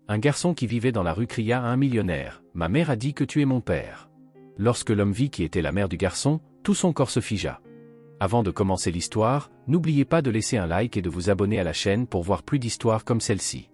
Un garçon qui vivait dans la rue cria à un millionnaire, « Ma mère a dit que tu es mon père. » Lorsque l'homme vit qui était la mère du garçon, tout son corps se figea. Avant de commencer l'histoire, n'oubliez pas de laisser un like et de vous abonner à la chaîne pour voir plus d'histoires comme celle-ci.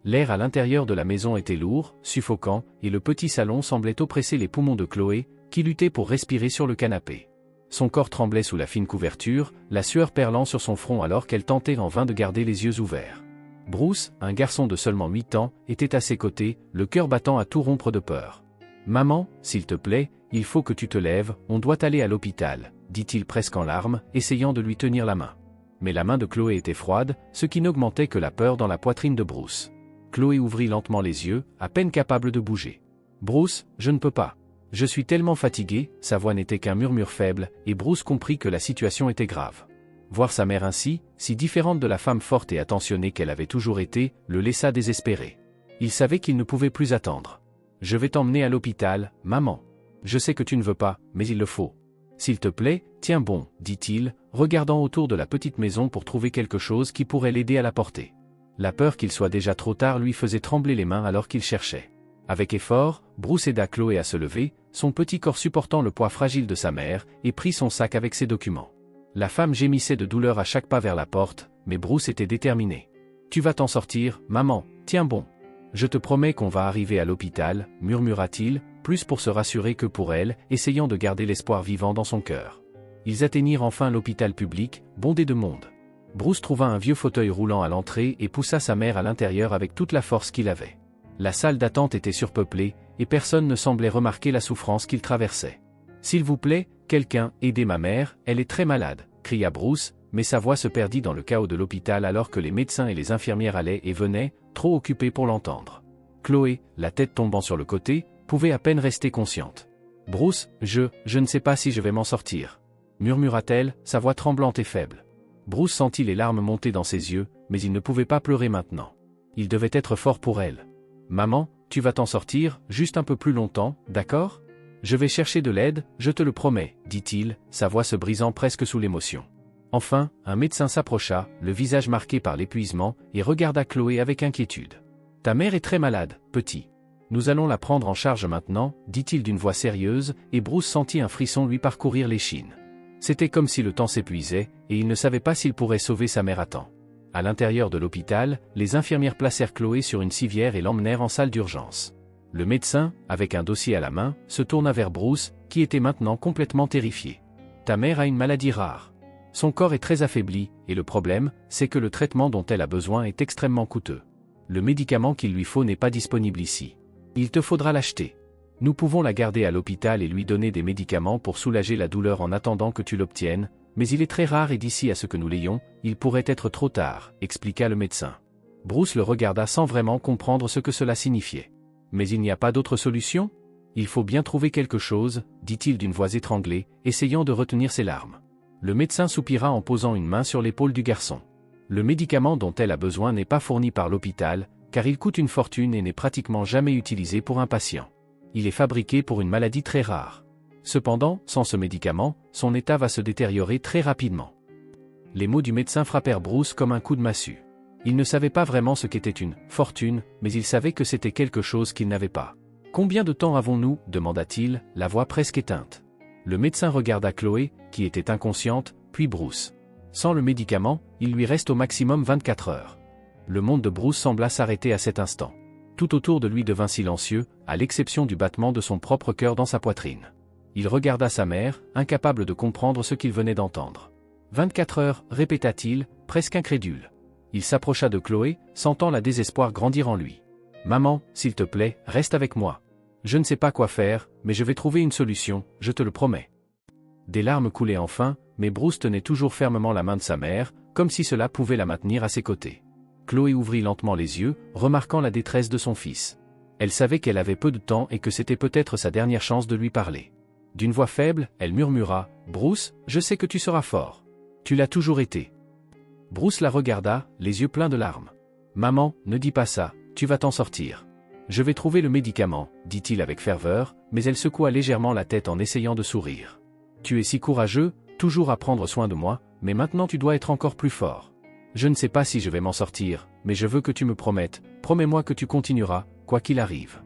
L'air à l'intérieur de la maison était lourd, suffocant, et le petit salon semblait oppresser les poumons de Chloé, qui luttait pour respirer sur le canapé. Son corps tremblait sous la fine couverture, la sueur perlant sur son front alors qu'elle tentait en vain de garder les yeux ouverts. Bruce, un garçon de seulement 8 ans, était à ses côtés, le cœur battant à tout rompre de peur. « Maman, s'il te plaît, il faut que tu te lèves, on doit aller à l'hôpital, » dit-il presque en larmes, essayant de lui tenir la main. Mais la main de Chloé était froide, ce qui n'augmentait que la peur dans la poitrine de Bruce. Chloé ouvrit lentement les yeux, à peine capable de bouger. « Bruce, je ne peux pas. Je suis tellement fatigué », sa voix n'était qu'un murmure faible, et Bruce comprit que la situation était grave. Voir sa mère ainsi, si différente de la femme forte et attentionnée qu'elle avait toujours été, le laissa désespéré. Il savait qu'il ne pouvait plus attendre. « Je vais t'emmener à l'hôpital, maman. Je sais que tu ne veux pas, mais il le faut. S'il te plaît, tiens bon, » dit-il, regardant autour de la petite maison pour trouver quelque chose qui pourrait l'aider à la porter. La peur qu'il soit déjà trop tard lui faisait trembler les mains alors qu'il cherchait. Avec effort, Bruce aida Chloé à se lever, son petit corps supportant le poids fragile de sa mère, et prit son sac avec ses documents. La femme gémissait de douleur à chaque pas vers la porte, mais Bruce était déterminé. « Tu vas t'en sortir, maman, tiens bon. Je te promets qu'on va arriver à l'hôpital, » murmura-t-il, plus pour se rassurer que pour elle, essayant de garder l'espoir vivant dans son cœur. Ils atteignirent enfin l'hôpital public, bondé de monde. Bruce trouva un vieux fauteuil roulant à l'entrée et poussa sa mère à l'intérieur avec toute la force qu'il avait. La salle d'attente était surpeuplée, et personne ne semblait remarquer la souffrance qu'il traversait. « S'il vous plaît, quelqu'un, aidez ma mère, elle est très malade », cria Bruce, mais sa voix se perdit dans le chaos de l'hôpital alors que les médecins et les infirmières allaient et venaient, trop occupés pour l'entendre. Chloé, la tête tombant sur le côté, pouvait à peine rester consciente. « Bruce, je ne sais pas si je vais m'en sortir », murmura-t-elle, sa voix tremblante et faible. Bruce sentit les larmes monter dans ses yeux, mais il ne pouvait pas pleurer maintenant. Il devait être fort pour elle. « Maman, tu vas t'en sortir, juste un peu plus longtemps, d'accord ? Je vais chercher de l'aide, je te le promets, » dit-il, sa voix se brisant presque sous l'émotion. Enfin, un médecin s'approcha, le visage marqué par l'épuisement, et regarda Chloé avec inquiétude. « Ta mère est très malade, petit. Nous allons la prendre en charge maintenant, » dit-il d'une voix sérieuse, et Bruce sentit un frisson lui parcourir l'échine. C'était comme si le temps s'épuisait, et il ne savait pas s'il pourrait sauver sa mère à temps. À l'intérieur de l'hôpital, les infirmières placèrent Chloé sur une civière et l'emmenèrent en salle d'urgence. Le médecin, avec un dossier à la main, se tourna vers Bruce, qui était maintenant complètement terrifié. « Ta mère a une maladie rare. Son corps est très affaibli, et le problème, c'est que le traitement dont elle a besoin est extrêmement coûteux. Le médicament qu'il lui faut n'est pas disponible ici. Il te faudra l'acheter. Nous pouvons la garder à l'hôpital et lui donner des médicaments pour soulager la douleur en attendant que tu l'obtiennes, mais il est très rare et d'ici à ce que nous l'ayons, il pourrait être trop tard, » expliqua le médecin. Bruce le regarda sans vraiment comprendre ce que cela signifiait. « Mais il n'y a pas d'autre solution ? Il faut bien trouver quelque chose, » dit-il d'une voix étranglée, essayant de retenir ses larmes. Le médecin soupira en posant une main sur l'épaule du garçon. « Le médicament dont elle a besoin n'est pas fourni par l'hôpital, car il coûte une fortune et n'est pratiquement jamais utilisé pour un patient. Il est fabriqué pour une maladie très rare. Cependant, sans ce médicament, son état va se détériorer très rapidement. » Les mots du médecin frappèrent Bruce comme un coup de massue. Il ne savait pas vraiment ce qu'était une « fortune », mais il savait que c'était quelque chose qu'il n'avait pas. « Combien de temps avons-nous » demanda-t-il, la voix presque éteinte. Le médecin regarda Chloé, qui était inconsciente, puis Bruce. Sans le médicament, il lui reste au maximum 24 heures. Le monde de Bruce sembla s'arrêter à cet instant. Tout autour de lui devint silencieux, à l'exception du battement de son propre cœur dans sa poitrine. Il regarda sa mère, incapable de comprendre ce qu'il venait d'entendre. « 24 heures, » répéta-t-il, presque incrédule. Il s'approcha de Chloé, sentant la désespoir grandir en lui. « Maman, s'il te plaît, reste avec moi. Je ne sais pas quoi faire, mais je vais trouver une solution, je te le promets. » Des larmes coulaient enfin, mais Bruce tenait toujours fermement la main de sa mère, comme si cela pouvait la maintenir à ses côtés. Chloé ouvrit lentement les yeux, remarquant la détresse de son fils. Elle savait qu'elle avait peu de temps et que c'était peut-être sa dernière chance de lui parler. D'une voix faible, elle murmura « Bruce, je sais que tu seras fort. Tu l'as toujours été. » Bruce la regarda, les yeux pleins de larmes. « Maman, ne dis pas ça, tu vas t'en sortir. Je vais trouver le médicament, » dit-il avec ferveur, mais elle secoua légèrement la tête en essayant de sourire. « Tu es si courageux, toujours à prendre soin de moi, mais maintenant tu dois être encore plus fort. Je ne sais pas si je vais m'en sortir, mais je veux que tu me promettes, promets-moi que tu continueras, quoi qu'il arrive. »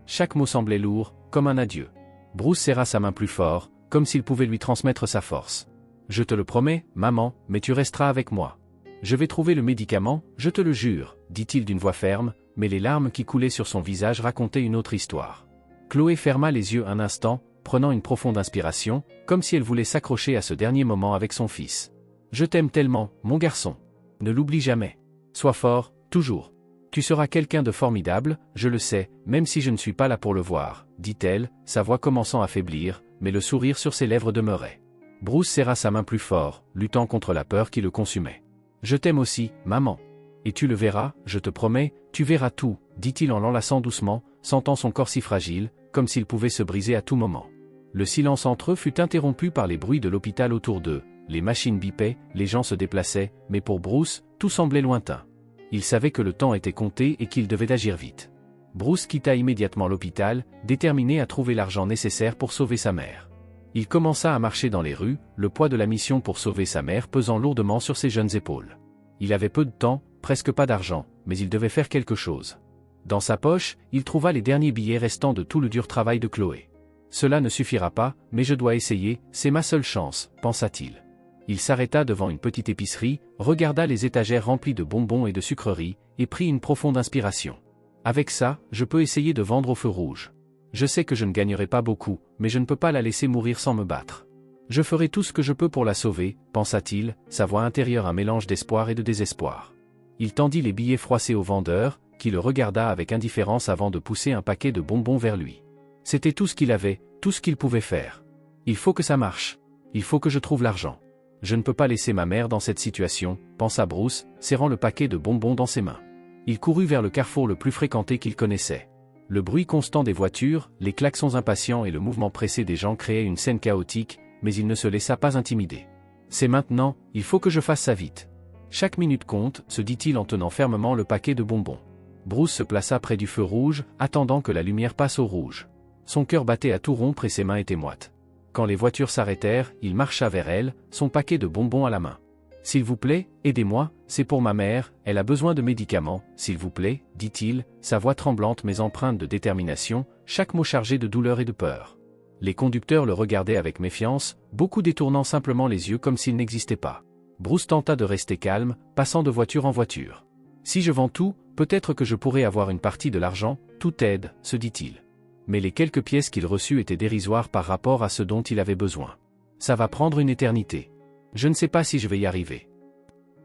Chaque mot semblait lourd, comme un adieu. Bruce serra sa main plus fort, comme s'il pouvait lui transmettre sa force. « Je te le promets, maman, mais tu resteras avec moi. Je vais trouver le médicament, je te le jure, » dit-il d'une voix ferme, mais les larmes qui coulaient sur son visage racontaient une autre histoire. Chloé ferma les yeux un instant, prenant une profonde inspiration, comme si elle voulait s'accrocher à ce dernier moment avec son fils. « Je t'aime tellement, mon garçon. Ne l'oublie jamais. Sois fort, toujours. Tu seras quelqu'un de formidable, je le sais, même si je ne suis pas là pour le voir, » dit-elle, sa voix commençant à faiblir, mais le sourire sur ses lèvres demeurait. Bruce serra sa main plus fort, luttant contre la peur qui le consumait. « Je t'aime aussi, maman. Et tu le verras, je te promets, tu verras tout, » dit-il en l'enlaçant doucement, sentant son corps si fragile, comme s'il pouvait se briser à tout moment. Le silence entre eux fut interrompu par les bruits de l'hôpital autour d'eux, les machines bipaient, les gens se déplaçaient, mais pour Bruce, tout semblait lointain. Il savait que le temps était compté et qu'il devait agir vite. Bruce quitta immédiatement l'hôpital, déterminé à trouver l'argent nécessaire pour sauver sa mère. Il commença à marcher dans les rues, le poids de la mission pour sauver sa mère pesant lourdement sur ses jeunes épaules. Il avait peu de temps, presque pas d'argent, mais il devait faire quelque chose. Dans sa poche, il trouva les derniers billets restants de tout le dur travail de Chloé. « Cela ne suffira pas, mais je dois essayer, c'est ma seule chance, » pensa-t-il. Il s'arrêta devant une petite épicerie, regarda les étagères remplies de bonbons et de sucreries, et prit une profonde inspiration. « Avec ça, je peux essayer de vendre au feu rouge. Je sais que je ne gagnerai pas beaucoup, mais je ne peux pas la laisser mourir sans me battre. Je ferai tout ce que je peux pour la sauver, » pensa-t-il, sa voix intérieure un mélange d'espoir et de désespoir. Il tendit les billets froissés au vendeur, qui le regarda avec indifférence avant de pousser un paquet de bonbons vers lui. C'était tout ce qu'il avait, tout ce qu'il pouvait faire. « Il faut que ça marche. Il faut que je trouve l'argent. Je ne peux pas laisser ma mère dans cette situation, » pensa Bruce, serrant le paquet de bonbons dans ses mains. Il courut vers le carrefour le plus fréquenté qu'il connaissait. Le bruit constant des voitures, les klaxons impatients et le mouvement pressé des gens créaient une scène chaotique, mais il ne se laissa pas intimider. « C'est maintenant, il faut que je fasse ça vite. Chaque minute compte, » se dit-il en tenant fermement le paquet de bonbons. Bruce se plaça près du feu rouge, attendant que la lumière passe au rouge. Son cœur battait à tout rompre et ses mains étaient moites. Quand les voitures s'arrêtèrent, il marcha vers elles, son paquet de bonbons à la main. « S'il vous plaît, aidez-moi, c'est pour ma mère, elle a besoin de médicaments, s'il vous plaît, » dit-il, sa voix tremblante mais empreinte de détermination, chaque mot chargé de douleur et de peur. Les conducteurs le regardaient avec méfiance, beaucoup détournant simplement les yeux comme s'il n'existait pas. Bruce tenta de rester calme, passant de voiture en voiture. « Si je vends tout, peut-être que je pourrai avoir une partie de l'argent, tout aide, » se dit-il. Mais les quelques pièces qu'il reçut étaient dérisoires par rapport à ce dont il avait besoin. « Ça va prendre une éternité. Je ne sais pas si je vais y arriver. »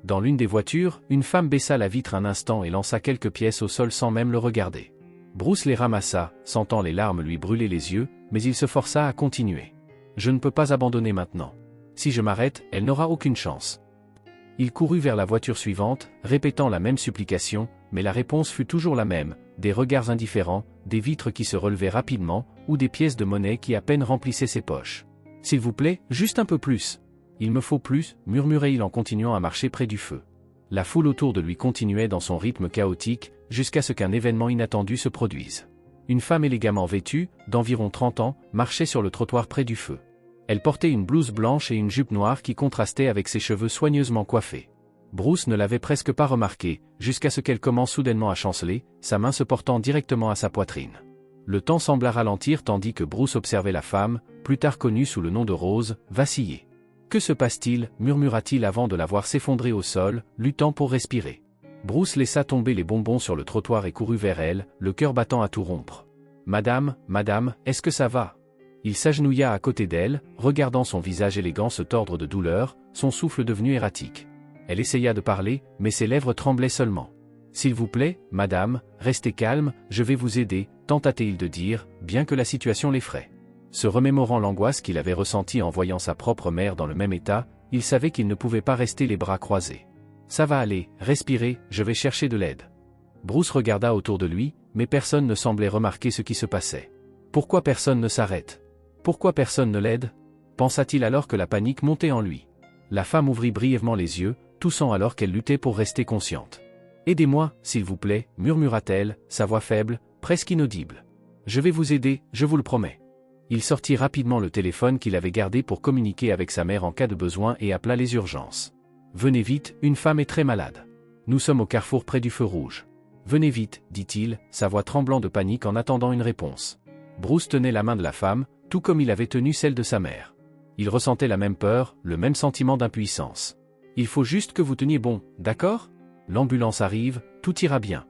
Dans l'une des voitures, une femme baissa la vitre un instant et lança quelques pièces au sol sans même le regarder. Bruce les ramassa, sentant les larmes lui brûler les yeux, mais il se força à continuer. « Je ne peux pas abandonner maintenant. Si je m'arrête, elle n'aura aucune chance. » Il courut vers la voiture suivante, répétant la même supplication, mais la réponse fut toujours la même, des regards indifférents, des vitres qui se relevaient rapidement, ou des pièces de monnaie qui à peine remplissaient ses poches. « S'il vous plaît, juste un peu plus. Il me faut plus, » murmurait-il en continuant à marcher près du feu. La foule autour de lui continuait dans son rythme chaotique, jusqu'à ce qu'un événement inattendu se produise. Une femme élégamment vêtue, d'environ 30 ans, marchait sur le trottoir près du feu. Elle portait une blouse blanche et une jupe noire qui contrastaient avec ses cheveux soigneusement coiffés. Bruce ne l'avait presque pas remarqué, jusqu'à ce qu'elle commence soudainement à chanceler, sa main se portant directement à sa poitrine. Le temps sembla ralentir tandis que Bruce observait la femme, plus tard connue sous le nom de Rose, vaciller. « Que se passe-t-il » murmura-t-il avant de la voir s'effondrer au sol, luttant pour respirer. Bruce laissa tomber les bonbons sur le trottoir et courut vers elle, le cœur battant à tout rompre. « Madame, madame, est-ce que ça va ?» Il s'agenouilla à côté d'elle, regardant son visage élégant se tordre de douleur, son souffle devenu erratique. Elle essaya de parler, mais ses lèvres tremblaient seulement. « S'il vous plaît, madame, restez calme, je vais vous aider » tenta-t-il de dire, bien que la situation l'effraie. Se remémorant l'angoisse qu'il avait ressentie en voyant sa propre mère dans le même état, il savait qu'il ne pouvait pas rester les bras croisés. « Ça va aller, respirez, je vais chercher de l'aide. » Bruce regarda autour de lui, mais personne ne semblait remarquer ce qui se passait. Pourquoi personne ne s'arrête? Pourquoi personne ne l'aide? Pensa-t-il alors que la panique montait en lui. La femme ouvrit brièvement les yeux, toussant alors qu'elle luttait pour rester consciente. « Aidez-moi, s'il vous plaît, » murmura-t-elle, sa voix faible, presque inaudible. « Je vais vous aider, je vous le promets. » Il sortit rapidement le téléphone qu'il avait gardé pour communiquer avec sa mère en cas de besoin et appela les urgences. « Venez vite, une femme est très malade. » Nous sommes au carrefour près du feu rouge. Venez vite, dit-il, sa voix tremblant de panique en attendant une réponse. Bruce tenait la main de la femme, tout comme il avait tenu celle de sa mère. Il ressentait la même peur, le même sentiment d'impuissance. Il faut juste que vous teniez bon, d'accord? L'ambulance arrive, tout ira bien.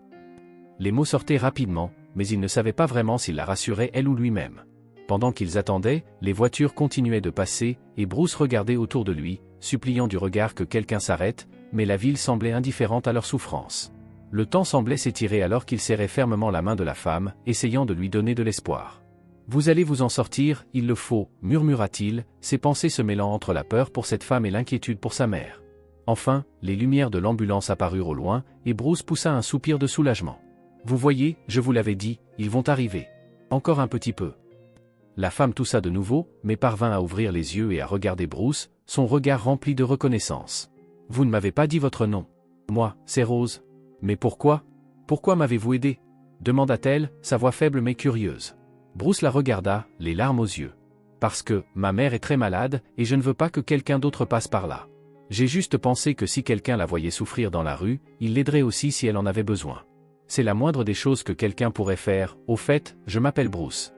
Les mots sortaient rapidement, mais il ne savait pas vraiment s'il la rassurait elle ou lui-même. Pendant qu'ils attendaient, les voitures continuaient de passer, et Bruce regardait autour de lui, suppliant du regard que quelqu'un s'arrête, mais la ville semblait indifférente à leur souffrance. Le temps semblait s'étirer alors qu'il serrait fermement la main de la femme, essayant de lui donner de l'espoir. « Vous allez vous en sortir, il le faut, » murmura-t-il, ses pensées se mêlant entre la peur pour cette femme et l'inquiétude pour sa mère. Enfin, les lumières de l'ambulance apparurent au loin, et Bruce poussa un soupir de soulagement. « Vous voyez, je vous l'avais dit, ils vont arriver. Encore un petit peu. » La femme toussa de nouveau, mais parvint à ouvrir les yeux et à regarder Bruce, son regard rempli de reconnaissance. « Vous ne m'avez pas dit votre nom. Moi, c'est Rose. Mais pourquoi? Pourquoi m'avez-vous aidé? Demanda-t-elle, sa voix faible mais curieuse. Bruce la regarda, les larmes aux yeux. Parce que, ma mère est très malade, et je ne veux pas que quelqu'un d'autre passe par là. J'ai juste pensé que si quelqu'un la voyait souffrir dans la rue, il l'aiderait aussi si elle en avait besoin. C'est la moindre des choses que quelqu'un pourrait faire, au fait, je m'appelle Bruce.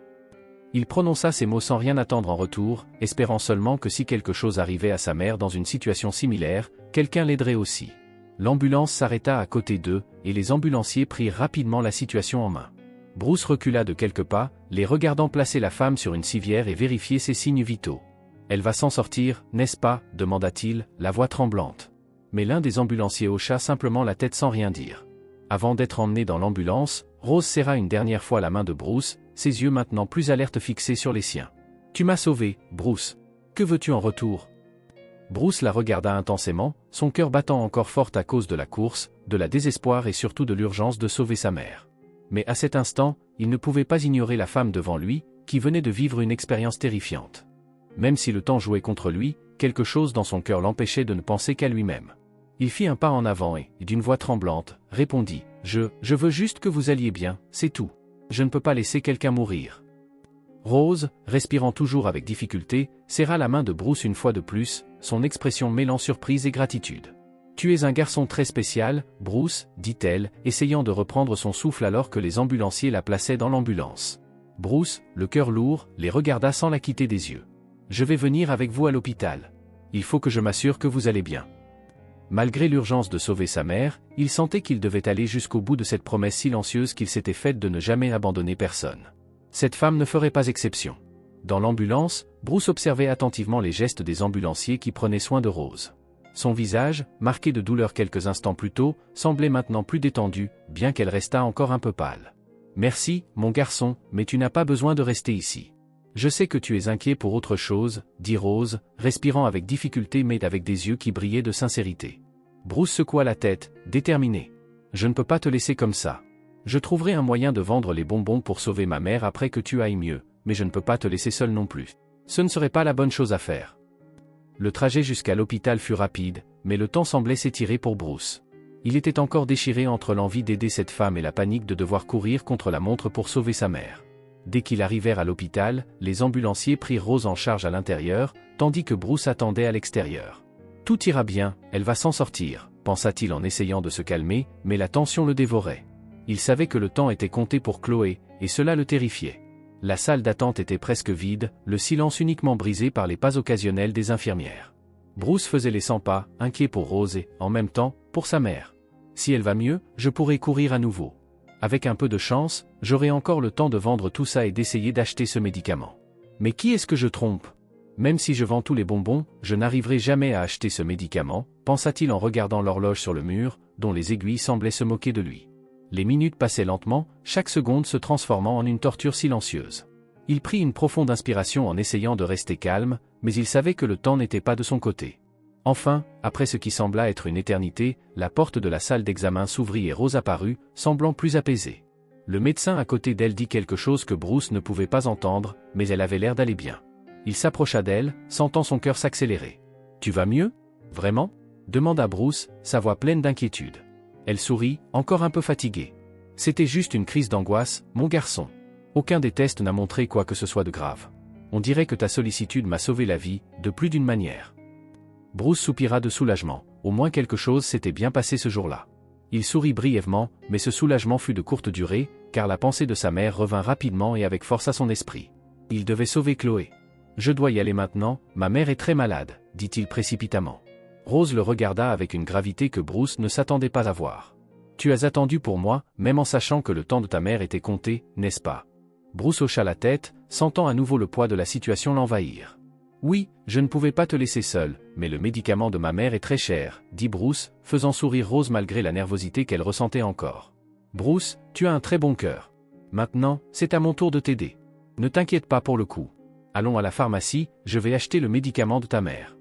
Il prononça ces mots sans rien attendre en retour, espérant seulement que si quelque chose arrivait à sa mère dans une situation similaire, quelqu'un l'aiderait aussi. L'ambulance s'arrêta à côté d'eux, et les ambulanciers prirent rapidement la situation en main. Bruce recula de quelques pas, les regardant placer la femme sur une civière et vérifier ses signes vitaux. « Elle va s'en sortir, n'est-ce pas ?» demanda-t-il, la voix tremblante. Mais l'un des ambulanciers hocha simplement la tête sans rien dire. Avant d'être emmené dans l'ambulance, Rose serra une dernière fois la main de Bruce, ses yeux maintenant plus alertes fixés sur les siens. « Tu m'as sauvé, Bruce. Que veux-tu en retour ?» Bruce la regarda intensément, son cœur battant encore fort à cause de la course, de la désespoir et surtout de l'urgence de sauver sa mère. Mais à cet instant, il ne pouvait pas ignorer la femme devant lui, qui venait de vivre une expérience terrifiante. Même si le temps jouait contre lui, quelque chose dans son cœur l'empêchait de ne penser qu'à lui-même. Il fit un pas en avant et, d'une voix tremblante, répondit « Je veux juste que vous alliez bien, c'est tout. Je ne peux pas laisser quelqu'un mourir. » Rose, respirant toujours avec difficulté, serra la main de Bruce une fois de plus, son expression mêlant surprise et gratitude. « Tu es un garçon très spécial, Bruce, » dit-elle, essayant de reprendre son souffle alors que les ambulanciers la plaçaient dans l'ambulance. Bruce, le cœur lourd, les regarda sans la quitter des yeux. « Je vais venir avec vous à l'hôpital. Il faut que je m'assure que vous allez bien. » Malgré l'urgence de sauver sa mère, il sentait qu'il devait aller jusqu'au bout de cette promesse silencieuse qu'il s'était faite de ne jamais abandonner personne. Cette femme ne ferait pas exception. Dans l'ambulance, Bruce observait attentivement les gestes des ambulanciers qui prenaient soin de Rose. Son visage, marqué de douleur quelques instants plus tôt, semblait maintenant plus détendu, bien qu'elle restât encore un peu pâle. « Merci, mon garçon, mais tu n'as pas besoin de rester ici. Je sais que tu es inquiet pour autre chose, » dit Rose, respirant avec difficulté mais avec des yeux qui brillaient de sincérité. Bruce secoua la tête, déterminé. « Je ne peux pas te laisser comme ça. Je trouverai un moyen de vendre les bonbons pour sauver ma mère après que tu ailles mieux, mais je ne peux pas te laisser seul non plus. Ce ne serait pas la bonne chose à faire. » Le trajet jusqu'à l'hôpital fut rapide, mais le temps semblait s'étirer pour Bruce. Il était encore déchiré entre l'envie d'aider cette femme et la panique de devoir courir contre la montre pour sauver sa mère. Dès qu'ils arrivèrent à l'hôpital, les ambulanciers prirent Rose en charge à l'intérieur, tandis que Bruce attendait à l'extérieur. « Tout ira bien, elle va s'en sortir, » pensa-t-il en essayant de se calmer, mais la tension le dévorait. Il savait que le temps était compté pour Chloé, et cela le terrifiait. La salle d'attente était presque vide, le silence uniquement brisé par les pas occasionnels des infirmières. Bruce faisait les 100 pas, inquiet pour Rose et, en même temps, pour sa mère. « Si elle va mieux, je pourrai courir à nouveau. Avec un peu de chance, j'aurai encore le temps de vendre tout ça et d'essayer d'acheter ce médicament. Mais qui est-ce que je trompe? Même si je vends tous les bonbons, je n'arriverai jamais à acheter ce médicament, » pensa-t-il en regardant l'horloge sur le mur, dont les aiguilles semblaient se moquer de lui. Les minutes passaient lentement, chaque seconde se transformant en une torture silencieuse. Il prit une profonde inspiration en essayant de rester calme, mais il savait que le temps n'était pas de son côté. Enfin, après ce qui sembla être une éternité, la porte de la salle d'examen s'ouvrit et Rose apparut, semblant plus apaisée. Le médecin à côté d'elle dit quelque chose que Bruce ne pouvait pas entendre, mais elle avait l'air d'aller bien. Il s'approcha d'elle, sentant son cœur s'accélérer. « Tu vas mieux? Vraiment ?» demanda Bruce, sa voix pleine d'inquiétude. Elle sourit, encore un peu fatiguée. « C'était juste une crise d'angoisse, mon garçon. Aucun des tests n'a montré quoi que ce soit de grave. On dirait que ta sollicitude m'a sauvé la vie, de plus d'une manière. » Bruce soupira de soulagement, au moins quelque chose s'était bien passé ce jour-là. Il sourit brièvement, mais ce soulagement fut de courte durée, car la pensée de sa mère revint rapidement et avec force à son esprit. Il devait sauver Chloé. « Je dois y aller maintenant, ma mère est très malade, » dit-il précipitamment. Rose le regarda avec une gravité que Bruce ne s'attendait pas à voir. « Tu as attendu pour moi, même en sachant que le temps de ta mère était compté, n'est-ce pas ?» Bruce hocha la tête, sentant à nouveau le poids de la situation l'envahir. « Oui, je ne pouvais pas te laisser seul, mais le médicament de ma mère est très cher, » dit Bruce, faisant sourire Rose malgré la nervosité qu'elle ressentait encore. « Bruce, tu as un très bon cœur. Maintenant, c'est à mon tour de t'aider. Ne t'inquiète pas pour le coup. Allons à la pharmacie, je vais acheter le médicament de ta mère. »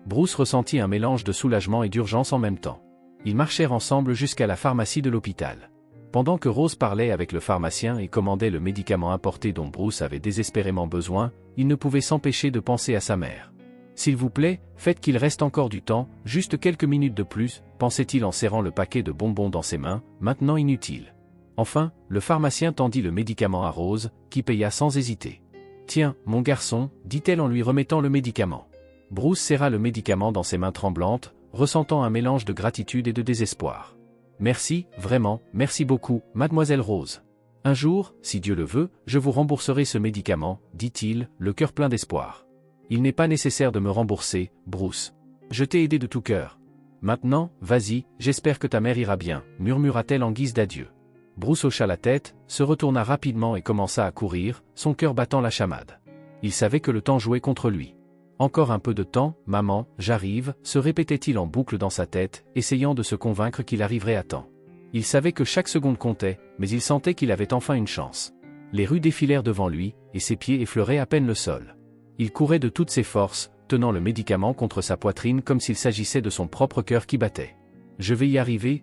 Bruce ressentit un mélange de soulagement et d'urgence en même temps. Ils marchèrent ensemble jusqu'à la pharmacie de l'hôpital. Pendant que Rose parlait avec le pharmacien et commandait le médicament importé dont Bruce avait désespérément besoin, il ne pouvait s'empêcher de penser à sa mère. « S'il vous plaît, faites qu'il reste encore du temps, juste quelques minutes de plus, » pensait-il en serrant le paquet de bonbons dans ses mains, maintenant inutile. Enfin, le pharmacien tendit le médicament à Rose, qui paya sans hésiter. « Tiens, mon garçon, » dit-elle en lui remettant le médicament. Bruce serra le médicament dans ses mains tremblantes, ressentant un mélange de gratitude et de désespoir. « Merci, vraiment, merci beaucoup, mademoiselle Rose. Un jour, si Dieu le veut, je vous rembourserai ce médicament, » dit-il, le cœur plein d'espoir. « Il n'est pas nécessaire de me rembourser, Bruce. Je t'ai aidé de tout cœur. Maintenant, vas-y, j'espère que ta mère ira bien, » murmura-t-elle en guise d'adieu. Bruce hocha la tête, se retourna rapidement et commença à courir, son cœur battant la chamade. Il savait que le temps jouait contre lui. Encore un peu de temps, maman, j'arrive, se répétait-il en boucle dans sa tête, essayant de se convaincre qu'il arriverait à temps. Il savait que chaque seconde comptait, mais il sentait qu'il avait enfin une chance. Les rues défilèrent devant lui, et ses pieds effleuraient à peine le sol. Il courait de toutes ses forces, tenant le médicament contre sa poitrine comme s'il s'agissait de son propre cœur qui battait. « je vais y arriver,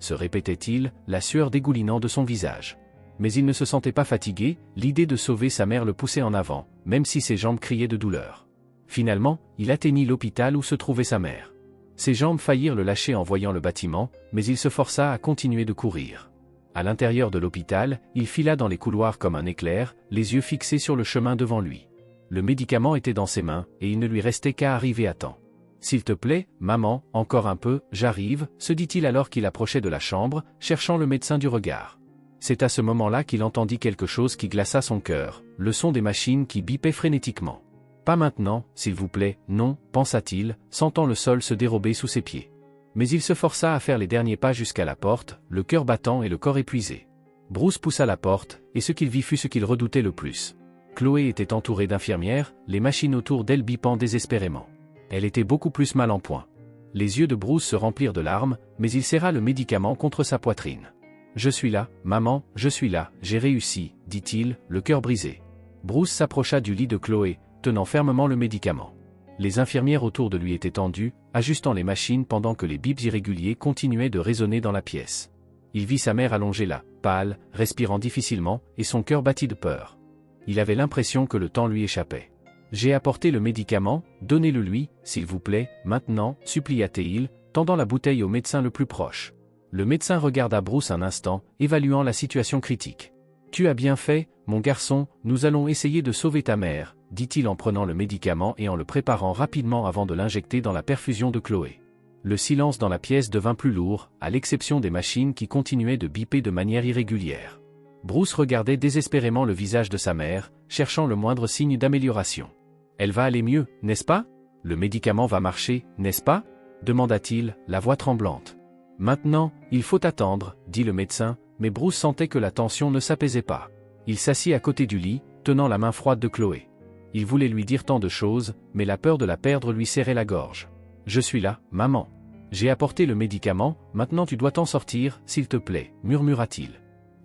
se répétait-il, la sueur dégoulinant de son visage. Mais il ne se sentait pas fatigué, l'idée de sauver sa mère le poussait en avant, même si ses jambes criaient de douleur. Finalement, il atteignit l'hôpital où se trouvait sa mère. Ses jambes faillirent le lâcher en voyant le bâtiment, mais il se força à continuer de courir. À l'intérieur de l'hôpital, il fila dans les couloirs comme un éclair, les yeux fixés sur le chemin devant lui. Le médicament était dans ses mains, et il ne lui restait qu'à arriver à temps. « S'il te plaît, maman, encore un peu, j'arrive », se dit-il alors qu'il approchait de la chambre, cherchant le médecin du regard. C'est à ce moment-là qu'il entendit quelque chose qui glaça son cœur, le son des machines qui bipaient frénétiquement. « Pas maintenant, s'il vous plaît, non, » pensa-t-il, sentant le sol se dérober sous ses pieds. Mais il se força à faire les derniers pas jusqu'à la porte, le cœur battant et le corps épuisé. Bruce poussa la porte, et ce qu'il vit fut ce qu'il redoutait le plus. Chloé était entourée d'infirmières, les machines autour d'elle bipant désespérément. Elle était beaucoup plus mal en point. Les yeux de Bruce se remplirent de larmes, mais il serra le médicament contre sa poitrine. « Je suis là, maman, je suis là, j'ai réussi, » dit-il, le cœur brisé. Bruce s'approcha du lit de Chloé, tenant fermement le médicament. Les infirmières autour de lui étaient tendues, ajustant les machines pendant que les bips irréguliers continuaient de résonner dans la pièce. Il vit sa mère allongée là, pâle, respirant difficilement, et son cœur battit de peur. Il avait l'impression que le temps lui échappait. « J'ai apporté le médicament, donnez-le lui, s'il vous plaît, maintenant, » supplia-t-il, tendant la bouteille au médecin le plus proche. Le médecin regarda Bruce un instant, évaluant la situation critique. « Tu as bien fait, mon garçon, nous allons essayer de sauver ta mère, » dit-il en prenant le médicament et en le préparant rapidement avant de l'injecter dans la perfusion de Chloé. Le silence dans la pièce devint plus lourd, à l'exception des machines qui continuaient de biper de manière irrégulière. Bruce regardait désespérément le visage de sa mère, cherchant le moindre signe d'amélioration. « Elle va aller mieux, n'est-ce pas? Le médicament va marcher, n'est-ce pas? » demanda-t-il, la voix tremblante. « Maintenant, il faut attendre, » dit le médecin, mais Bruce sentait que la tension ne s'apaisait pas. Il s'assit à côté du lit, tenant la main froide de Chloé. Il voulait lui dire tant de choses, mais la peur de la perdre lui serrait la gorge. « Je suis là, maman. J'ai apporté le médicament, maintenant tu dois t'en sortir, s'il te plaît, » murmura-t-il.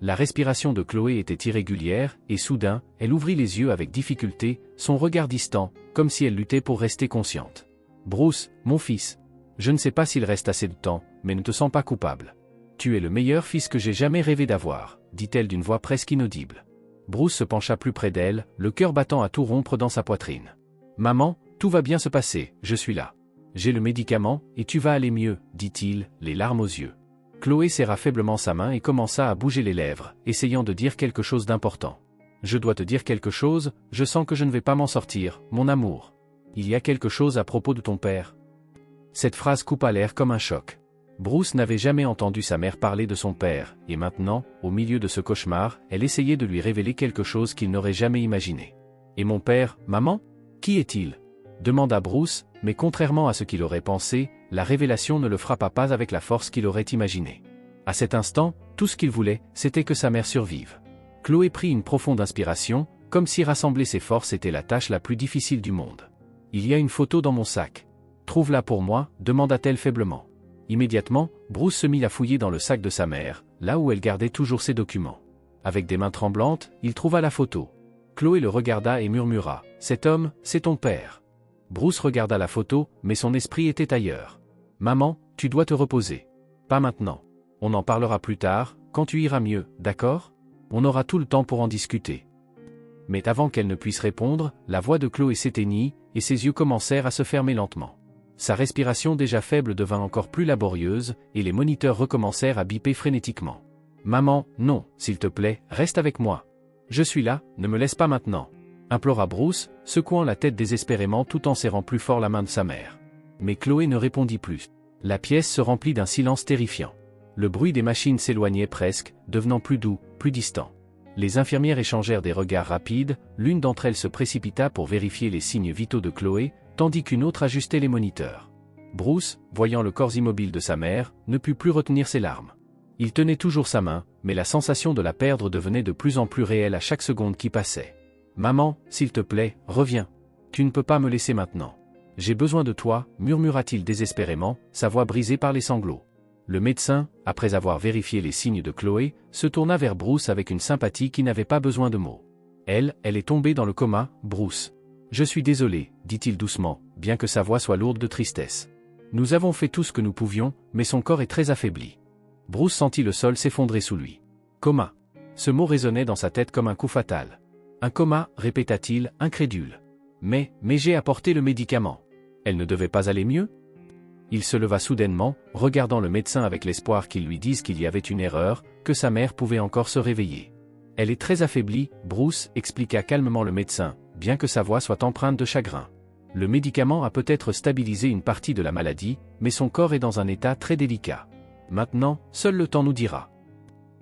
La respiration de Chloé était irrégulière, et soudain, elle ouvrit les yeux avec difficulté, son regard distant, comme si elle luttait pour rester consciente. « Bruce, mon fils. Je ne sais pas s'il reste assez de temps, mais ne te sens pas coupable. Tu es le meilleur fils que j'ai jamais rêvé d'avoir, » dit-elle d'une voix presque inaudible. Bruce se pencha plus près d'elle, le cœur battant à tout rompre dans sa poitrine. « Maman, tout va bien se passer, je suis là. J'ai le médicament, et tu vas aller mieux, » dit-il, les larmes aux yeux. Chloé serra faiblement sa main et commença à bouger les lèvres, essayant de dire quelque chose d'important. « Je dois te dire quelque chose, je sens que je ne vais pas m'en sortir, mon amour. Il y a quelque chose à propos de ton père. » Cette phrase coupa l'air comme un choc. Bruce n'avait jamais entendu sa mère parler de son père, et maintenant, au milieu de ce cauchemar, elle essayait de lui révéler quelque chose qu'il n'aurait jamais imaginé. « Et mon père, maman? Qui est-il » demanda Bruce, mais contrairement à ce qu'il aurait pensé, la révélation ne le frappa pas avec la force qu'il aurait imaginée. À cet instant, tout ce qu'il voulait, c'était que sa mère survive. Chloé prit une profonde inspiration, comme si rassembler ses forces était la tâche la plus difficile du monde. « Il y a une photo dans mon sac. Trouve-la pour moi, demanda-t-elle faiblement. Immédiatement, Bruce se mit à fouiller dans le sac de sa mère, là où elle gardait toujours ses documents. Avec des mains tremblantes, il trouva la photo. Chloé le regarda et murmura « Cet homme, c'est ton père. » Bruce regarda la photo, mais son esprit était ailleurs. « Maman, tu dois te reposer. Pas maintenant. On en parlera plus tard, quand tu iras mieux, d'accord? On aura tout le temps pour en discuter. » Mais avant qu'elle ne puisse répondre, la voix de Chloé s'éteignit, et ses yeux commencèrent à se fermer lentement. Sa respiration déjà faible devint encore plus laborieuse, et les moniteurs recommencèrent à biper frénétiquement. « Maman, non, s'il te plaît, reste avec moi. Je suis là, ne me laisse pas maintenant. » implora Bruce, secouant la tête désespérément tout en serrant plus fort la main de sa mère. Mais Chloé ne répondit plus. La pièce se remplit d'un silence terrifiant. Le bruit des machines s'éloignait presque, devenant plus doux, plus distant. Les infirmières échangèrent des regards rapides, l'une d'entre elles se précipita pour vérifier les signes vitaux de Chloé, tandis qu'une autre ajustait les moniteurs. Bruce, voyant le corps immobile de sa mère, ne put plus retenir ses larmes. Il tenait toujours sa main, mais la sensation de la perdre devenait de plus en plus réelle à chaque seconde qui passait. « Maman, s'il te plaît, reviens. Tu ne peux pas me laisser maintenant. J'ai besoin de toi, murmura-t-il désespérément, sa voix brisée par les sanglots. Le médecin, après avoir vérifié les signes de Chloé, se tourna vers Bruce avec une sympathie qui n'avait pas besoin de mots. « Elle est tombée dans le coma, Bruce. Je suis désolé, dit-il doucement, bien que sa voix soit lourde de tristesse. Nous avons fait tout ce que nous pouvions, mais son corps est très affaibli. » Bruce sentit le sol s'effondrer sous lui. « Coma. » Ce mot résonnait dans sa tête comme un coup fatal. « Un coma, répéta-t-il, incrédule. Mais j'ai apporté le médicament. Elle ne devait pas aller mieux ?» Il se leva soudainement, regardant le médecin avec l'espoir qu'il lui dise qu'il y avait une erreur, que sa mère pouvait encore se réveiller. « Elle est très affaiblie, Bruce, expliqua calmement le médecin, bien que sa voix soit empreinte de chagrin. Le médicament a peut-être stabilisé une partie de la maladie, mais son corps est dans un état très délicat. Maintenant, seul le temps nous dira. »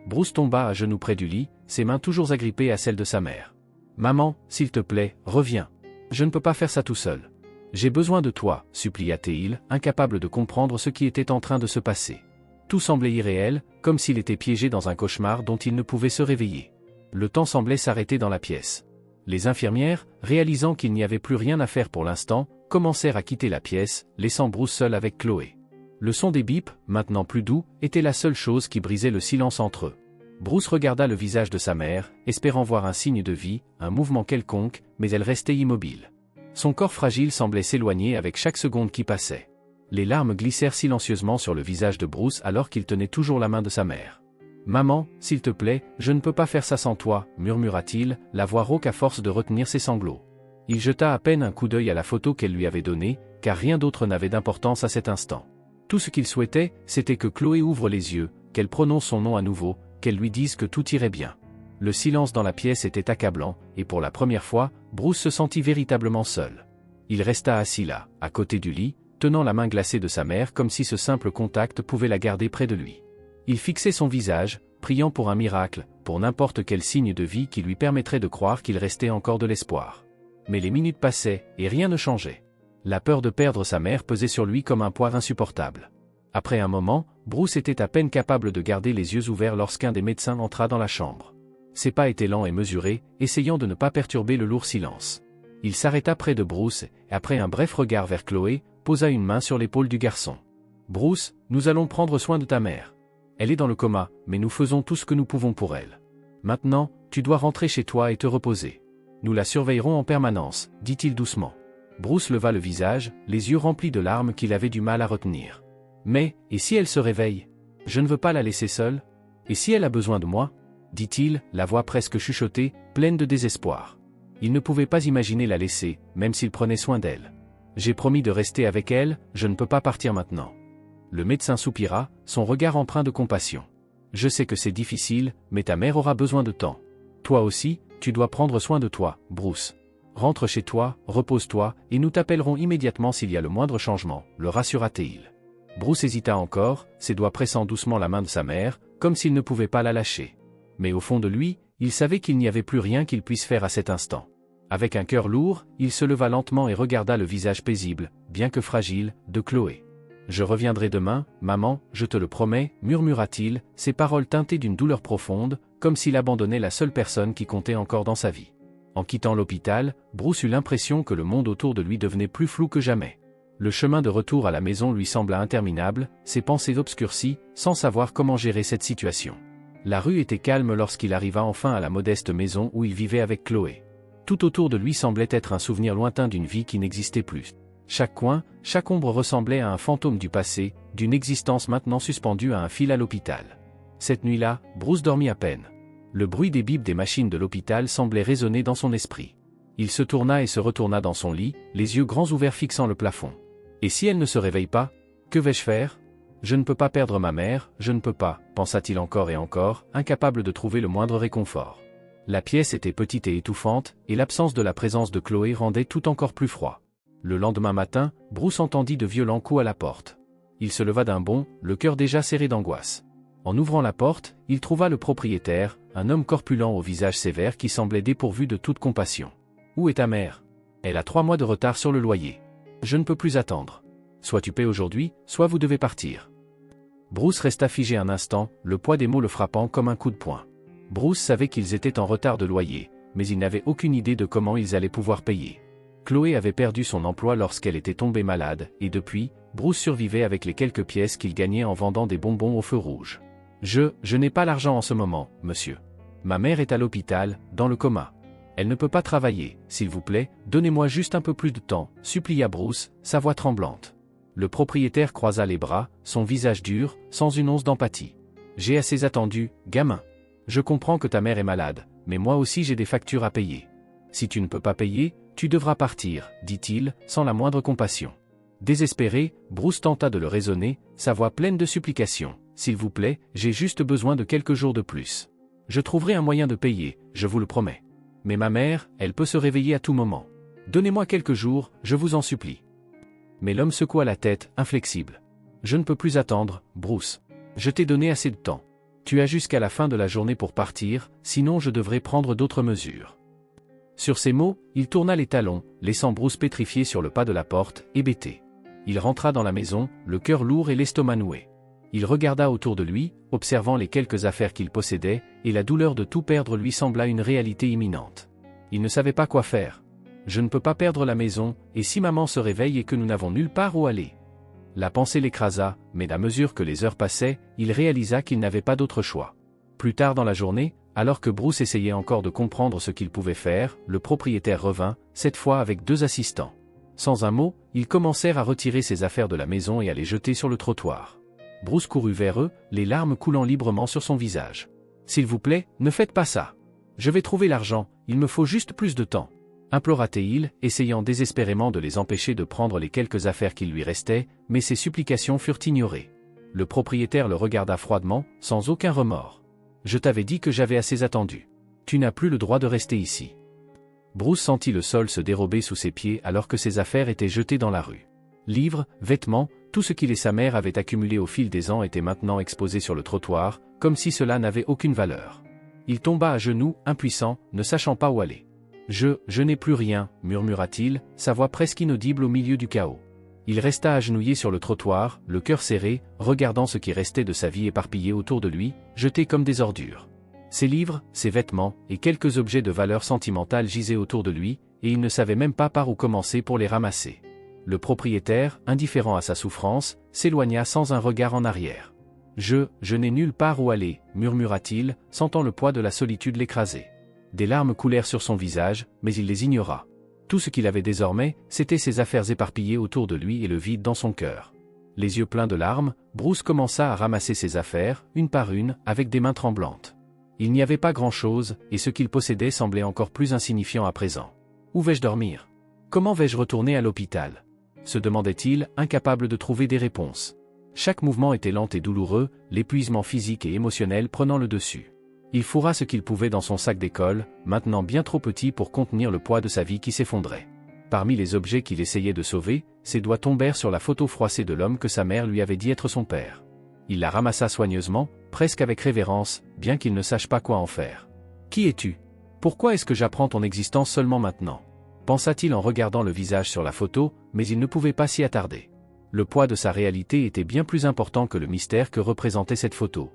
Bruce tomba à genoux près du lit, ses mains toujours agrippées à celles de sa mère. « Maman, s'il te plaît, reviens. Je ne peux pas faire ça tout seul. J'ai besoin de toi, supplia-t-il, incapable de comprendre ce qui était en train de se passer. Tout semblait irréel, comme s'il était piégé dans un cauchemar dont il ne pouvait se réveiller. Le temps semblait s'arrêter dans la pièce. Les infirmières, réalisant qu'il n'y avait plus rien à faire pour l'instant, commencèrent à quitter la pièce, laissant Bruce seul avec Chloé. Le son des bips, maintenant plus doux, était la seule chose qui brisait le silence entre eux. Bruce regarda le visage de sa mère, espérant voir un signe de vie, un mouvement quelconque, mais elle restait immobile. Son corps fragile semblait s'éloigner avec chaque seconde qui passait. Les larmes glissèrent silencieusement sur le visage de Bruce alors qu'il tenait toujours la main de sa mère. « Maman, s'il te plaît, je ne peux pas faire ça sans toi, » murmura-t-il, la voix rauque à force de retenir ses sanglots. Il jeta à peine un coup d'œil à la photo qu'elle lui avait donnée, car rien d'autre n'avait d'importance à cet instant. Tout ce qu'il souhaitait, c'était que Chloé ouvre les yeux, qu'elle prononce son nom à nouveau, qu'elle lui dise que tout irait bien. Le silence dans la pièce était accablant, et pour la première fois, Bruce se sentit véritablement seul. Il resta assis là, à côté du lit, tenant la main glacée de sa mère comme si ce simple contact pouvait la garder près de lui. Il fixait son visage, priant pour un miracle, pour n'importe quel signe de vie qui lui permettrait de croire qu'il restait encore de l'espoir. Mais les minutes passaient, et rien ne changeait. La peur de perdre sa mère pesait sur lui comme un poids insupportable. Après un moment, Bruce était à peine capable de garder les yeux ouverts lorsqu'un des médecins entra dans la chambre. Ses pas étaient lents et mesurés, essayant de ne pas perturber le lourd silence. Il s'arrêta près de Bruce, et après un bref regard vers Chloé, posa une main sur l'épaule du garçon. « Bruce, nous allons prendre soin de ta mère. Elle est dans le coma, mais nous faisons tout ce que nous pouvons pour elle. Maintenant, tu dois rentrer chez toi et te reposer. Nous la surveillerons en permanence, » dit-il doucement. Bruce leva le visage, les yeux remplis de larmes qu'il avait du mal à retenir. « Mais, et si elle se réveille? Je ne veux pas la laisser seule. Et si elle a besoin de moi ?» dit-il, la voix presque chuchotée, pleine de désespoir. Il ne pouvait pas imaginer la laisser, même s'il prenait soin d'elle. « J'ai promis de rester avec elle, je ne peux pas partir maintenant. » Le médecin soupira, son regard empreint de compassion. « Je sais que c'est difficile, mais ta mère aura besoin de temps. Toi aussi, tu dois prendre soin de toi, Bruce. Rentre chez toi, repose-toi, et nous t'appellerons immédiatement s'il y a le moindre changement, » le rassura-t-il. Bruce hésita encore, ses doigts pressant doucement la main de sa mère, comme s'il ne pouvait pas la lâcher. Mais au fond de lui, il savait qu'il n'y avait plus rien qu'il puisse faire à cet instant. Avec un cœur lourd, il se leva lentement et regarda le visage paisible, bien que fragile, de Chloé. « Je reviendrai demain, maman, je te le promets, » murmura-t-il, ses paroles teintées d'une douleur profonde, comme s'il abandonnait la seule personne qui comptait encore dans sa vie. En quittant l'hôpital, Bruce eut l'impression que le monde autour de lui devenait plus flou que jamais. Le chemin de retour à la maison lui sembla interminable, ses pensées obscurcies, sans savoir comment gérer cette situation. La rue était calme lorsqu'il arriva enfin à la modeste maison où il vivait avec Chloé. Tout autour de lui semblait être un souvenir lointain d'une vie qui n'existait plus. Chaque coin, chaque ombre ressemblait à un fantôme du passé, d'une existence maintenant suspendue à un fil à l'hôpital. Cette nuit-là, Bruce dormit à peine. Le bruit des bips des machines de l'hôpital semblait résonner dans son esprit. Il se tourna et se retourna dans son lit, les yeux grands ouverts fixant le plafond. Et si elle ne se réveille pas, que vais-je faire ? Je ne peux pas perdre ma mère, je ne peux pas, pensa-t-il encore et encore, incapable de trouver le moindre réconfort. La pièce était petite et étouffante, et l'absence de la présence de Chloé rendait tout encore plus froid. Le lendemain matin, Bruce entendit de violents coups à la porte. Il se leva d'un bond, le cœur déjà serré d'angoisse. En ouvrant la porte, il trouva le propriétaire, un homme corpulent au visage sévère qui semblait dépourvu de toute compassion. « Où est ta mère ? Elle a 3 mois de retard sur le loyer. Je ne peux plus attendre. Soit tu paies aujourd'hui, soit vous devez partir. » Bruce resta figé un instant, le poids des mots le frappant comme un coup de poing. Bruce savait qu'ils étaient en retard de loyer, mais il n'avait aucune idée de comment ils allaient pouvoir payer. Chloé avait perdu son emploi lorsqu'elle était tombée malade, et depuis, Bruce survivait avec les quelques pièces qu'il gagnait en vendant des bonbons au feu rouge. « Je n'ai pas l'argent en ce moment, monsieur. Ma mère est à l'hôpital, dans le coma. Elle ne peut pas travailler, s'il vous plaît, donnez-moi juste un peu plus de temps, » supplia Bruce, sa voix tremblante. Le propriétaire croisa les bras, son visage dur, sans une once d'empathie. « J'ai assez attendu, gamin. Je comprends que ta mère est malade, mais moi aussi j'ai des factures à payer. Si tu ne peux pas payer, tu devras partir, » dit-il, sans la moindre compassion. Désespéré, Bruce tenta de le raisonner, sa voix pleine de supplication. « S'il vous plaît, j'ai juste besoin de quelques jours de plus. Je trouverai un moyen de payer, je vous le promets. Mais ma mère, elle peut se réveiller à tout moment. Donnez-moi quelques jours, je vous en supplie. » Mais l'homme secoua la tête, inflexible. « Je ne peux plus attendre, Bruce. Je t'ai donné assez de temps. Tu as jusqu'à la fin de la journée pour partir, sinon je devrais prendre d'autres mesures. » Sur ces mots, il tourna les talons, laissant Bruce pétrifié sur le pas de la porte, hébété. Il rentra dans la maison, le cœur lourd et l'estomac noué. Il regarda autour de lui, observant les quelques affaires qu'il possédait, et la douleur de tout perdre lui sembla une réalité imminente. Il ne savait pas quoi faire. « Je ne peux pas perdre la maison, et si maman se réveille et que nous n'avons nulle part où aller ?» La pensée l'écrasa, mais à mesure que les heures passaient, il réalisa qu'il n'avait pas d'autre choix. Plus tard dans la journée, alors que Bruce essayait encore de comprendre ce qu'il pouvait faire, le propriétaire revint, cette fois avec 2 assistants. Sans un mot, ils commencèrent à retirer ses affaires de la maison et à les jeter sur le trottoir. Bruce courut vers eux, les larmes coulant librement sur son visage. « S'il vous plaît, ne faites pas ça. Je vais trouver l'argent, il me faut juste plus de temps. » implora-t-il, essayant désespérément de les empêcher de prendre les quelques affaires qui lui restaient, mais ses supplications furent ignorées. Le propriétaire le regarda froidement, sans aucun remords. « Je t'avais dit que j'avais assez attendu. Tu n'as plus le droit de rester ici. » Bruce sentit le sol se dérober sous ses pieds alors que ses affaires étaient jetées dans la rue. Livres, vêtements, tout ce qu'il et sa mère avaient accumulé au fil des ans était maintenant exposé sur le trottoir, comme si cela n'avait aucune valeur. Il tomba à genoux, impuissant, ne sachant pas où aller. « Je n'ai plus rien, » murmura-t-il, sa voix presque inaudible au milieu du chaos. Il resta agenouillé sur le trottoir, le cœur serré, regardant ce qui restait de sa vie éparpillé autour de lui, jeté comme des ordures. Ses livres, ses vêtements, et quelques objets de valeur sentimentale gisaient autour de lui, et il ne savait même pas par où commencer pour les ramasser. Le propriétaire, indifférent à sa souffrance, s'éloigna sans un regard en arrière. « Je n'ai nulle part où aller, » murmura-t-il, sentant le poids de la solitude l'écraser. Des larmes coulèrent sur son visage, mais il les ignora. Tout ce qu'il avait désormais, c'étaient ses affaires éparpillées autour de lui et le vide dans son cœur. Les yeux pleins de larmes, Bruce commença à ramasser ses affaires, une par une, avec des mains tremblantes. Il n'y avait pas grand-chose, et ce qu'il possédait semblait encore plus insignifiant à présent. « Où vais-je dormir ? Comment vais-je retourner à l'hôpital ?» se demandait-il, incapable de trouver des réponses. Chaque mouvement était lent et douloureux, l'épuisement physique et émotionnel prenant le dessus. Il fourra ce qu'il pouvait dans son sac d'école, maintenant bien trop petit pour contenir le poids de sa vie qui s'effondrait. Parmi les objets qu'il essayait de sauver, ses doigts tombèrent sur la photo froissée de l'homme que sa mère lui avait dit être son père. Il la ramassa soigneusement, presque avec révérence, bien qu'il ne sache pas quoi en faire. « Qui es-tu? Pourquoi est-ce que j'apprends ton existence seulement maintenant ?» pensa-t-il en regardant le visage sur la photo, mais il ne pouvait pas s'y attarder. Le poids de sa réalité était bien plus important que le mystère que représentait cette photo.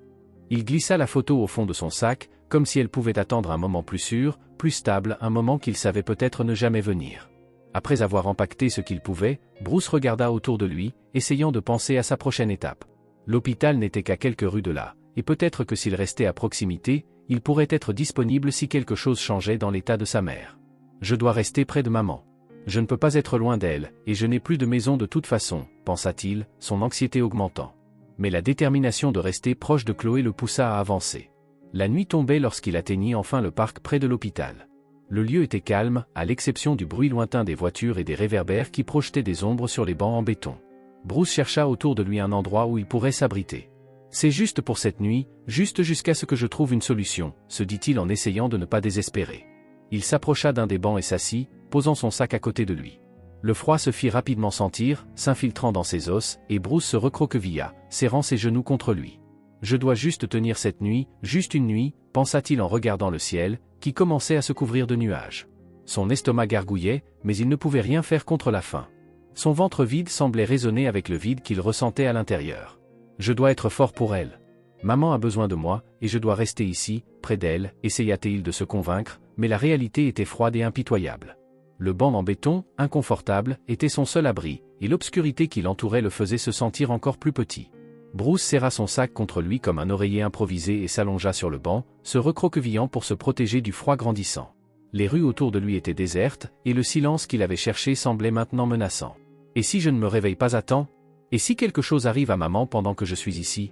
Il glissa la photo au fond de son sac, comme si elle pouvait attendre un moment plus sûr, plus stable, un moment qu'il savait peut-être ne jamais venir. Après avoir empaqueté ce qu'il pouvait, Bruce regarda autour de lui, essayant de penser à sa prochaine étape. L'hôpital n'était qu'à quelques rues de là, et peut-être que s'il restait à proximité, il pourrait être disponible si quelque chose changeait dans l'état de sa mère. Je dois rester près de maman. Je ne peux pas être loin d'elle, et je n'ai plus de maison de toute façon, pensa-t-il, son anxiété augmentant. Mais la détermination de rester proche de Chloé le poussa à avancer. La nuit tombait lorsqu'il atteignit enfin le parc près de l'hôpital. Le lieu était calme, à l'exception du bruit lointain des voitures et des réverbères qui projetaient des ombres sur les bancs en béton. Bruce chercha autour de lui un endroit où il pourrait s'abriter. « C'est juste pour cette nuit, juste jusqu'à ce que je trouve une solution », se dit-il en essayant de ne pas désespérer. Il s'approcha d'un des bancs et s'assit, posant son sac à côté de lui. Le froid se fit rapidement sentir, s'infiltrant dans ses os, et Bruce se recroquevilla, serrant ses genoux contre lui. « Je dois juste tenir cette nuit, juste une nuit », pensa-t-il en regardant le ciel, qui commençait à se couvrir de nuages. Son estomac gargouillait, mais il ne pouvait rien faire contre la faim. Son ventre vide semblait résonner avec le vide qu'il ressentait à l'intérieur. « Je dois être fort pour elle. Maman a besoin de moi, et je dois rester ici, près d'elle, essaya-t-il de se convaincre, mais la réalité était froide et impitoyable. Le banc en béton, inconfortable, était son seul abri, et l'obscurité qui l'entourait le faisait se sentir encore plus petit. Bruce serra son sac contre lui comme un oreiller improvisé et s'allongea sur le banc, se recroquevillant pour se protéger du froid grandissant. Les rues autour de lui étaient désertes, et le silence qu'il avait cherché semblait maintenant menaçant. « Et si je ne me réveille pas à temps? Et si quelque chose arrive à maman pendant que je suis ici ?»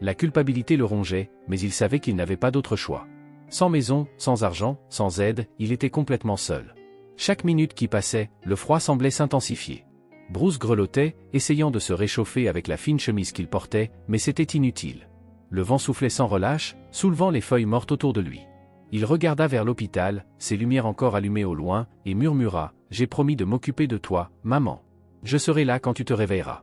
La culpabilité le rongeait, mais il savait qu'il n'avait pas d'autre choix. Sans maison, sans argent, sans aide, il était complètement seul. Chaque minute qui passait, le froid semblait s'intensifier. Bruce grelottait, essayant de se réchauffer avec la fine chemise qu'il portait, mais c'était inutile. Le vent soufflait sans relâche, soulevant les feuilles mortes autour de lui. Il regarda vers l'hôpital, ses lumières encore allumées au loin, et murmura « J'ai promis de m'occuper de toi, maman. Je serai là quand tu te réveilleras. »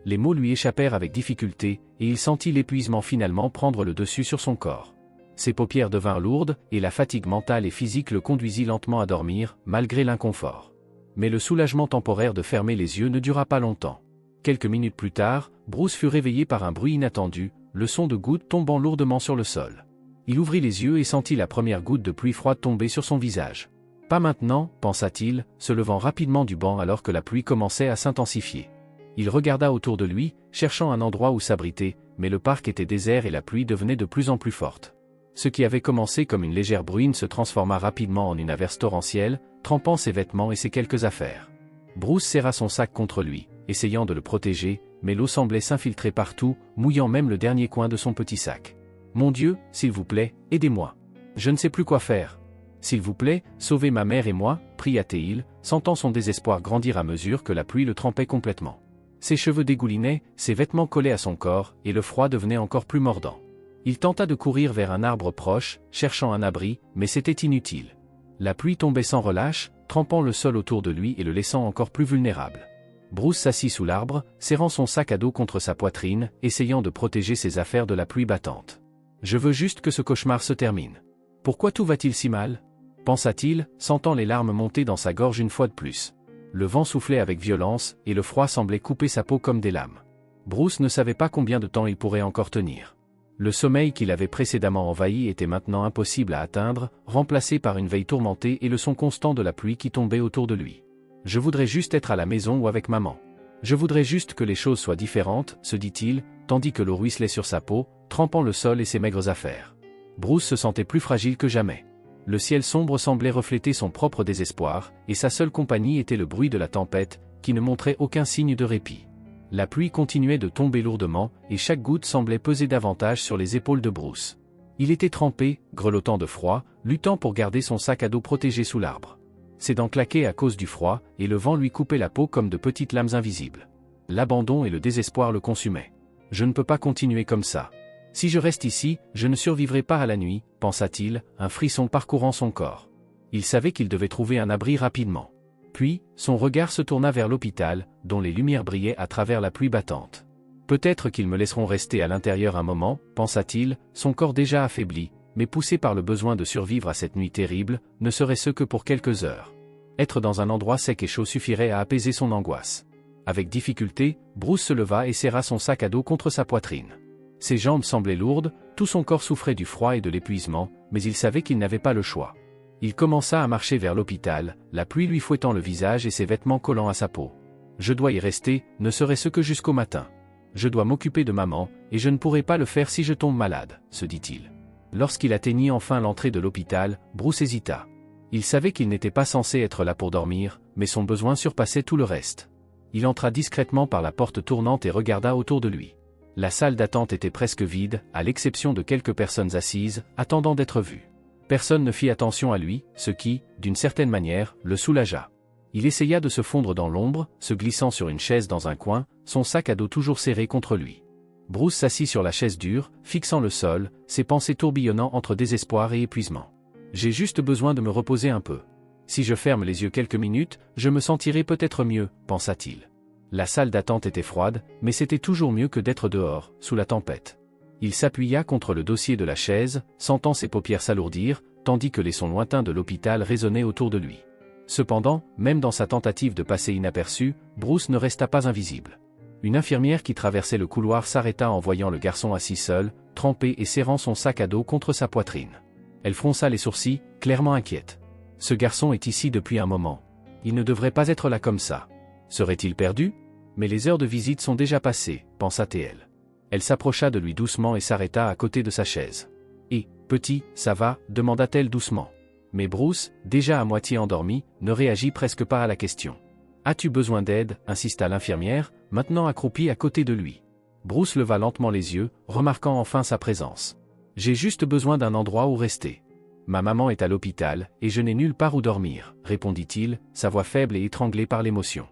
Les mots lui échappèrent avec difficulté, et il sentit l'épuisement finalement prendre le dessus sur son corps. Ses paupières devinrent lourdes, et la fatigue mentale et physique le conduisit lentement à dormir, malgré l'inconfort. Mais le soulagement temporaire de fermer les yeux ne dura pas longtemps. Quelques minutes plus tard, Bruce fut réveillé par un bruit inattendu, le son de gouttes tombant lourdement sur le sol. Il ouvrit les yeux et sentit la première goutte de pluie froide tomber sur son visage. « Pas maintenant », pensa-t-il, se levant rapidement du banc alors que la pluie commençait à s'intensifier. Il regarda autour de lui, cherchant un endroit où s'abriter, mais le parc était désert et la pluie devenait de plus en plus forte. Ce qui avait commencé comme une légère bruine se transforma rapidement en une averse torrentielle, trempant ses vêtements et ses quelques affaires. Bruce serra son sac contre lui, essayant de le protéger, mais l'eau semblait s'infiltrer partout, mouillant même le dernier coin de son petit sac. « Mon Dieu, s'il vous plaît, aidez-moi. Je ne sais plus quoi faire. S'il vous plaît, sauvez ma mère et moi, pria-t-il, sentant son désespoir grandir à mesure que la pluie le trempait complètement. Ses cheveux dégoulinaient, ses vêtements collaient à son corps, et le froid devenait encore plus mordant. Il tenta de courir vers un arbre proche, cherchant un abri, mais c'était inutile. La pluie tombait sans relâche, trempant le sol autour de lui et le laissant encore plus vulnérable. Bruce s'assit sous l'arbre, serrant son sac à dos contre sa poitrine, essayant de protéger ses affaires de la pluie battante. « Je veux juste que ce cauchemar se termine. Pourquoi tout va-t-il si mal ?» pensa-t-il, sentant les larmes monter dans sa gorge une fois de plus. Le vent soufflait avec violence, et le froid semblait couper sa peau comme des lames. Bruce ne savait pas combien de temps il pourrait encore tenir. Le sommeil qu'il avait précédemment envahi était maintenant impossible à atteindre, remplacé par une veille tourmentée et le son constant de la pluie qui tombait autour de lui. « Je voudrais juste être à la maison ou avec maman. Je voudrais juste que les choses soient différentes, se dit-il, tandis que l'eau ruisselait sur sa peau, trempant le sol et ses maigres affaires. Bruce se sentait plus fragile que jamais. Le ciel sombre semblait refléter son propre désespoir, et sa seule compagnie était le bruit de la tempête, qui ne montrait aucun signe de répit. La pluie continuait de tomber lourdement, et chaque goutte semblait peser davantage sur les épaules de Bruce. Il était trempé, grelottant de froid, luttant pour garder son sac à dos protégé sous l'arbre. Ses dents claquaient à cause du froid, et le vent lui coupait la peau comme de petites lames invisibles. L'abandon et le désespoir le consumaient. « Je ne peux pas continuer comme ça. Si je reste ici, je ne survivrai pas à la nuit, pensa-t-il, un frisson parcourant son corps. Il savait qu'il devait trouver un abri rapidement. Puis, son regard se tourna vers l'hôpital, dont les lumières brillaient à travers la pluie battante. Peut-être qu'ils me laisseront rester à l'intérieur un moment, pensa-t-il, son corps déjà affaibli, mais poussé par le besoin de survivre à cette nuit terrible, ne serait-ce que pour quelques heures. Être dans un endroit sec et chaud suffirait à apaiser son angoisse. Avec difficulté, Bruce se leva et serra son sac à dos contre sa poitrine. Ses jambes semblaient lourdes, tout son corps souffrait du froid et de l'épuisement, mais il savait qu'il n'avait pas le choix. Il commença à marcher vers l'hôpital, la pluie lui fouettant le visage et ses vêtements collant à sa peau. « Je dois y rester, ne serait-ce que jusqu'au matin. Je dois m'occuper de maman, et je ne pourrai pas le faire si je tombe malade, » se dit-il. Lorsqu'il atteignit enfin l'entrée de l'hôpital, Bruce hésita. Il savait qu'il n'était pas censé être là pour dormir, mais son besoin surpassait tout le reste. Il entra discrètement par la porte tournante et regarda autour de lui. La salle d'attente était presque vide, à l'exception de quelques personnes assises, attendant d'être vues. Personne ne fit attention à lui, ce qui, d'une certaine manière, le soulagea. Il essaya de se fondre dans l'ombre, se glissant sur une chaise dans un coin, son sac à dos toujours serré contre lui. Bruce s'assit sur la chaise dure, fixant le sol, ses pensées tourbillonnant entre désespoir et épuisement. « J'ai juste besoin de me reposer un peu. Si je ferme les yeux quelques minutes, je me sentirai peut-être mieux, » pensa-t-il. La salle d'attente était froide, mais c'était toujours mieux que d'être dehors, sous la tempête. Il s'appuya contre le dossier de la chaise, sentant ses paupières s'alourdir, tandis que les sons lointains de l'hôpital résonnaient autour de lui. Cependant, même dans sa tentative de passer inaperçu, Bruce ne resta pas invisible. Une infirmière qui traversait le couloir s'arrêta en voyant le garçon assis seul, trempé et serrant son sac à dos contre sa poitrine. Elle fronça les sourcils, clairement inquiète. « Ce garçon est ici depuis un moment. Il ne devrait pas être là comme ça. Serait-il perdu ? Mais les heures de visite sont déjà passées, pensa-t-elle. Elle s'approcha de lui doucement et s'arrêta à côté de sa chaise. « Et, petit, ça va ?» demanda-t-elle doucement. Mais Bruce, déjà à moitié endormi, ne réagit presque pas à la question. « As-tu besoin d'aide ?» insista l'infirmière, maintenant accroupie à côté de lui. Bruce leva lentement les yeux, remarquant enfin sa présence. « J'ai juste besoin d'un endroit où rester. Ma maman est à l'hôpital, et je n'ai nulle part où dormir, » répondit-il, sa voix faible et étranglée par l'émotion.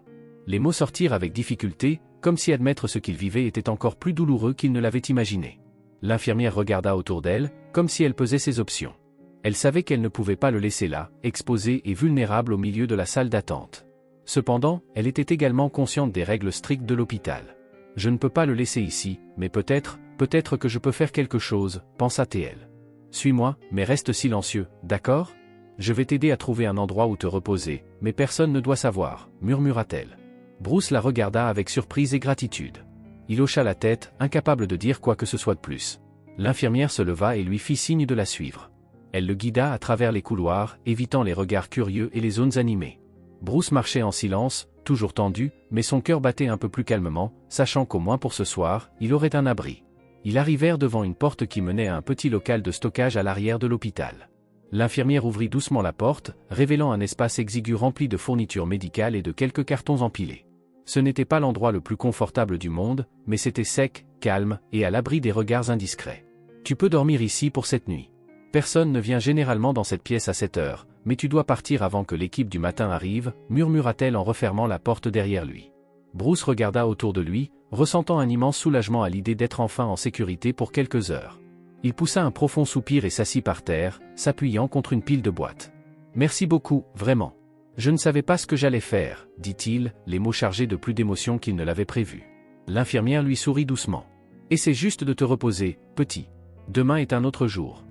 Les mots sortirent avec difficulté, comme si admettre ce qu'il vivait était encore plus douloureux qu'il ne l'avait imaginé. L'infirmière regarda autour d'elle, comme si elle pesait ses options. Elle savait qu'elle ne pouvait pas le laisser là, exposé et vulnérable au milieu de la salle d'attente. Cependant, elle était également consciente des règles strictes de l'hôpital. « Je ne peux pas le laisser ici, mais peut-être que je peux faire quelque chose, » pensa-t-elle. « Suis-moi, mais reste silencieux, d'accord ? Je vais t'aider à trouver un endroit où te reposer, mais personne ne doit savoir, » murmura-t-elle. Bruce la regarda avec surprise et gratitude. Il hocha la tête, incapable de dire quoi que ce soit de plus. L'infirmière se leva et lui fit signe de la suivre. Elle le guida à travers les couloirs, évitant les regards curieux et les zones animées. Bruce marchait en silence, toujours tendu, mais son cœur battait un peu plus calmement, sachant qu'au moins pour ce soir, il aurait un abri. Ils arrivèrent devant une porte qui menait à un petit local de stockage à l'arrière de l'hôpital. L'infirmière ouvrit doucement la porte, révélant un espace exigu rempli de fournitures médicales et de quelques cartons empilés. Ce n'était pas l'endroit le plus confortable du monde, mais c'était sec, calme, et à l'abri des regards indiscrets. « Tu peux dormir ici pour cette nuit. Personne ne vient généralement dans cette pièce à cette heure, mais tu dois partir avant que l'équipe du matin arrive, » murmura-t-elle en refermant la porte derrière lui. Bruce regarda autour de lui, ressentant un immense soulagement à l'idée d'être enfin en sécurité pour quelques heures. Il poussa un profond soupir et s'assit par terre, s'appuyant contre une pile de boîtes. « Merci beaucoup, vraiment. Je ne savais pas ce que j'allais faire, » dit-il, les mots chargés de plus d'émotion qu'il ne l'avait prévu. L'infirmière lui sourit doucement. « Essaie juste de te reposer, petit. Demain est un autre jour. »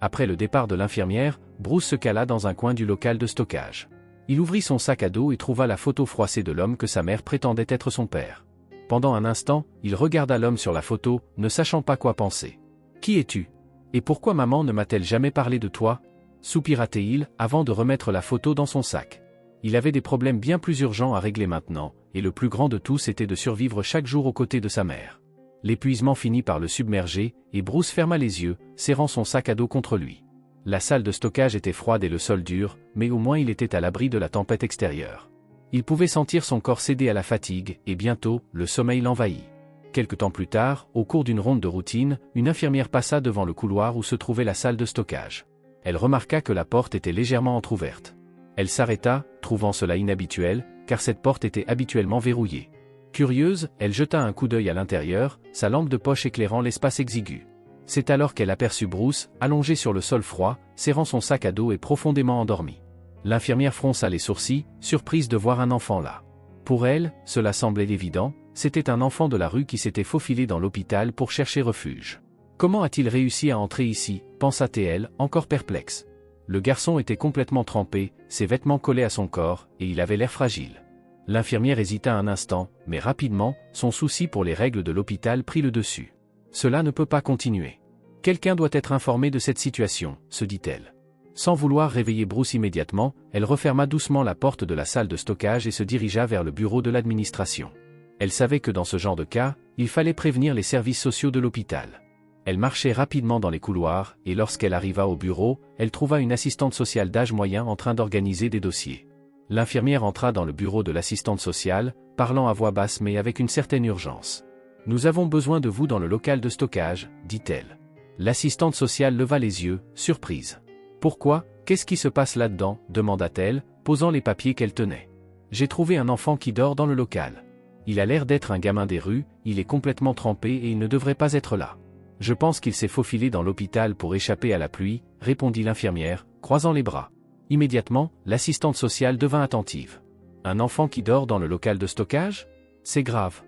Après le départ de l'infirmière, Bruce se cala dans un coin du local de stockage. Il ouvrit son sac à dos et trouva la photo froissée de l'homme que sa mère prétendait être son père. Pendant un instant, il regarda l'homme sur la photo, ne sachant pas quoi penser. « Qui es-tu ? Et pourquoi maman ne m'a-t-elle jamais parlé de toi ?» soupira-t-il, avant de remettre la photo dans son sac. Il avait des problèmes bien plus urgents à régler maintenant, et le plus grand de tous était de survivre chaque jour aux côtés de sa mère. L'épuisement finit par le submerger, et Bruce ferma les yeux, serrant son sac à dos contre lui. La salle de stockage était froide et le sol dur, mais au moins il était à l'abri de la tempête extérieure. Il pouvait sentir son corps céder à la fatigue, et bientôt, le sommeil l'envahit. Quelque temps plus tard, au cours d'une ronde de routine, une infirmière passa devant le couloir où se trouvait la salle de stockage. Elle remarqua que la porte était légèrement entr'ouverte. Elle s'arrêta, trouvant cela inhabituel, car cette porte était habituellement verrouillée. Curieuse, elle jeta un coup d'œil à l'intérieur, sa lampe de poche éclairant l'espace exigu. C'est alors qu'elle aperçut Bruce, allongé sur le sol froid, serrant son sac à dos et profondément endormi. L'infirmière fronça les sourcils, surprise de voir un enfant là. Pour elle, cela semblait évident, c'était un enfant de la rue qui s'était faufilé dans l'hôpital pour chercher refuge. Comment a-t-il réussi à entrer ici, pensa-t-elle, encore perplexe. Le garçon était complètement trempé, ses vêtements collaient à son corps, et il avait l'air fragile. L'infirmière hésita un instant, mais rapidement, son souci pour les règles de l'hôpital prit le dessus. Cela ne peut pas continuer. Quelqu'un doit être informé de cette situation, se dit-elle. Sans vouloir réveiller Bruce immédiatement, elle referma doucement la porte de la salle de stockage et se dirigea vers le bureau de l'administration. Elle savait que dans ce genre de cas, il fallait prévenir les services sociaux de l'hôpital. Elle marchait rapidement dans les couloirs, et lorsqu'elle arriva au bureau, elle trouva une assistante sociale d'âge moyen en train d'organiser des dossiers. L'infirmière entra dans le bureau de l'assistante sociale, parlant à voix basse mais avec une certaine urgence. « Nous avons besoin de vous dans le local de stockage, » dit-elle. L'assistante sociale leva les yeux, surprise. « Pourquoi, qu'est-ce qui se passe là-dedans » demanda-t-elle, posant les papiers qu'elle tenait. « J'ai trouvé un enfant qui dort dans le local. Il a l'air d'être un gamin des rues, il est complètement trempé et il ne devrait pas être là. Je pense qu'il s'est faufilé dans l'hôpital pour échapper à la pluie, » répondit l'infirmière, croisant les bras. Immédiatement, l'assistante sociale devint attentive. « Un enfant qui dort dans le local de stockage ? C'est grave. »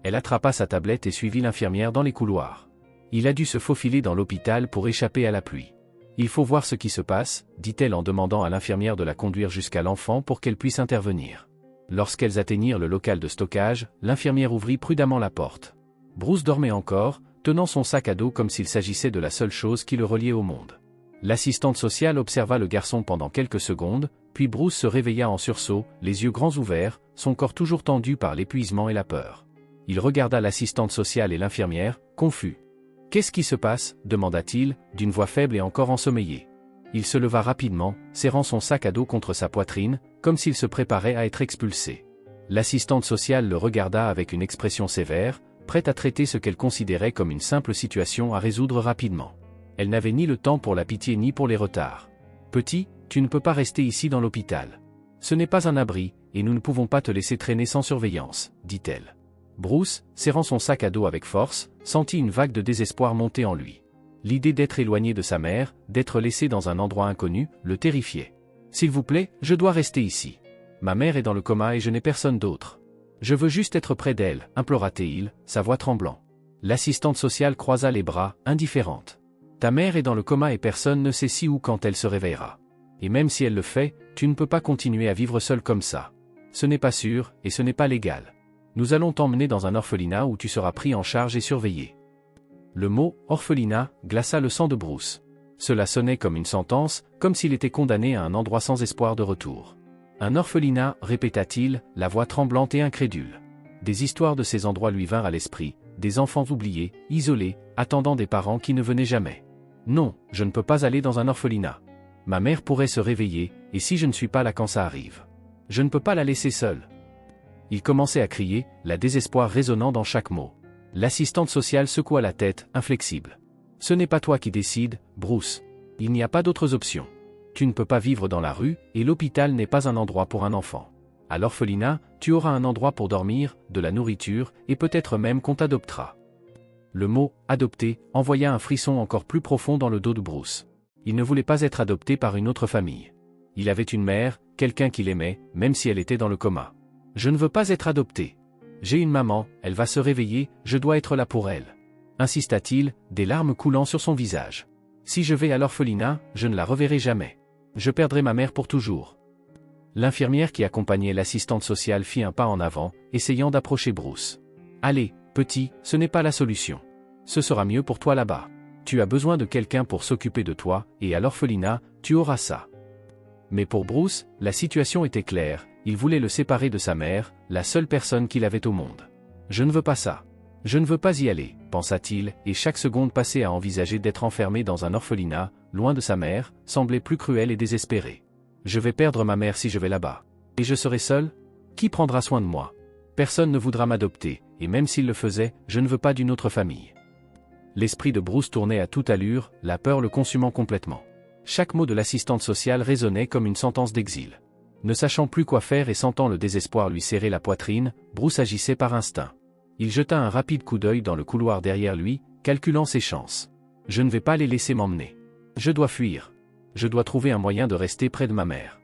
Elle attrapa sa tablette et suivit l'infirmière dans les couloirs. Il a dû se faufiler dans l'hôpital pour échapper à la pluie. Il faut voir ce qui se passe, dit-elle en demandant à l'infirmière de la conduire jusqu'à l'enfant pour qu'elle puisse intervenir. Lorsqu'elles atteignirent le local de stockage, l'infirmière ouvrit prudemment la porte. Bruce dormait encore, tenant son sac à dos comme s'il s'agissait de la seule chose qui le reliait au monde. L'assistante sociale observa le garçon pendant quelques secondes, puis Bruce se réveilla en sursaut, les yeux grands ouverts, son corps toujours tendu par l'épuisement et la peur. Il regarda l'assistante sociale et l'infirmière, confus. « Qu'est-ce qui se passe » demanda-t-il, d'une voix faible et encore ensommeillée. Il se leva rapidement, serrant son sac à dos contre sa poitrine, comme s'il se préparait à être expulsé. L'assistante sociale le regarda avec une expression sévère, prête à traiter ce qu'elle considérait comme une simple situation à résoudre rapidement. Elle n'avait ni le temps pour la pitié ni pour les retards. « Petit, tu ne peux pas rester ici dans l'hôpital. Ce n'est pas un abri, et nous ne pouvons pas te laisser traîner sans surveillance, » dit-elle. Bruce, serrant son sac à dos avec force, sentit une vague de désespoir monter en lui. L'idée d'être éloigné de sa mère, d'être laissé dans un endroit inconnu, le terrifiait. « S'il vous plaît, je dois rester ici. Ma mère est dans le coma et je n'ai personne d'autre. Je veux juste être près d'elle, » implora-t-il, sa voix tremblant. L'assistante sociale croisa les bras, indifférente. « Ta mère est dans le coma et personne ne sait si ou quand elle se réveillera. Et même si elle le fait, tu ne peux pas continuer à vivre seul comme ça. Ce n'est pas sûr, et ce n'est pas légal. Nous allons t'emmener dans un orphelinat où tu seras pris en charge et surveillé. » Le mot « orphelinat » glaça le sang de Bruce. Cela sonnait comme une sentence, comme s'il était condamné à un endroit sans espoir de retour. « Un orphelinat » répéta-t-il, la voix tremblante et incrédule. Des histoires de ces endroits lui vinrent à l'esprit, des enfants oubliés, isolés, attendant des parents qui ne venaient jamais. « Non, je ne peux pas aller dans un orphelinat. Ma mère pourrait se réveiller, et si je ne suis pas là quand ça arrive. Je ne peux pas la laisser seule. » Il commençait à crier, la désespoir résonnant dans chaque mot. L'assistante sociale secoua la tête, inflexible. « Ce n'est pas toi qui décides, Bruce. Il n'y a pas d'autres options. Tu ne peux pas vivre dans la rue, et l'hôpital n'est pas un endroit pour un enfant. À l'orphelinat, tu auras un endroit pour dormir, de la nourriture, et peut-être même qu'on t'adoptera. » Le mot « adopter » envoya un frisson encore plus profond dans le dos de Bruce. Il ne voulait pas être adopté par une autre famille. Il avait une mère, quelqu'un qu'il aimait, même si elle était dans le coma. « Je ne veux pas être adopté. J'ai une maman, elle va se réveiller, je dois être là pour elle. » insista-t-il, des larmes coulant sur son visage. « Si je vais à l'orphelinat, je ne la reverrai jamais. Je perdrai ma mère pour toujours. » L'infirmière qui accompagnait l'assistante sociale fit un pas en avant, essayant d'approcher Bruce. « Allez, petit, ce n'est pas la solution. Ce sera mieux pour toi là-bas. Tu as besoin de quelqu'un pour s'occuper de toi, et à l'orphelinat, tu auras ça. » Mais pour Bruce, la situation était claire, il voulait le séparer de sa mère, la seule personne qu'il avait au monde. « Je ne veux pas ça. Je ne veux pas y aller, » pensa-t-il, et chaque seconde passée à envisager d'être enfermé dans un orphelinat, loin de sa mère, semblait plus cruelle et désespérée. « Je vais perdre ma mère si je vais là-bas. Et je serai seul ? Qui prendra soin de moi ? Personne ne voudra m'adopter, et même s'il le faisait, je ne veux pas d'une autre famille. » L'esprit de Bruce tournait à toute allure, la peur le consumant complètement. Chaque mot de l'assistante sociale résonnait comme une sentence d'exil. Ne sachant plus quoi faire et sentant le désespoir lui serrer la poitrine, Bruce agissait par instinct. Il jeta un rapide coup d'œil dans le couloir derrière lui, calculant ses chances. « Je ne vais pas les laisser m'emmener. Je dois fuir. Je dois trouver un moyen de rester près de ma mère.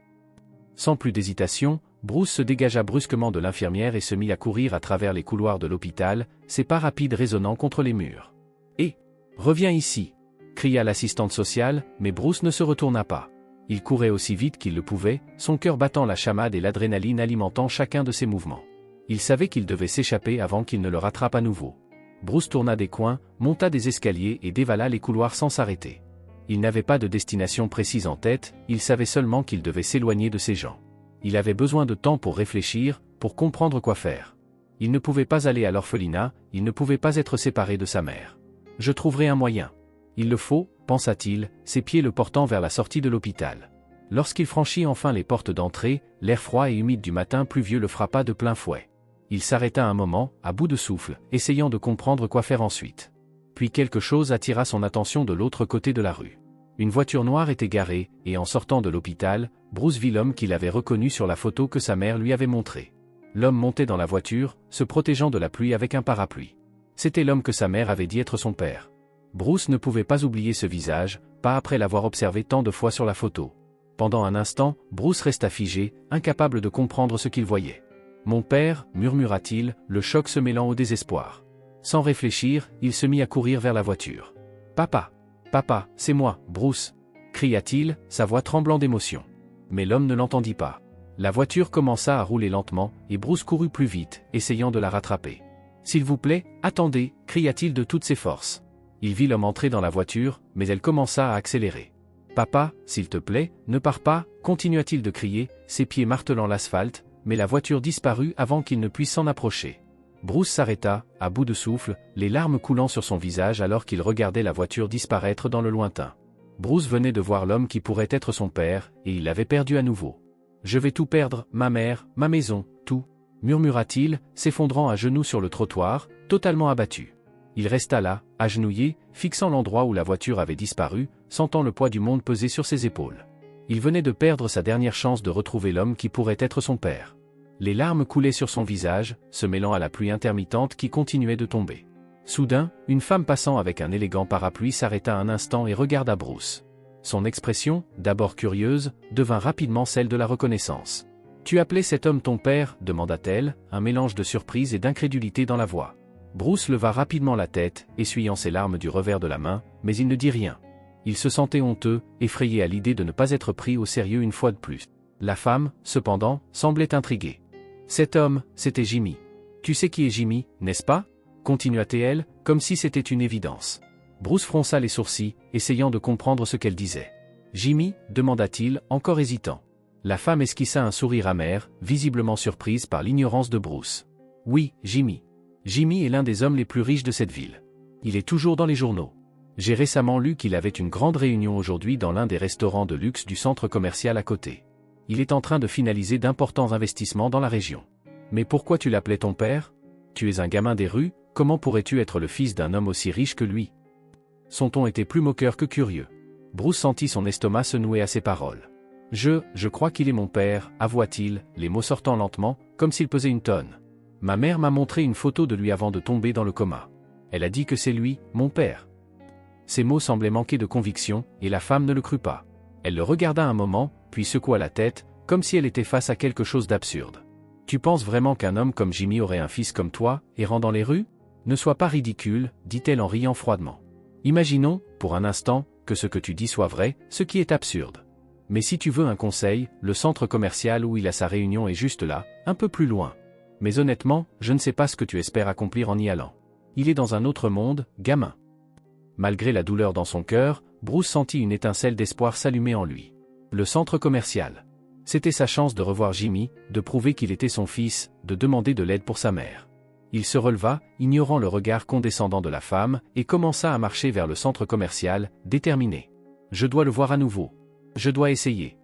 Sans plus d'hésitation, Bruce se dégagea brusquement de l'infirmière et se mit à courir à travers les couloirs de l'hôpital, ses pas rapides résonnant contre les murs. « Hé! Reviens ici !» cria l'assistante sociale, mais Bruce ne se retourna pas. Il courait aussi vite qu'il le pouvait, son cœur battant la chamade et l'adrénaline alimentant chacun de ses mouvements. Il savait qu'il devait s'échapper avant qu'il ne le rattrape à nouveau. Bruce tourna des coins, monta des escaliers et dévala les couloirs sans s'arrêter. Il n'avait pas de destination précise en tête, il savait seulement qu'il devait s'éloigner de ces gens. Il avait besoin de temps pour réfléchir, pour comprendre quoi faire. Il ne pouvait pas aller à l'orphelinat, il ne pouvait pas être séparé de sa mère. « Je trouverai un moyen. Il le faut, pensa-t-il, ses pieds le portant vers la sortie de l'hôpital. Lorsqu'il franchit enfin les portes d'entrée, l'air froid et humide du matin pluvieux le frappa de plein fouet. Il s'arrêta un moment, à bout de souffle, essayant de comprendre quoi faire ensuite. Puis quelque chose attira son attention de l'autre côté de la rue. Une voiture noire était garée, et en sortant de l'hôpital, Bruce vit l'homme qu'il avait reconnu sur la photo que sa mère lui avait montrée. L'homme montait dans la voiture, se protégeant de la pluie avec un parapluie. C'était l'homme que sa mère avait dit être son père. Bruce ne pouvait pas oublier ce visage, pas après l'avoir observé tant de fois sur la photo. Pendant un instant, Bruce resta figé, incapable de comprendre ce qu'il voyait. « Mon père » murmura-t-il, le choc se mêlant au désespoir. Sans réfléchir, il se mit à courir vers la voiture. « Papa ! Papa, c'est moi, Bruce !» cria-t-il, sa voix tremblant d'émotion. Mais l'homme ne l'entendit pas. La voiture commença à rouler lentement, et Bruce courut plus vite, essayant de la rattraper. « S'il vous plaît, attendez » cria-t-il de toutes ses forces. Il vit l'homme entrer dans la voiture, mais elle commença à accélérer. « Papa, s'il te plaît, ne pars pas » continua-t-il de crier, ses pieds martelant l'asphalte, mais la voiture disparut avant qu'il ne puisse s'en approcher. Bruce s'arrêta, à bout de souffle, les larmes coulant sur son visage alors qu'il regardait la voiture disparaître dans le lointain. Bruce venait de voir l'homme qui pourrait être son père, et il l'avait perdu à nouveau. « Je vais tout perdre, ma mère, ma maison, tout » murmura-t-il, s'effondrant à genoux sur le trottoir, totalement abattu. Il resta là, agenouillé, fixant l'endroit où la voiture avait disparu, sentant le poids du monde peser sur ses épaules. Il venait de perdre sa dernière chance de retrouver l'homme qui pourrait être son père. Les larmes coulaient sur son visage, se mêlant à la pluie intermittente qui continuait de tomber. Soudain, une femme passant avec un élégant parapluie s'arrêta un instant et regarda Bruce. Son expression, d'abord curieuse, devint rapidement celle de la reconnaissance. « Tu appelais cet homme ton père » demanda-t-elle, un mélange de surprise et d'incrédulité dans la voix. Bruce leva rapidement la tête, essuyant ses larmes du revers de la main, mais il ne dit rien. Il se sentait honteux, effrayé à l'idée de ne pas être pris au sérieux une fois de plus. La femme, cependant, semblait intriguée. « Cet homme, c'était Jimmy. Tu sais qui est Jimmy, n'est-ce pas » continua-t-elle, comme si c'était une évidence. Bruce fronça les sourcils, essayant de comprendre ce qu'elle disait. « Jimmy » demanda-t-il, encore hésitant. La femme esquissa un sourire amer, visiblement surprise par l'ignorance de Bruce. « Oui, Jimmy. Jimmy est l'un des hommes les plus riches de cette ville. Il est toujours dans les journaux. J'ai récemment lu qu'il avait une grande réunion aujourd'hui dans l'un des restaurants de luxe du centre commercial à côté. Il est en train de finaliser d'importants investissements dans la région. Mais pourquoi tu l'appelais ton père? Tu es un gamin des rues, comment pourrais-tu être le fils d'un homme aussi riche que lui? » Son ton était plus moqueur que curieux. Bruce sentit son estomac se nouer à ces paroles. « Je crois qu'il est mon père, avoua-t-il, les mots sortant lentement, comme s'il pesait une tonne. Ma mère m'a montré une photo de lui avant de tomber dans le coma. Elle a dit que c'est lui, mon père. » Ces mots semblaient manquer de conviction, et la femme ne le crut pas. Elle le regarda un moment, puis secoua la tête, comme si elle était face à quelque chose d'absurde. « Tu penses vraiment qu'un homme comme Jimmy aurait un fils comme toi, errant dans les rues? Ne sois pas ridicule, dit-elle en riant froidement. Imaginons, pour un instant, que ce que tu dis soit vrai, ce qui est absurde. Mais si tu veux un conseil, le centre commercial où il a sa réunion est juste là, un peu plus loin. Mais honnêtement, je ne sais pas ce que tu espères accomplir en y allant. Il est dans un autre monde, gamin. » Malgré la douleur dans son cœur, Bruce sentit une étincelle d'espoir s'allumer en lui. Le centre commercial. C'était sa chance de revoir Jimmy, de prouver qu'il était son fils, de demander de l'aide pour sa mère. Il se releva, ignorant le regard condescendant de la femme, et commença à marcher vers le centre commercial, déterminé. « Je dois le voir à nouveau. Je dois essayer. »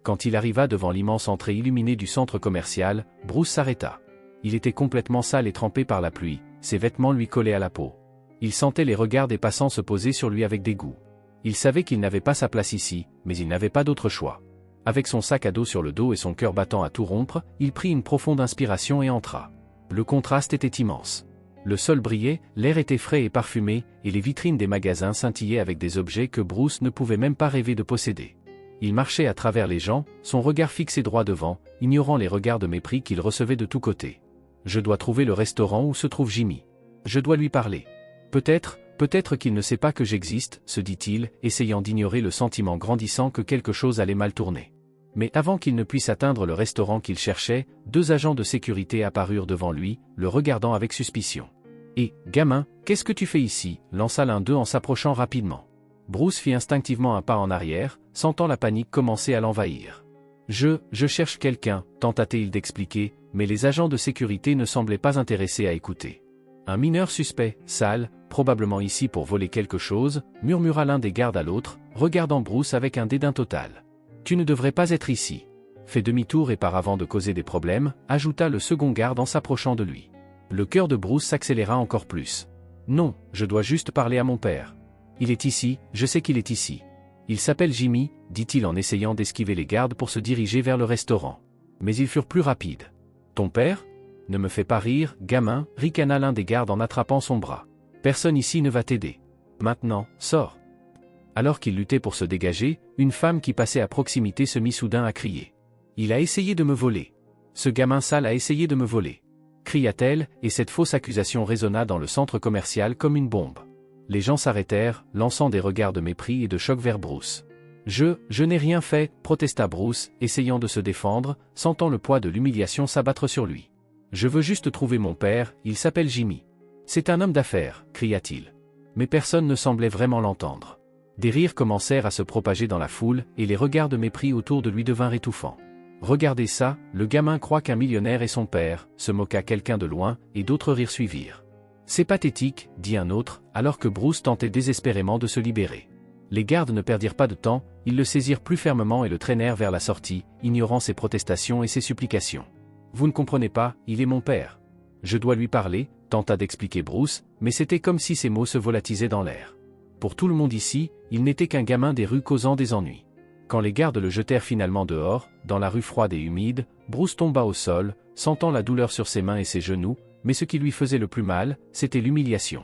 Quand il arriva devant l'immense entrée illuminée du centre commercial, Bruce s'arrêta. Il était complètement sale et trempé par la pluie, ses vêtements lui collaient à la peau. Il sentait les regards des passants se poser sur lui avec dégoût. Il savait qu'il n'avait pas sa place ici, mais il n'avait pas d'autre choix. Avec son sac à dos sur le dos et son cœur battant à tout rompre, il prit une profonde inspiration et entra. Le contraste était immense. Le sol brillait, l'air était frais et parfumé, et les vitrines des magasins scintillaient avec des objets que Bruce ne pouvait même pas rêver de posséder. Il marchait à travers les gens, son regard fixé droit devant, ignorant les regards de mépris qu'il recevait de tous côtés. Je dois trouver le restaurant où se trouve Jimmy. Je dois lui parler. Peut-être qu'il ne sait pas que j'existe, se dit-il, essayant d'ignorer le sentiment grandissant que quelque chose allait mal tourner. Mais avant qu'il ne puisse atteindre le restaurant qu'il cherchait, 2 agents de sécurité apparurent devant lui, le regardant avec suspicion. « Et, gamin, qu'est-ce que tu fais ici » lança l'un d'eux en s'approchant rapidement. Bruce fit instinctivement un pas en arrière, sentant la panique commencer à l'envahir. « Je cherche quelqu'un » tenta-t-il d'expliquer, mais les agents de sécurité ne semblaient pas intéressés à écouter. « Un mineur suspect, sale, probablement ici pour voler quelque chose » murmura l'un des gardes à l'autre, regardant Bruce avec un dédain total. « Tu ne devrais pas être ici. » Fais demi-tour et pars avant de causer des problèmes, ajouta le second garde en s'approchant de lui. Le cœur de Bruce s'accéléra encore plus. « Non, je dois juste parler à mon père. Il est ici, je sais qu'il est ici. Il s'appelle Jimmy, dit-il en essayant d'esquiver les gardes pour se diriger vers le restaurant. Mais ils furent plus rapides. Ton père ? Ne me fais pas rire, gamin, ricana l'un des gardes en attrapant son bras. Personne ici ne va t'aider. Maintenant, sors. Alors qu'il luttait pour se dégager, une femme qui passait à proximité se mit soudain à crier. Il a essayé de me voler. Ce gamin sale a essayé de me voler. Cria-t-elle, et cette fausse accusation résonna dans le centre commercial comme une bombe. Les gens s'arrêtèrent, lançant des regards de mépris et de choc vers Bruce. Je n'ai rien fait, protesta Bruce, essayant de se défendre, sentant le poids de l'humiliation s'abattre sur lui. Je veux juste trouver mon père, il s'appelle Jimmy. C'est un homme d'affaires, cria-t-il. Mais personne ne semblait vraiment l'entendre. Des rires commencèrent à se propager dans la foule, et les regards de mépris autour de lui devinrent étouffants. Regardez ça, le gamin croit qu'un millionnaire est son père, se moqua quelqu'un de loin, et d'autres rires suivirent. C'est pathétique, dit un autre, alors que Bruce tentait désespérément de se libérer. Les gardes ne perdirent pas de temps, ils le saisirent plus fermement et le traînèrent vers la sortie, ignorant ses protestations et ses supplications. Vous ne comprenez pas, il est mon père. Je dois lui parler, tenta d'expliquer Bruce, mais c'était comme si ses mots se volatisaient dans l'air. Pour tout le monde ici, il n'était qu'un gamin des rues causant des ennuis. Quand les gardes le jetèrent finalement dehors, dans la rue froide et humide, Bruce tomba au sol, sentant la douleur sur ses mains et ses genoux, mais ce qui lui faisait le plus mal, c'était l'humiliation.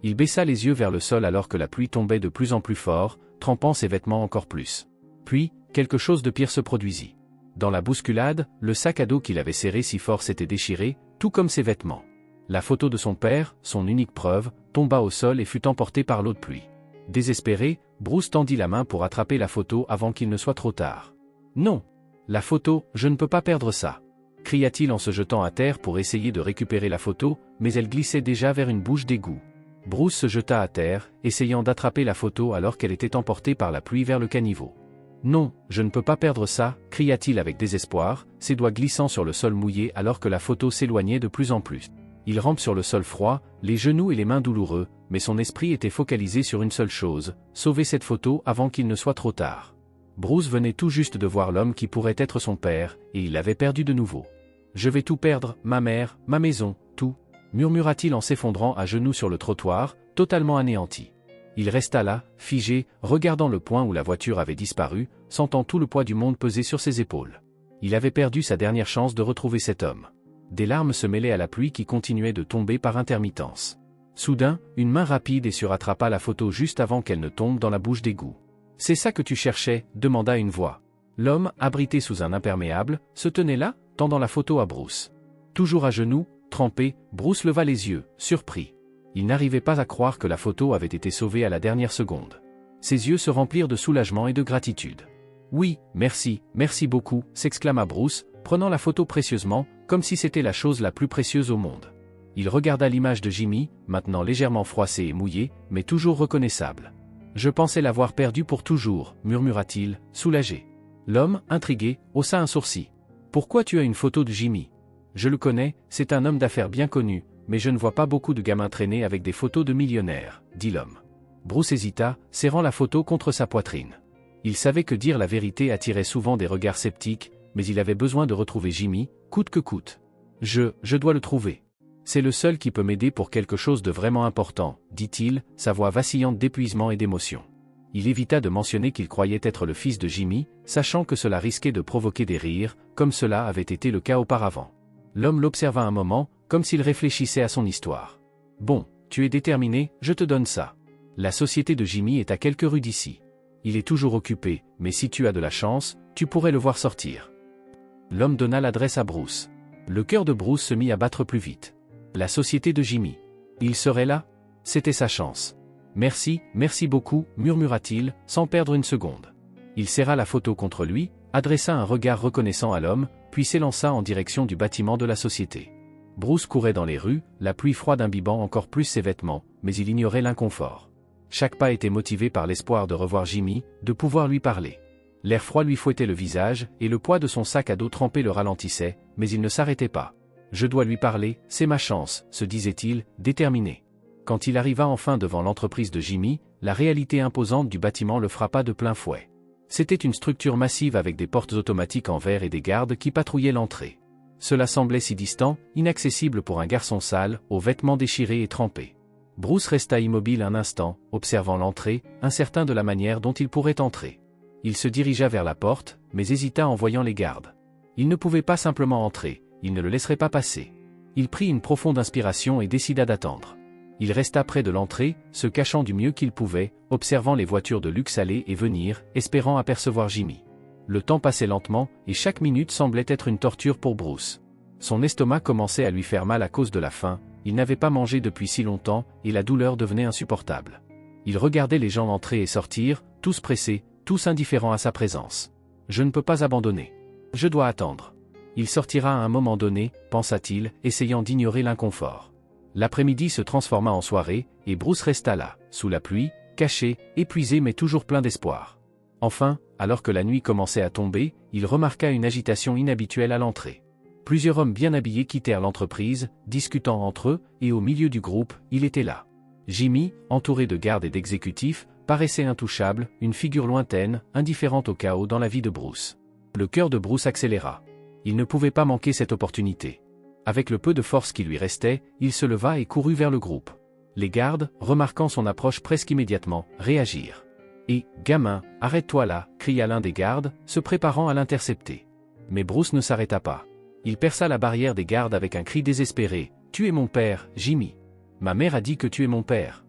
Il baissa les yeux vers le sol alors que la pluie tombait de plus en plus fort, trempant ses vêtements encore plus. Puis, quelque chose de pire se produisit. Dans la bousculade, le sac à dos qu'il avait serré si fort s'était déchiré, tout comme ses vêtements. La photo de son père, son unique preuve, tomba au sol et fut emportée par l'eau de pluie. Désespéré, Bruce tendit la main pour attraper la photo avant qu'il ne soit trop tard. « Non! La photo, je ne peux pas perdre ça !» cria-t-il en se jetant à terre pour essayer de récupérer la photo, mais elle glissait déjà vers une bouche d'égout. Bruce se jeta à terre, essayant d'attraper la photo alors qu'elle était emportée par la pluie vers le caniveau. « Non, je ne peux pas perdre ça !» cria-t-il avec désespoir, ses doigts glissant sur le sol mouillé alors que la photo s'éloignait de plus en plus. Il rampe sur le sol froid, les genoux et les mains douloureux, mais son esprit était focalisé sur une seule chose, sauver cette photo avant qu'il ne soit trop tard. Bruce venait tout juste de voir l'homme qui pourrait être son père, et il l'avait perdu de nouveau. « Je vais tout perdre, ma mère, ma maison, tout !» murmura-t-il en s'effondrant à genoux sur le trottoir, totalement anéanti. Il resta là, figé, regardant le point où la voiture avait disparu, sentant tout le poids du monde peser sur ses épaules. Il avait perdu sa dernière chance de retrouver cet homme. Des larmes se mêlaient à la pluie qui continuait de tomber par intermittence. Soudain, une main rapide et rattrapa la photo juste avant qu'elle ne tombe dans la bouche d'égout. « C'est ça que tu cherchais ?» demanda une voix. L'homme, abrité sous un imperméable, se tenait là, tendant la photo à Bruce. Toujours à genoux, trempé, Bruce leva les yeux, surpris. Il n'arrivait pas à croire que la photo avait été sauvée à la dernière seconde. Ses yeux se remplirent de soulagement et de gratitude. « Oui, merci beaucoup » s'exclama Bruce, prenant la photo précieusement, comme si c'était la chose la plus précieuse au monde. Il regarda l'image de Jimmy, maintenant légèrement froissée et mouillée, mais toujours reconnaissable. « Je pensais l'avoir perdu pour toujours » murmura-t-il, soulagé. L'homme, intrigué, haussa un sourcil. « Pourquoi tu as une photo de Jimmy ? Je le connais, c'est un homme d'affaires bien connu, mais je ne vois pas beaucoup de gamins traîner avec des photos de millionnaires, » dit l'homme. Bruce hésita, serrant la photo contre sa poitrine. Il savait que dire la vérité attirait souvent des regards sceptiques, mais il avait besoin de retrouver Jimmy, coûte que coûte. « Je dois le trouver. C'est le seul qui peut m'aider pour quelque chose de vraiment important, » dit-il, sa voix vacillante d'épuisement et d'émotion. Il évita de mentionner qu'il croyait être le fils de Jimmy, sachant que cela risquait de provoquer des rires, comme cela avait été le cas auparavant. L'homme l'observa un moment, comme s'il réfléchissait à son histoire. « Bon, tu es déterminé, je te donne ça. La société de Jimmy est à quelques rues d'ici. il est toujours occupé, mais si tu as de la chance, tu pourrais le voir sortir. » L'homme donna l'adresse à Bruce. Le cœur de Bruce se mit à battre plus vite. La société de Jimmy. Il serait là? C'était sa chance. « Merci, merci beaucoup, » murmura-t-il, sans perdre une seconde. Il serra la photo contre lui, adressa un regard reconnaissant à l'homme, puis s'élança en direction du bâtiment de la société. Bruce courait dans les rues, la pluie froide imbibant encore plus ses vêtements, mais il ignorait l'inconfort. Chaque pas était motivé par l'espoir de revoir Jimmy, de pouvoir lui parler. L'air froid lui fouettait le visage, et le poids de son sac à dos trempé le ralentissait, mais il ne s'arrêtait pas. « Je dois lui parler, c'est ma chance », se disait-il, déterminé. Quand il arriva enfin devant l'entreprise de Jimmy, la réalité imposante du bâtiment le frappa de plein fouet. C'était une structure massive avec des portes automatiques en verre et des gardes qui patrouillaient l'entrée. Cela semblait si distant, inaccessible pour un garçon sale, aux vêtements déchirés et trempés. Bruce resta immobile un instant, observant l'entrée, incertain de la manière dont il pourrait entrer. Il se dirigea vers la porte, mais hésita en voyant les gardes. Il ne pouvait pas simplement entrer, il ne le laisserait pas passer. Il prit une profonde inspiration et décida d'attendre. Il resta près de l'entrée, se cachant du mieux qu'il pouvait, observant les voitures de luxe aller et venir, espérant apercevoir Jimmy. Le temps passait lentement, et chaque minute semblait être une torture pour Bruce. Son estomac commençait à lui faire mal à cause de la faim, il n'avait pas mangé depuis si longtemps, et la douleur devenait insupportable. Il regardait les gens entrer et sortir, tous pressés, tous indifférents à sa présence. « Je ne peux pas abandonner. Je dois attendre. Il sortira à un moment donné, pensa-t-il, essayant d'ignorer l'inconfort. L'après-midi se transforma en soirée, et Bruce resta là, sous la pluie, caché, épuisé mais toujours plein d'espoir. Enfin, alors que la nuit commençait à tomber, il remarqua une agitation inhabituelle à l'entrée. Plusieurs hommes bien habillés quittèrent l'entreprise, discutant entre eux, et au milieu du groupe, il était là. Jimmy, entouré de gardes et d'exécutifs, paraissait intouchable, une figure lointaine, indifférente au chaos dans la vie de Bruce. Le cœur de Bruce accéléra. Il ne pouvait pas manquer cette opportunité. Avec le peu de force qui lui restait, il se leva et courut vers le groupe. Les gardes, remarquant son approche presque immédiatement, réagirent. « Et, gamin, arrête-toi là » cria l'un des gardes, se préparant à l'intercepter. Mais Bruce ne s'arrêta pas. Il perça la barrière des gardes avec un cri désespéré. « Tu es mon père, Jimmy. Ma mère a dit que tu es mon père. »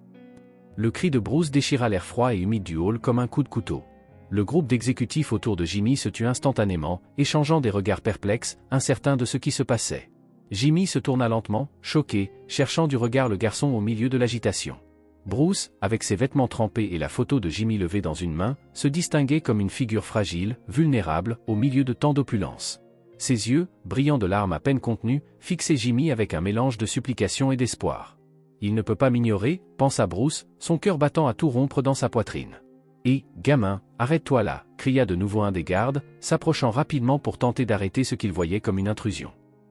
Le cri de Bruce déchira l'air froid et humide du hall comme un coup de couteau. Le groupe d'exécutifs autour de Jimmy se tut instantanément, échangeant des regards perplexes, incertains de ce qui se passait. Jimmy se tourna lentement, choqué, cherchant du regard le garçon au milieu de l'agitation. Bruce, avec ses vêtements trempés et la photo de Jimmy levée dans une main, se distinguait comme une figure fragile, vulnérable, au milieu de tant d'opulence. Ses yeux, brillants de larmes à peine contenues, fixaient Jimmy avec un mélange de supplication et d'espoir. Il ne peut pas m'ignorer, pensa Bruce, son cœur battant à tout rompre dans sa poitrine. « Et, gamin, arrête-toi là » cria de nouveau un des gardes, s'approchant rapidement pour tenter d'arrêter ce qu'il voyait comme une intrusion.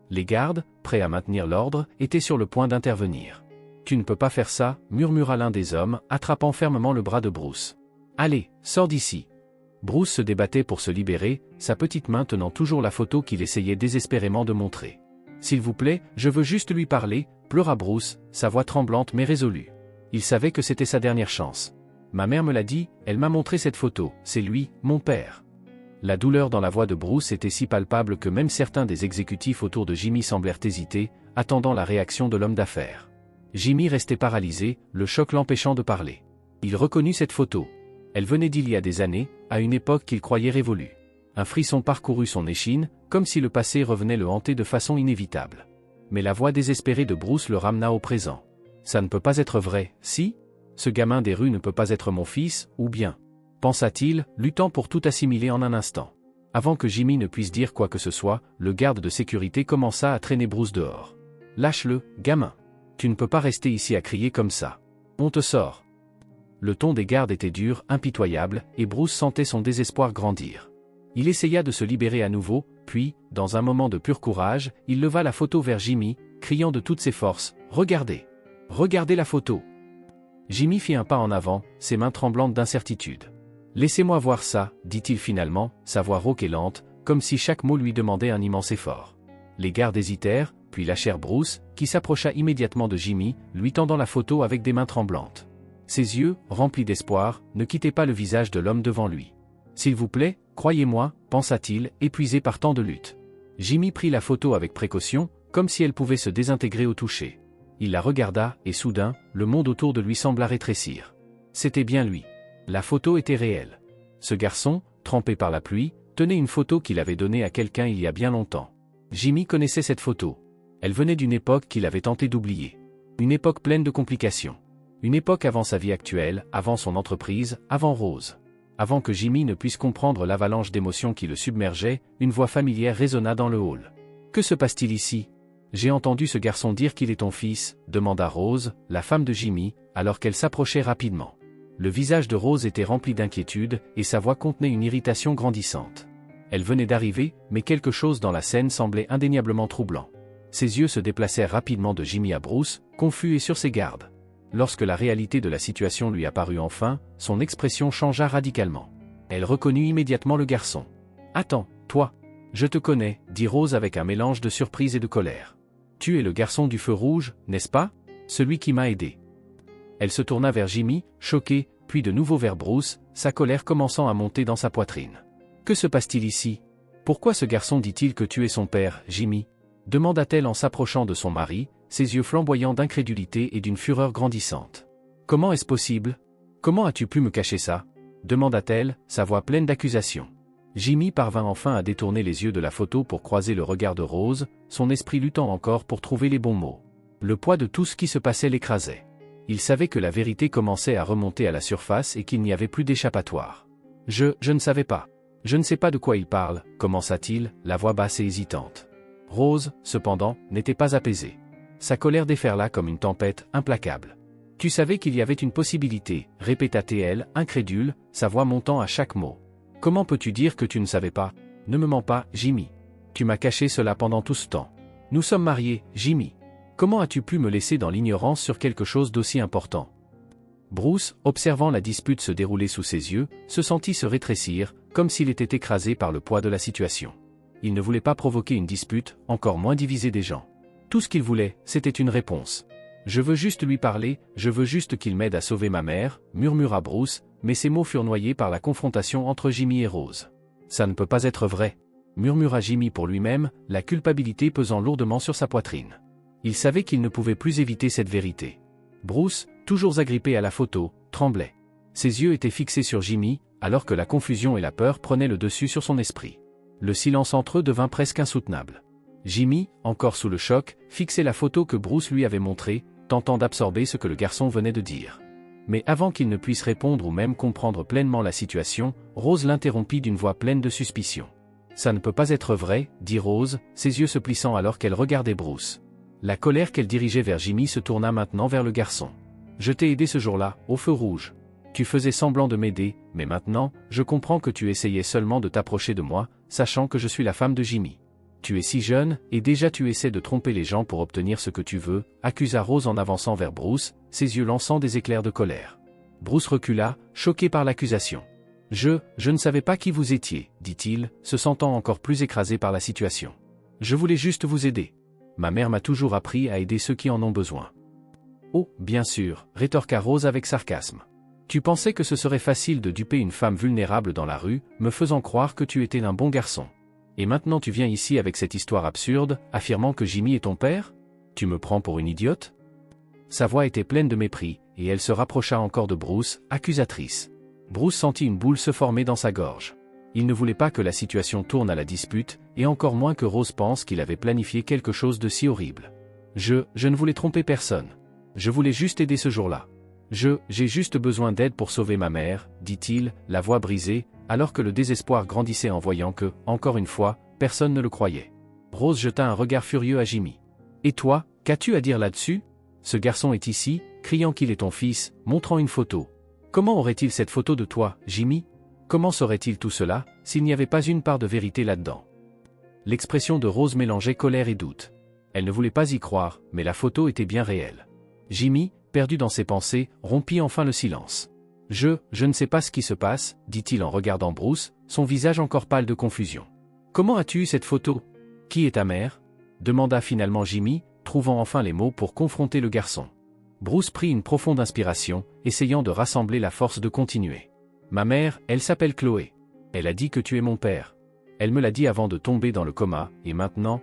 Les gardes, prêts à maintenir l'ordre, étaient sur le point d'intervenir. « Tu ne peux pas faire ça » murmura l'un des hommes, attrapant fermement le bras de Bruce. « Allez, sors d'ici » Bruce se débattait pour se libérer, sa petite main tenant toujours la photo qu'il essayait désespérément de montrer. « S'il vous plaît, je veux juste lui parler » pleura Bruce, sa voix tremblante mais résolue. Il savait que c'était sa dernière chance. « Ma mère me l'a dit, elle m'a montré cette photo, c'est lui, mon père. » La douleur dans la voix de Bruce était si palpable que même certains des exécutifs autour de Jimmy semblèrent hésiter, attendant la réaction de l'homme d'affaires. Jimmy restait paralysé, le choc l'empêchant de parler. Il reconnut cette photo. Elle venait d'il y a des années, à une époque qu'il croyait révolue. Un frisson parcourut son échine, comme si le passé revenait le hanter de façon inévitable. Mais la voix désespérée de Bruce le ramena au présent. « Ça ne peut pas être vrai, si ? Ce gamin des rues ne peut pas être mon fils, ou bien ?» pensa-t-il, luttant pour tout assimiler en un instant. Avant que Jimmy ne puisse dire quoi que ce soit, le garde de sécurité commença à traîner Bruce dehors. « Lâche-le, gamin. Tu ne peux pas rester ici à crier comme ça. On te sort. » Le ton des gardes était dur, impitoyable, et Bruce sentait son désespoir grandir. Il essaya de se libérer à nouveau, puis, dans un moment de pur courage, il leva la photo vers Jimmy, criant de toutes ses forces « Regardez! Regardez la photo !» Jimmy fit un pas en avant, ses mains tremblantes d'incertitude. « Laissez-moi voir ça » dit-il finalement, sa voix rauque et lente, comme si chaque mot lui demandait un immense effort. Les gardes hésitèrent, puis lâchèrent Bruce, qui s'approcha immédiatement de Jimmy, lui tendant la photo avec des mains tremblantes. Ses yeux, remplis d'espoir, ne quittaient pas le visage de l'homme devant lui. « S'il vous plaît, croyez-moi » pensa-t-il, épuisé par tant de lutte. Jimmy prit la photo avec précaution, comme si elle pouvait se désintégrer au toucher. Il la regarda, et soudain, le monde autour de lui sembla rétrécir. C'était bien lui. La photo était réelle. Ce garçon, trempé par la pluie, tenait une photo qu'il avait donnée à quelqu'un il y a bien longtemps. Jimmy connaissait cette photo. Elle venait d'une époque qu'il avait tenté d'oublier. Une époque pleine de complications. Une époque avant sa vie actuelle, avant son entreprise, avant Rose. Avant que Jimmy ne puisse comprendre l'avalanche d'émotions qui le submergeait, une voix familière résonna dans le hall. « Que se passe-t-il ici ? J'ai entendu ce garçon dire qu'il est ton fils » demanda Rose, la femme de Jimmy, alors qu'elle s'approchait rapidement. Le visage de Rose était rempli d'inquiétude, et sa voix contenait une irritation grandissante. Elle venait d'arriver, mais quelque chose dans la scène semblait indéniablement troublant. Ses yeux se déplacèrent rapidement de Jimmy à Bruce, confus et sur ses gardes. Lorsque la réalité de la situation lui apparut enfin, son expression changea radicalement. Elle reconnut immédiatement le garçon. « Attends, toi. Je te connais, » dit Rose avec un mélange de surprise et de colère. « Tu es le garçon du feu rouge, n'est-ce pas ? Celui qui m'a aidé. » Elle se tourna vers Jimmy, choquée, puis de nouveau vers Bruce, sa colère commençant à monter dans sa poitrine. « Que se passe-t-il ici ? Pourquoi ce garçon dit-il que tu es son père, Jimmy ? » demanda-t-elle en s'approchant de son mari, ses yeux flamboyants d'incrédulité et d'une fureur grandissante. « Comment est-ce possible ? Comment as-tu pu me cacher ça ? demanda-t-elle, sa voix pleine d'accusation. Jimmy parvint enfin à détourner les yeux de la photo pour croiser le regard de Rose, son esprit luttant encore pour trouver les bons mots. Le poids de tout ce qui se passait l'écrasait. Il savait que la vérité commençait à remonter à la surface et qu'il n'y avait plus d'échappatoire. « Je ne savais pas. Je ne sais pas de quoi il parle » commença-t-il, la voix basse et hésitante. Rose, cependant, n'était pas apaisée. Sa colère déferla comme une tempête implacable. « Tu savais qu'il y avait une possibilité » répéta-t-elle, incrédule, sa voix montant à chaque mot. « Comment peux-tu dire que tu ne savais pas ? Ne me mens pas, Jimmy. Tu m'as caché cela pendant tout ce temps. Nous sommes mariés, Jimmy. Comment as-tu pu me laisser dans l'ignorance sur quelque chose d'aussi important ?» Bruce, observant la dispute se dérouler sous ses yeux, se sentit se rétrécir, comme s'il était écrasé par le poids de la situation. Il ne voulait pas provoquer une dispute, encore moins diviser des gens. Tout ce qu'il voulait, c'était une réponse. « Je veux juste lui parler, je veux juste qu'il m'aide à sauver ma mère » murmura Bruce, mais ses mots furent noyés par la confrontation entre Jimmy et Rose. « Ça ne peut pas être vrai » murmura Jimmy pour lui-même, la culpabilité pesant lourdement sur sa poitrine. Il savait qu'il ne pouvait plus éviter cette vérité. Bruce, toujours agrippé à la photo, tremblait. Ses yeux étaient fixés sur Jimmy, alors que la confusion et la peur prenaient le dessus sur son esprit. Le silence entre eux devint presque insoutenable. Jimmy, encore sous le choc, fixait la photo que Bruce lui avait montrée, tentant d'absorber ce que le garçon venait de dire. Mais avant qu'il ne puisse répondre ou même comprendre pleinement la situation, Rose l'interrompit d'une voix pleine de suspicion. « Ça ne peut pas être vrai, » dit Rose, ses yeux se plissant alors qu'elle regardait Bruce. La colère qu'elle dirigeait vers Jimmy se tourna maintenant vers le garçon. « Je t'ai aidé ce jour-là, au feu rouge. Tu faisais semblant de m'aider, mais maintenant, je comprends que tu essayais seulement de t'approcher de moi, sachant que je suis la femme de Jimmy. Tu es si jeune, et déjà tu essaies de tromper les gens pour obtenir ce que tu veux, » accusa Rose en avançant vers Bruce, ses yeux lançant des éclairs de colère. Bruce recula, choqué par l'accusation. « Je ne savais pas qui vous étiez, » dit-il, se sentant encore plus écrasé par la situation. « Je voulais juste vous aider. Ma mère m'a toujours appris à aider ceux qui en ont besoin. » « Oh, bien sûr, » rétorqua Rose avec sarcasme. « Tu pensais que ce serait facile de duper une femme vulnérable dans la rue, me faisant croire que tu étais un bon garçon. Et maintenant tu viens ici avec cette histoire absurde, affirmant que Jimmy est ton père ? Tu me prends pour une idiote ?» Sa voix était pleine de mépris, et elle se rapprocha encore de Bruce, accusatrice. Bruce sentit une boule se former dans sa gorge. Il ne voulait pas que la situation tourne à la dispute, et encore moins que Rose pense qu'il avait planifié quelque chose de si horrible. « Je ne voulais tromper personne. Je voulais juste aider ce jour-là. J'ai juste besoin d'aide pour sauver ma mère, » dit-il, la voix brisée, alors que le désespoir grandissait en voyant que, encore une fois, personne ne le croyait. Rose jeta un regard furieux à Jimmy. « Et toi, qu'as-tu à dire là-dessus ? Ce garçon est ici, criant qu'il est ton fils, montrant une photo. Comment aurait-il cette photo de toi, Jimmy ? Comment saurait-il tout cela, s'il n'y avait pas une part de vérité là-dedans ?» L'expression de Rose mélangeait colère et doute. Elle ne voulait pas y croire, mais la photo était bien réelle. Jimmy, perdu dans ses pensées, rompit enfin le silence. « Je ne sais pas ce qui se passe, » dit-il en regardant Bruce, son visage encore pâle de confusion. « Comment as-tu eu cette photo ? Qui est ta mère ? » demanda finalement Jimmy, trouvant enfin les mots pour confronter le garçon. Bruce prit une profonde inspiration, essayant de rassembler la force de continuer. « Ma mère, elle s'appelle Chloé. Elle a dit que tu es mon père. Elle me l'a dit avant de tomber dans le coma, et maintenant,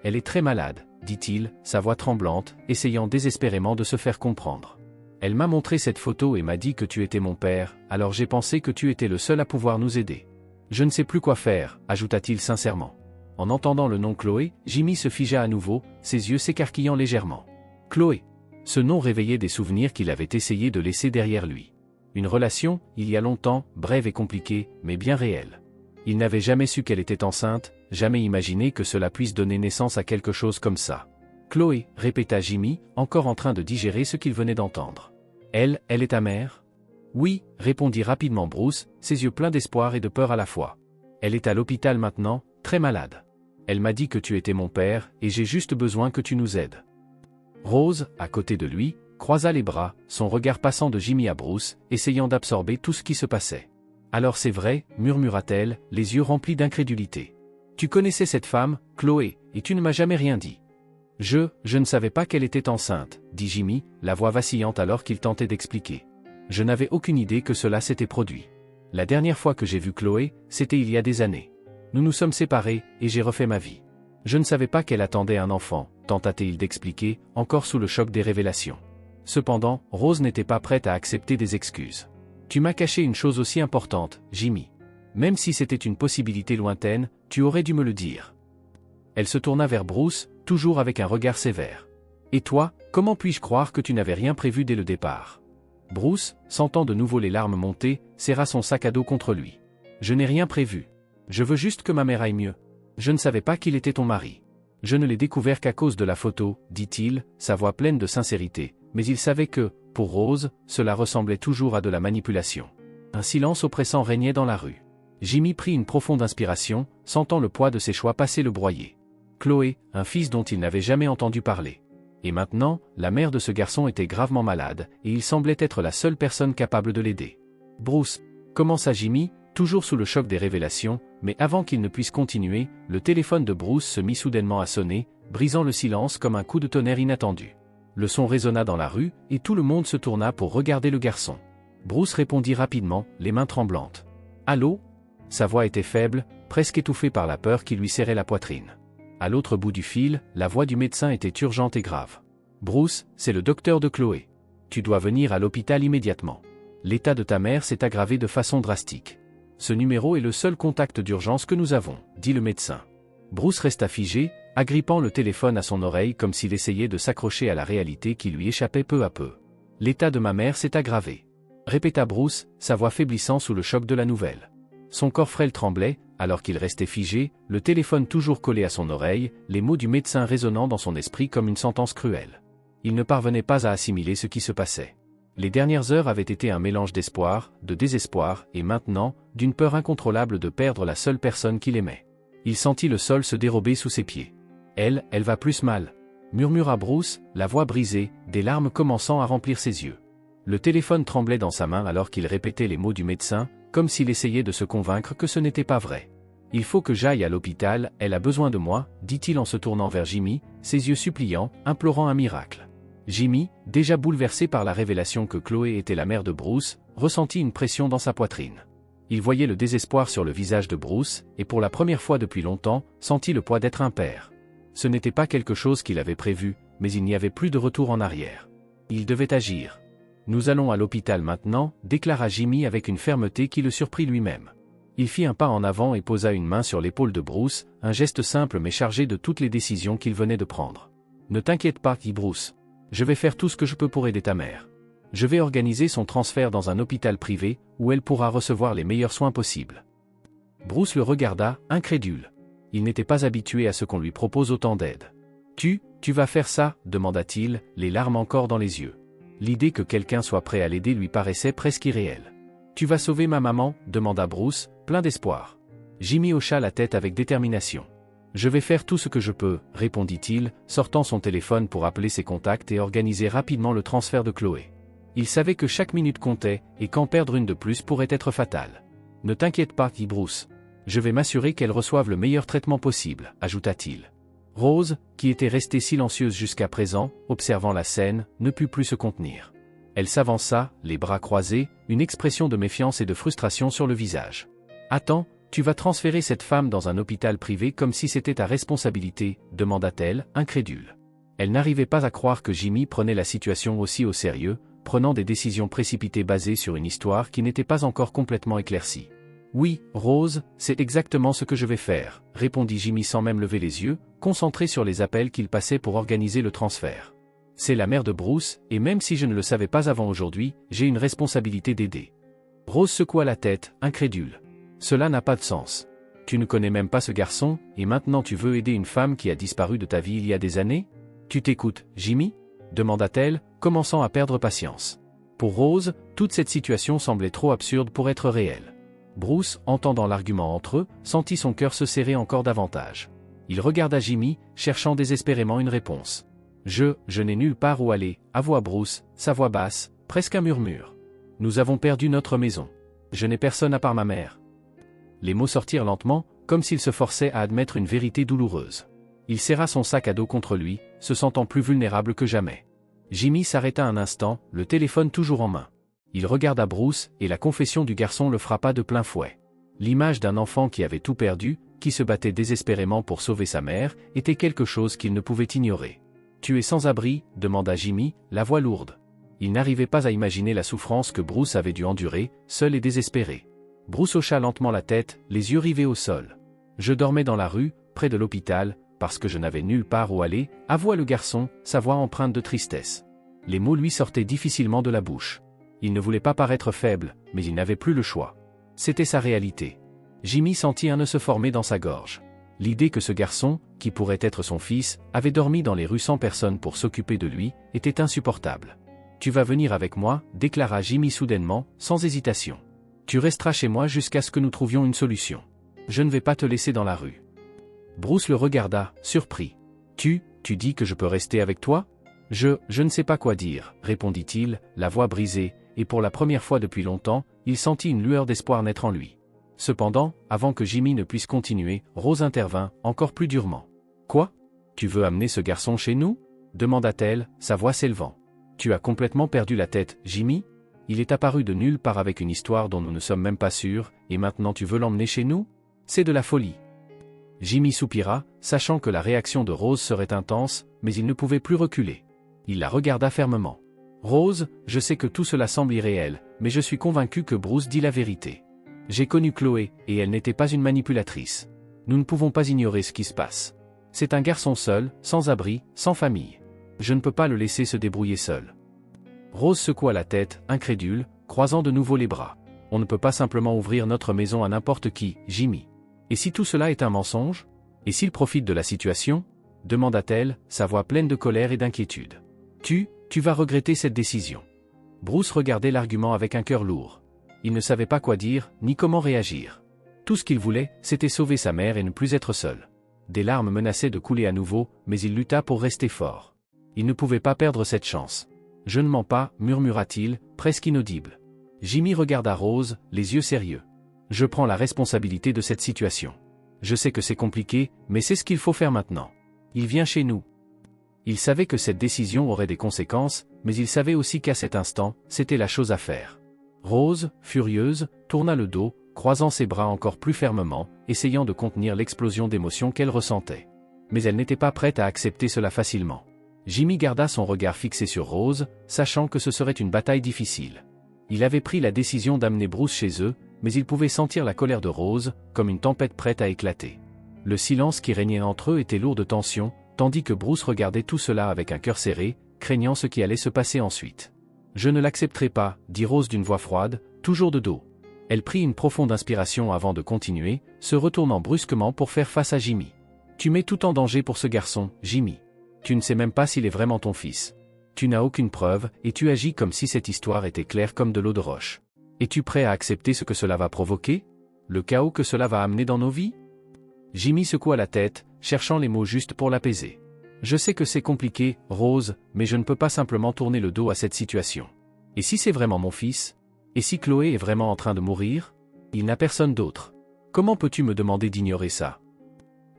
elle est très malade, » dit-il, sa voix tremblante, essayant désespérément de se faire comprendre. « Elle m'a montré cette photo et m'a dit que tu étais mon père, alors j'ai pensé que tu étais le seul à pouvoir nous aider. Je ne sais plus quoi faire, ajouta-t-il sincèrement. En entendant le nom Chloé, Jimmy se figea à nouveau, ses yeux s'écarquillant légèrement. Chloé. Ce nom réveillait des souvenirs qu'il avait essayé de laisser derrière lui. Une relation, il y a longtemps, brève et compliquée, mais bien réelle. Il n'avait jamais su qu'elle était enceinte, jamais imaginé que cela puisse donner naissance à quelque chose comme ça. Chloé, répéta Jimmy, encore en train de digérer ce qu'il venait d'entendre. Elle est ta mère? Oui, répondit rapidement Bruce, ses yeux pleins d'espoir et de peur à la fois. Elle est à l'hôpital maintenant, très malade. Elle m'a dit que tu étais mon père, et j'ai juste besoin que tu nous aides. Rose, à côté de lui, croisa les bras, son regard passant de Jimmy à Bruce, essayant d'absorber tout ce qui se passait. Alors c'est vrai, murmura-t-elle, les yeux remplis d'incrédulité. Tu connaissais cette femme, Chloé, et tu ne m'as jamais rien dit. Je ne savais pas qu'elle était enceinte, dit Jimmy, la voix vacillante alors qu'il tentait d'expliquer. Je n'avais aucune idée que cela s'était produit. La dernière fois que j'ai vu Chloé, c'était il y a des années. Nous nous sommes séparés, et j'ai refait ma vie. Je ne savais pas qu'elle attendait un enfant, tenta-t-il d'expliquer, encore sous le choc des révélations. Cependant, Rose n'était pas prête à accepter des excuses. Tu m'as caché une chose aussi importante, Jimmy. Même si c'était une possibilité lointaine, tu aurais dû me le dire. Elle se tourna vers Bruce, toujours avec un regard sévère. Et toi, comment puis-je croire que tu n'avais rien prévu dès le départ? Bruce, sentant de nouveau les larmes monter, serra son sac à dos contre lui. Je n'ai rien prévu. Je veux juste que ma mère aille mieux. Je ne savais pas qu'il était ton mari. Je ne l'ai découvert qu'à cause de la photo, dit-il, sa voix pleine de sincérité, mais il savait que, pour Rose, cela ressemblait toujours à de la manipulation. Un silence oppressant régnait dans la rue. Jimmy prit une profonde inspiration, sentant le poids de ses choix passer le broyer. Chloé, un fils dont il n'avait jamais entendu parler. Et maintenant, la mère de ce garçon était gravement malade, et il semblait être la seule personne capable de l'aider. Bruce, commença Jimmy, toujours sous le choc des révélations, mais avant qu'il ne puisse continuer, le téléphone de Bruce se mit soudainement à sonner, brisant le silence comme un coup de tonnerre inattendu. Le son résonna dans la rue, et tout le monde se tourna pour regarder le garçon. Bruce répondit rapidement, les mains tremblantes. « Allô ?» Sa voix était faible, presque étouffée par la peur qui lui serrait la poitrine. À l'autre bout du fil, la voix du médecin était urgente et grave. « Bruce, c'est le docteur de Chloé. Tu dois venir à l'hôpital immédiatement. L'état de ta mère s'est aggravé de façon drastique. Ce numéro est le seul contact d'urgence que nous avons, dit le médecin. » Bruce resta figé, agrippant le téléphone à son oreille comme s'il essayait de s'accrocher à la réalité qui lui échappait peu à peu. « L'état de ma mère s'est aggravé. » répéta Bruce, sa voix faiblissant sous le choc de la nouvelle. Son corps frêle tremblait, alors qu'il restait figé, le téléphone toujours collé à son oreille, les mots du médecin résonnant dans son esprit comme une sentence cruelle. Il ne parvenait pas à assimiler ce qui se passait. Les dernières heures avaient été un mélange d'espoir, de désespoir, et maintenant, d'une peur incontrôlable de perdre la seule personne qu'il aimait. Il sentit le sol se dérober sous ses pieds. Elle va plus mal, murmura Bruce, la voix brisée, des larmes commençant à remplir ses yeux. Le téléphone tremblait dans sa main alors qu'il répétait les mots du médecin, comme s'il essayait de se convaincre que ce n'était pas vrai. « Il faut que j'aille à l'hôpital, elle a besoin de moi, » dit-il en se tournant vers Jimmy, ses yeux suppliants, implorant un miracle. Jimmy, déjà bouleversé par la révélation que Chloé était la mère de Bruce, ressentit une pression dans sa poitrine. Il voyait le désespoir sur le visage de Bruce, et pour la première fois depuis longtemps, sentit le poids d'être un père. Ce n'était pas quelque chose qu'il avait prévu, mais il n'y avait plus de retour en arrière. Il devait agir. « Nous allons à l'hôpital maintenant, » déclara Jimmy avec une fermeté qui le surprit lui-même. Il fit un pas en avant et posa une main sur l'épaule de Bruce, un geste simple mais chargé de toutes les décisions qu'il venait de prendre. « Ne t'inquiète pas, dit Bruce. Je vais faire tout ce que je peux pour aider ta mère. Je vais organiser son transfert dans un hôpital privé, où elle pourra recevoir les meilleurs soins possibles. » Bruce le regarda, incrédule. Il n'était pas habitué à ce qu'on lui propose autant d'aide. « Tu vas faire ça ?» demanda-t-il, les larmes encore dans les yeux. L'idée que quelqu'un soit prêt à l'aider lui paraissait presque irréelle. « Tu vas sauver ma maman ?» demanda Bruce, plein d'espoir. Jimmy hocha la tête avec détermination. « Je vais faire tout ce que je peux » répondit-il, sortant son téléphone pour appeler ses contacts et organiser rapidement le transfert de Chloé. Il savait que chaque minute comptait, et qu'en perdre une de plus pourrait être fatale. « Ne t'inquiète pas, dit Bruce. Je vais m'assurer qu'elle reçoive le meilleur traitement possible, ajouta-t-il. Rose, qui était restée silencieuse jusqu'à présent, observant la scène, ne put plus se contenir. Elle s'avança, les bras croisés, une expression de méfiance et de frustration sur le visage. « Attends, tu vas transférer cette femme dans un hôpital privé comme si c'était ta responsabilité ?» demanda-t-elle, incrédule. Elle n'arrivait pas à croire que Jimmy prenait la situation aussi au sérieux, prenant des décisions précipitées basées sur une histoire qui n'était pas encore complètement éclaircie. Oui, Rose, c'est exactement ce que je vais faire, répondit Jimmy sans même lever les yeux, concentré sur les appels qu'il passait pour organiser le transfert. C'est la mère de Bruce, et même si je ne le savais pas avant aujourd'hui, j'ai une responsabilité d'aider. Rose secoua la tête, incrédule. Cela n'a pas de sens. Tu ne connais même pas ce garçon, et maintenant tu veux aider une femme qui a disparu de ta vie il y a des années? Tu t'écoutes, Jimmy? Demanda-t-elle, commençant à perdre patience. Pour Rose, toute cette situation semblait trop absurde pour être réelle. Bruce, entendant l'argument entre eux, sentit son cœur se serrer encore davantage. Il regarda Jimmy, cherchant désespérément une réponse. Je n'ai nulle part où aller, avoua Bruce, sa voix basse, presque un murmure. Nous avons perdu notre maison. Je n'ai personne à part ma mère. Les mots sortirent lentement, comme s'il se forçait à admettre une vérité douloureuse. Il serra son sac à dos contre lui, se sentant plus vulnérable que jamais. Jimmy s'arrêta un instant, le téléphone toujours en main. Il regarda Bruce, et la confession du garçon le frappa de plein fouet. L'image d'un enfant qui avait tout perdu, qui se battait désespérément pour sauver sa mère, était quelque chose qu'il ne pouvait ignorer. « Tu es sans abri ?» demanda Jimmy, la voix lourde. Il n'arrivait pas à imaginer la souffrance que Bruce avait dû endurer, seul et désespéré. Bruce hocha lentement la tête, les yeux rivés au sol. « Je dormais dans la rue, près de l'hôpital, parce que je n'avais nulle part où aller, » avoua le garçon, sa voix empreinte de tristesse. Les mots lui sortaient difficilement de la bouche. Il ne voulait pas paraître faible, mais il n'avait plus le choix. C'était sa réalité. Jimmy sentit un nœud se former dans sa gorge. L'idée que ce garçon, qui pourrait être son fils, avait dormi dans les rues sans personne pour s'occuper de lui, était insupportable. « Tu vas venir avec moi » déclara Jimmy soudainement, sans hésitation. « Tu resteras chez moi jusqu'à ce que nous trouvions une solution. Je ne vais pas te laisser dans la rue. » Bruce le regarda, surpris. « Tu dis que je peux rester avec toi ?» Je ne sais pas quoi dire, répondit-il, la voix brisée, et pour la première fois depuis longtemps, il sentit une lueur d'espoir naître en lui. Cependant, avant que Jimmy ne puisse continuer, Rose intervint, encore plus durement. « Quoi? Tu veux amener ce garçon chez nous ?» demanda-t-elle, sa voix s'élevant. « Tu as complètement perdu la tête, Jimmy? Il est apparu de nulle part avec une histoire dont nous ne sommes même pas sûrs, et maintenant tu veux l'emmener chez nous? C'est de la folie. » Jimmy soupira, sachant que la réaction de Rose serait intense, mais il ne pouvait plus reculer. Il la regarda fermement. « Rose, je sais que tout cela semble irréel, mais je suis convaincu que Bruce dit la vérité. J'ai connu Chloé, et elle n'était pas une manipulatrice. Nous ne pouvons pas ignorer ce qui se passe. C'est un garçon seul, sans abri, sans famille. Je ne peux pas le laisser se débrouiller seul. » Rose secoua la tête, incrédule, croisant de nouveau les bras. « On ne peut pas simplement ouvrir notre maison à n'importe qui, Jimmy. Et si tout cela est un mensonge? Et s'il profite de la situation ?» demanda-t-elle, sa voix pleine de colère et d'inquiétude. Tu vas regretter cette décision. » Bruce regardait l'argument avec un cœur lourd. Il ne savait pas quoi dire, ni comment réagir. Tout ce qu'il voulait, c'était sauver sa mère et ne plus être seul. Des larmes menaçaient de couler à nouveau, mais il lutta pour rester fort. Il ne pouvait pas perdre cette chance. « Je ne mens pas, » murmura-t-il, presque inaudible. Jimmy regarda Rose, les yeux sérieux. « Je prends la responsabilité de cette situation. Je sais que c'est compliqué, mais c'est ce qu'il faut faire maintenant. Il vient chez nous. » Il savait que cette décision aurait des conséquences, mais il savait aussi qu'à cet instant, c'était la chose à faire. Rose, furieuse, tourna le dos, croisant ses bras encore plus fermement, essayant de contenir l'explosion d'émotions qu'elle ressentait. Mais elle n'était pas prête à accepter cela facilement. Jimmy garda son regard fixé sur Rose, sachant que ce serait une bataille difficile. Il avait pris la décision d'amener Bruce chez eux, mais il pouvait sentir la colère de Rose, comme une tempête prête à éclater. Le silence qui régnait entre eux était lourd de tension, tandis que Bruce regardait tout cela avec un cœur serré, craignant ce qui allait se passer ensuite. « Je ne l'accepterai pas » dit Rose d'une voix froide, toujours de dos. Elle prit une profonde inspiration avant de continuer, se retournant brusquement pour faire face à Jimmy. « Tu mets tout en danger pour ce garçon, Jimmy. Tu ne sais même pas s'il est vraiment ton fils. Tu n'as aucune preuve, et tu agis comme si cette histoire était claire comme de l'eau de roche. Es-tu prêt à accepter ce que cela va provoquer? Le chaos que cela va amener dans nos vies ?» Jimmy secoua la tête, cherchant les mots justes pour l'apaiser. « Je sais que c'est compliqué, Rose, mais je ne peux pas simplement tourner le dos à cette situation. Et si c'est vraiment mon fils? Et si Chloé est vraiment en train de mourir? Il n'a personne d'autre. Comment peux-tu me demander d'ignorer ça? »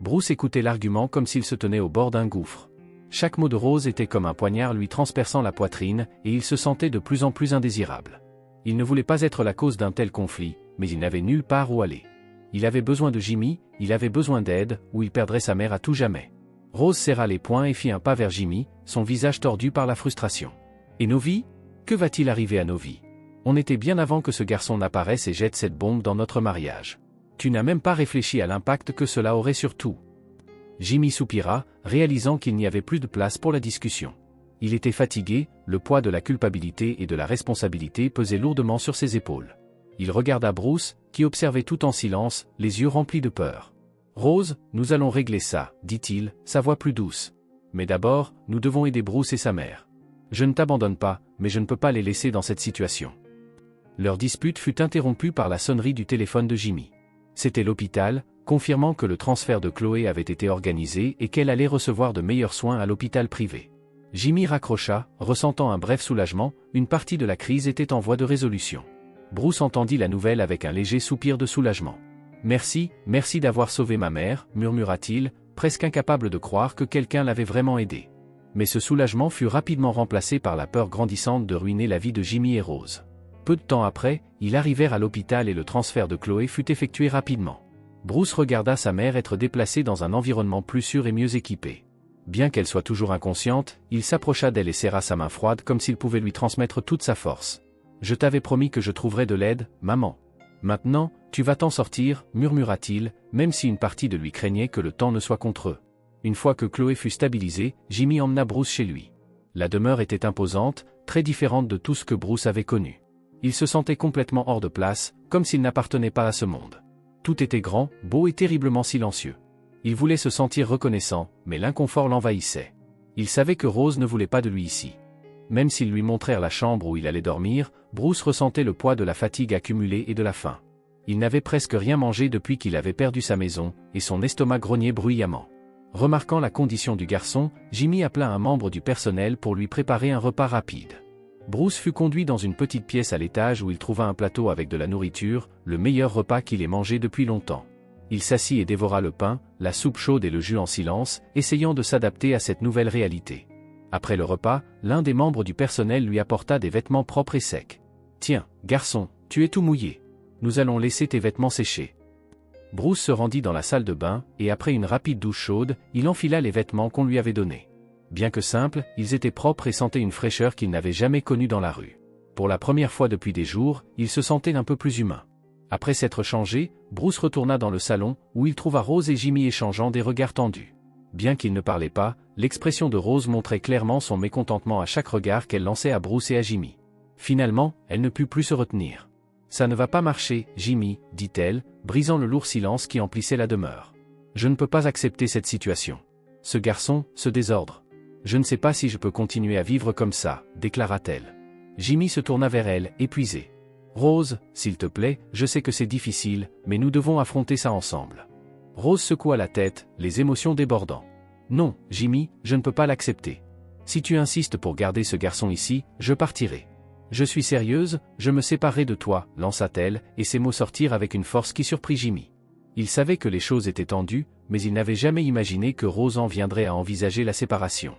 Bruce écoutait l'argument comme s'il se tenait au bord d'un gouffre. Chaque mot de Rose était comme un poignard lui transperçant la poitrine, et il se sentait de plus en plus indésirable. Il ne voulait pas être la cause d'un tel conflit, mais il n'avait nulle part où aller. Il avait besoin de Jimmy, il avait besoin d'aide, ou il perdrait sa mère à tout jamais. Rose serra les poings et fit un pas vers Jimmy, son visage tordu par la frustration. « Et nos vies? Que va-t-il arriver à nos vies? On était bien avant que ce garçon n'apparaisse et jette cette bombe dans notre mariage. Tu n'as même pas réfléchi à l'impact que cela aurait sur tout. Jimmy soupira, réalisant qu'il n'y avait plus de place pour la discussion. Il était fatigué, le poids de la culpabilité et de la responsabilité pesait lourdement sur ses épaules. Il regarda Bruce, qui observait tout en silence, les yeux remplis de peur. « Rose, nous allons régler ça, » dit-il, sa voix plus douce. « Mais d'abord, nous devons aider Bruce et sa mère. Je ne t'abandonne pas, mais je ne peux pas les laisser dans cette situation. » Leur dispute fut interrompue par la sonnerie du téléphone de Jimmy. C'était l'hôpital, confirmant que le transfert de Chloé avait été organisé et qu'elle allait recevoir de meilleurs soins à l'hôpital privé. Jimmy raccrocha, ressentant un bref soulagement, une partie de la crise était en voie de résolution. Bruce entendit la nouvelle avec un léger soupir de soulagement. « Merci, merci d'avoir sauvé ma mère, » murmura-t-il, presque incapable de croire que quelqu'un l'avait vraiment aidé. Mais ce soulagement fut rapidement remplacé par la peur grandissante de ruiner la vie de Jimmy et Rose. Peu de temps après, ils arrivèrent à l'hôpital et le transfert de Chloé fut effectué rapidement. Bruce regarda sa mère être déplacée dans un environnement plus sûr et mieux équipé. Bien qu'elle soit toujours inconsciente, il s'approcha d'elle et serra sa main froide comme s'il pouvait lui transmettre toute sa force. « Je t'avais promis que je trouverais de l'aide, maman. Maintenant, tu vas t'en sortir, » murmura-t-il, même si une partie de lui craignait que le temps ne soit contre eux. Une fois que Chloé fut stabilisée, Jimmy emmena Bruce chez lui. La demeure était imposante, très différente de tout ce que Bruce avait connu. Il se sentait complètement hors de place, comme s'il n'appartenait pas à ce monde. Tout était grand, beau et terriblement silencieux. Il voulait se sentir reconnaissant, mais l'inconfort l'envahissait. Il savait que Rose ne voulait pas de lui ici. Même s'ils lui montrèrent la chambre où il allait dormir, Bruce ressentait le poids de la fatigue accumulée et de la faim. Il n'avait presque rien mangé depuis qu'il avait perdu sa maison, et son estomac grognait bruyamment. Remarquant la condition du garçon, Jimmy appela un membre du personnel pour lui préparer un repas rapide. Bruce fut conduit dans une petite pièce à l'étage où il trouva un plateau avec de la nourriture, le meilleur repas qu'il ait mangé depuis longtemps. Il s'assit et dévora le pain, la soupe chaude et le jus en silence, essayant de s'adapter à cette nouvelle réalité. Après le repas, l'un des membres du personnel lui apporta des vêtements propres et secs. « Tiens, garçon, tu es tout mouillé. Nous allons laisser tes vêtements sécher. » Bruce se rendit dans la salle de bain, et après une rapide douche chaude, il enfila les vêtements qu'on lui avait donnés. Bien que simples, ils étaient propres et sentaient une fraîcheur qu'il n'avait jamais connue dans la rue. Pour la première fois depuis des jours, il se sentait un peu plus humain. Après s'être changé, Bruce retourna dans le salon, où il trouva Rose et Jimmy échangeant des regards tendus. Bien qu'ils ne parlaient pas, l'expression de Rose montrait clairement son mécontentement à chaque regard qu'elle lançait à Bruce et à Jimmy. Finalement, elle ne put plus se retenir. « Ça ne va pas marcher, Jimmy, » dit-elle, brisant le lourd silence qui emplissait la demeure. « Je ne peux pas accepter cette situation. Ce garçon, ce désordre. Je ne sais pas si je peux continuer à vivre comme ça, » déclara-t-elle. Jimmy se tourna vers elle, épuisé. « Rose, s'il te plaît, je sais que c'est difficile, mais nous devons affronter ça ensemble. » Rose secoua la tête, les émotions débordant. « Non, Jimmy, je ne peux pas l'accepter. Si tu insistes pour garder ce garçon ici, je partirai. Je suis sérieuse, je me séparerai de toi, » lança-t-elle, et ses mots sortirent avec une force qui surprit Jimmy. Il savait que les choses étaient tendues, mais il n'avait jamais imaginé que Rose en viendrait à envisager la séparation.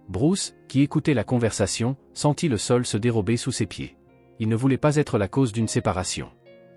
Bruce, qui écoutait la conversation, sentit le sol se dérober sous ses pieds. Il ne voulait pas être la cause d'une séparation.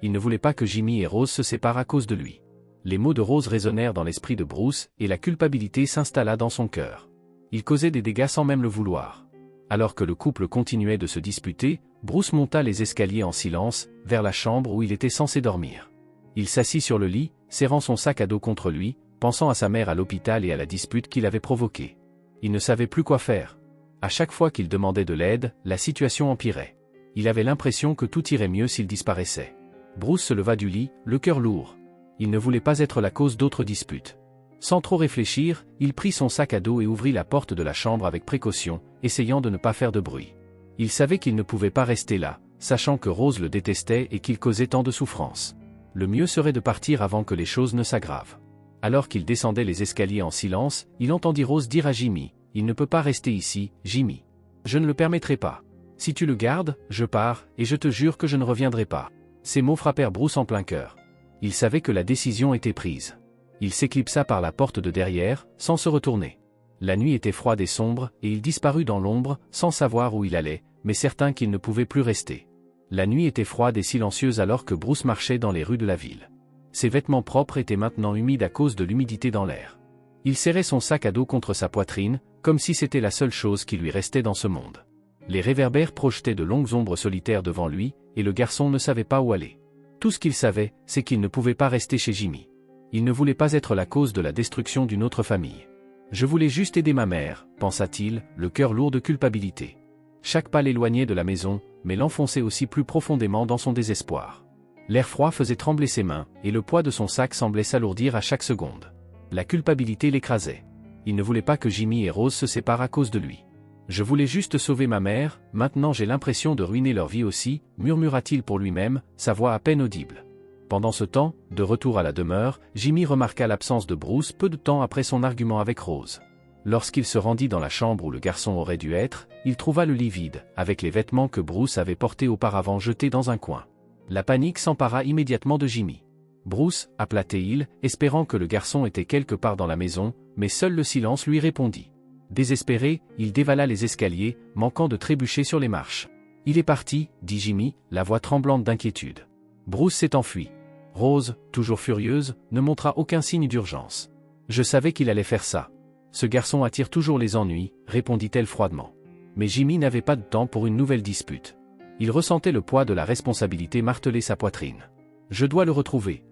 Il ne voulait pas que Jimmy et Rose se séparent à cause de lui. Les mots de Rose résonnèrent dans l'esprit de Bruce, et la culpabilité s'installa dans son cœur. Il causait des dégâts sans même le vouloir. Alors que le couple continuait de se disputer, Bruce monta les escaliers en silence, vers la chambre où il était censé dormir. Il s'assit sur le lit, serrant son sac à dos contre lui, pensant à sa mère à l'hôpital et à la dispute qu'il avait provoquée. Il ne savait plus quoi faire. À chaque fois qu'il demandait de l'aide, la situation empirait. Il avait l'impression que tout irait mieux s'il disparaissait. Bruce se leva du lit, le cœur lourd. Il ne voulait pas être la cause d'autres disputes. Sans trop réfléchir, il prit son sac à dos et ouvrit la porte de la chambre avec précaution, essayant de ne pas faire de bruit. Il savait qu'il ne pouvait pas rester là, sachant que Rose le détestait et qu'il causait tant de souffrance. Le mieux serait de partir avant que les choses ne s'aggravent. Alors qu'il descendait les escaliers en silence, il entendit Rose dire à Jimmy, « Il ne peut pas rester ici, Jimmy. Je ne le permettrai pas. Si tu le gardes, je pars, et je te jure que je ne reviendrai pas. » Ces mots frappèrent Bruce en plein cœur. Il savait que la décision était prise. Il s'éclipsa par la porte de derrière, sans se retourner. La nuit était froide et sombre, et il disparut dans l'ombre, sans savoir où il allait, mais certain qu'il ne pouvait plus rester. La nuit était froide et silencieuse alors que Bruce marchait dans les rues de la ville. Ses vêtements propres étaient maintenant humides à cause de l'humidité dans l'air. Il serrait son sac à dos contre sa poitrine, comme si c'était la seule chose qui lui restait dans ce monde. Les réverbères projetaient de longues ombres solitaires devant lui, et le garçon ne savait pas où aller. Tout ce qu'il savait, c'est qu'il ne pouvait pas rester chez Jimmy. Il ne voulait pas être la cause de la destruction d'une autre famille. Je voulais juste aider ma mère, pensa-t-il, le cœur lourd de culpabilité. Chaque pas l'éloignait de la maison, mais l'enfonçait aussi plus profondément dans son désespoir. L'air froid faisait trembler ses mains, et le poids de son sac semblait s'alourdir à chaque seconde. La culpabilité l'écrasait. Il ne voulait pas que Jimmy et Rose se séparent à cause de lui. Je voulais juste sauver ma mère, maintenant j'ai l'impression de ruiner leur vie aussi, murmura-t-il pour lui-même, sa voix à peine audible. Pendant ce temps, de retour à la demeure, Jimmy remarqua l'absence de Bruce peu de temps après son argument avec Rose. Lorsqu'il se rendit dans la chambre où le garçon aurait dû être, il trouva le lit vide, avec les vêtements que Bruce avait portés auparavant jetés dans un coin. La panique s'empara immédiatement de Jimmy. Bruce, appela-t-il, espérant que le garçon était quelque part dans la maison, mais seul le silence lui répondit. Désespéré, il dévala les escaliers, manquant de trébucher sur les marches. « Il est parti » dit Jimmy, la voix tremblante d'inquiétude. Bruce s'est enfui. Rose, toujours furieuse, ne montra aucun signe d'urgence. « Je savais qu'il allait faire ça. Ce garçon attire toujours les ennuis » répondit-elle froidement. Mais Jimmy n'avait pas de temps pour une nouvelle dispute. Il ressentait le poids de la responsabilité marteler sa poitrine. « Je dois le retrouver. »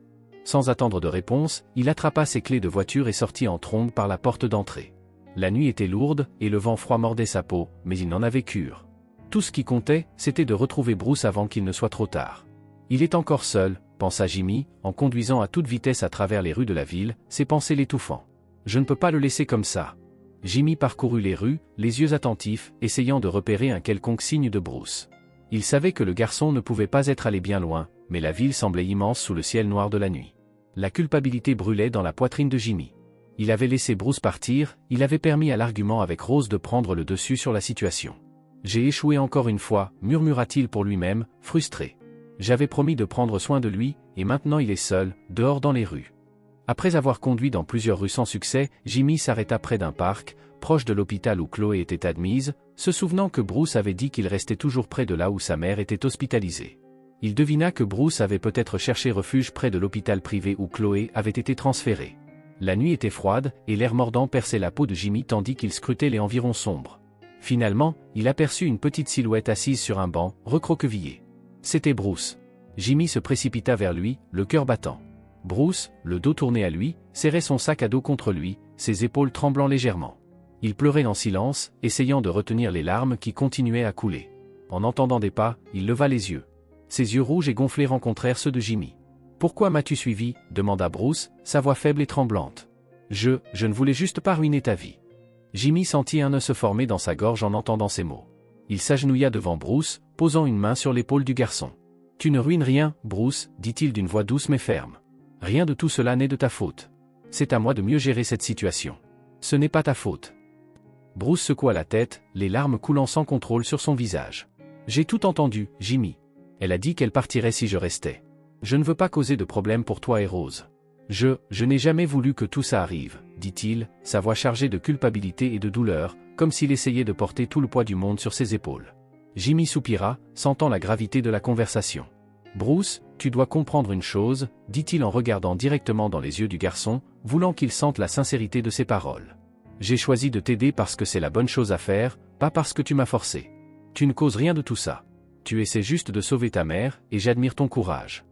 Sans attendre de réponse, il attrapa ses clés de voiture et sortit en trombe par la porte d'entrée. La nuit était lourde, et le vent froid mordait sa peau, mais il n'en avait cure. Tout ce qui comptait, c'était de retrouver Bruce avant qu'il ne soit trop tard. Il est encore seul, pensa Jimmy, en conduisant à toute vitesse à travers les rues de la ville, ses pensées l'étouffant. Je ne peux pas le laisser comme ça. Jimmy parcourut les rues, les yeux attentifs, essayant de repérer un quelconque signe de Bruce. Il savait que le garçon ne pouvait pas être allé bien loin, mais la ville semblait immense sous le ciel noir de la nuit. La culpabilité brûlait dans la poitrine de Jimmy. Il avait laissé Bruce partir, il avait permis à l'argument avec Rose de prendre le dessus sur la situation. « J'ai échoué encore une fois » murmura-t-il pour lui-même, frustré. « J'avais promis de prendre soin de lui, et maintenant il est seul, dehors dans les rues. » Après avoir conduit dans plusieurs rues sans succès, Jimmy s'arrêta près d'un parc, proche de l'hôpital où Chloé était admise, se souvenant que Bruce avait dit qu'il restait toujours près de là où sa mère était hospitalisée. Il devina que Bruce avait peut-être cherché refuge près de l'hôpital privé où Chloé avait été transférée. La nuit était froide, et l'air mordant perçait la peau de Jimmy tandis qu'il scrutait les environs sombres. Finalement, il aperçut une petite silhouette assise sur un banc, recroquevillée. C'était Bruce. Jimmy se précipita vers lui, le cœur battant. Bruce, le dos tourné à lui, serrait son sac à dos contre lui, ses épaules tremblant légèrement. Il pleurait en silence, essayant de retenir les larmes qui continuaient à couler. En entendant des pas, il leva les yeux. Ses yeux rouges et gonflés rencontrèrent ceux de Jimmy. « Pourquoi m'as-tu suivi » demanda Bruce, sa voix faible et tremblante. « Je ne voulais juste pas ruiner ta vie. » Jimmy sentit un nœud se former dans sa gorge en entendant ces mots. Il s'agenouilla devant Bruce, posant une main sur l'épaule du garçon. « Tu ne ruines rien, Bruce, dit-il d'une voix douce mais ferme. Rien de tout cela n'est de ta faute. C'est à moi de mieux gérer cette situation. Ce n'est pas ta faute. » Bruce secoua la tête, les larmes coulant sans contrôle sur son visage. « J'ai tout entendu, Jimmy. Elle a dit qu'elle partirait si je restais. Je ne veux pas causer de problème pour toi et Rose. Je n'ai jamais voulu que tout ça arrive, dit-il, sa voix chargée de culpabilité et de douleur, comme s'il essayait de porter tout le poids du monde sur ses épaules. Jimmy soupira, sentant la gravité de la conversation. Bruce, tu dois comprendre une chose, dit-il en regardant directement dans les yeux du garçon, voulant qu'il sente la sincérité de ses paroles. J'ai choisi de t'aider parce que c'est la bonne chose à faire, pas parce que tu m'as forcé. Tu ne causes rien de tout ça. Tu essaies juste de sauver ta mère, et j'admire ton courage.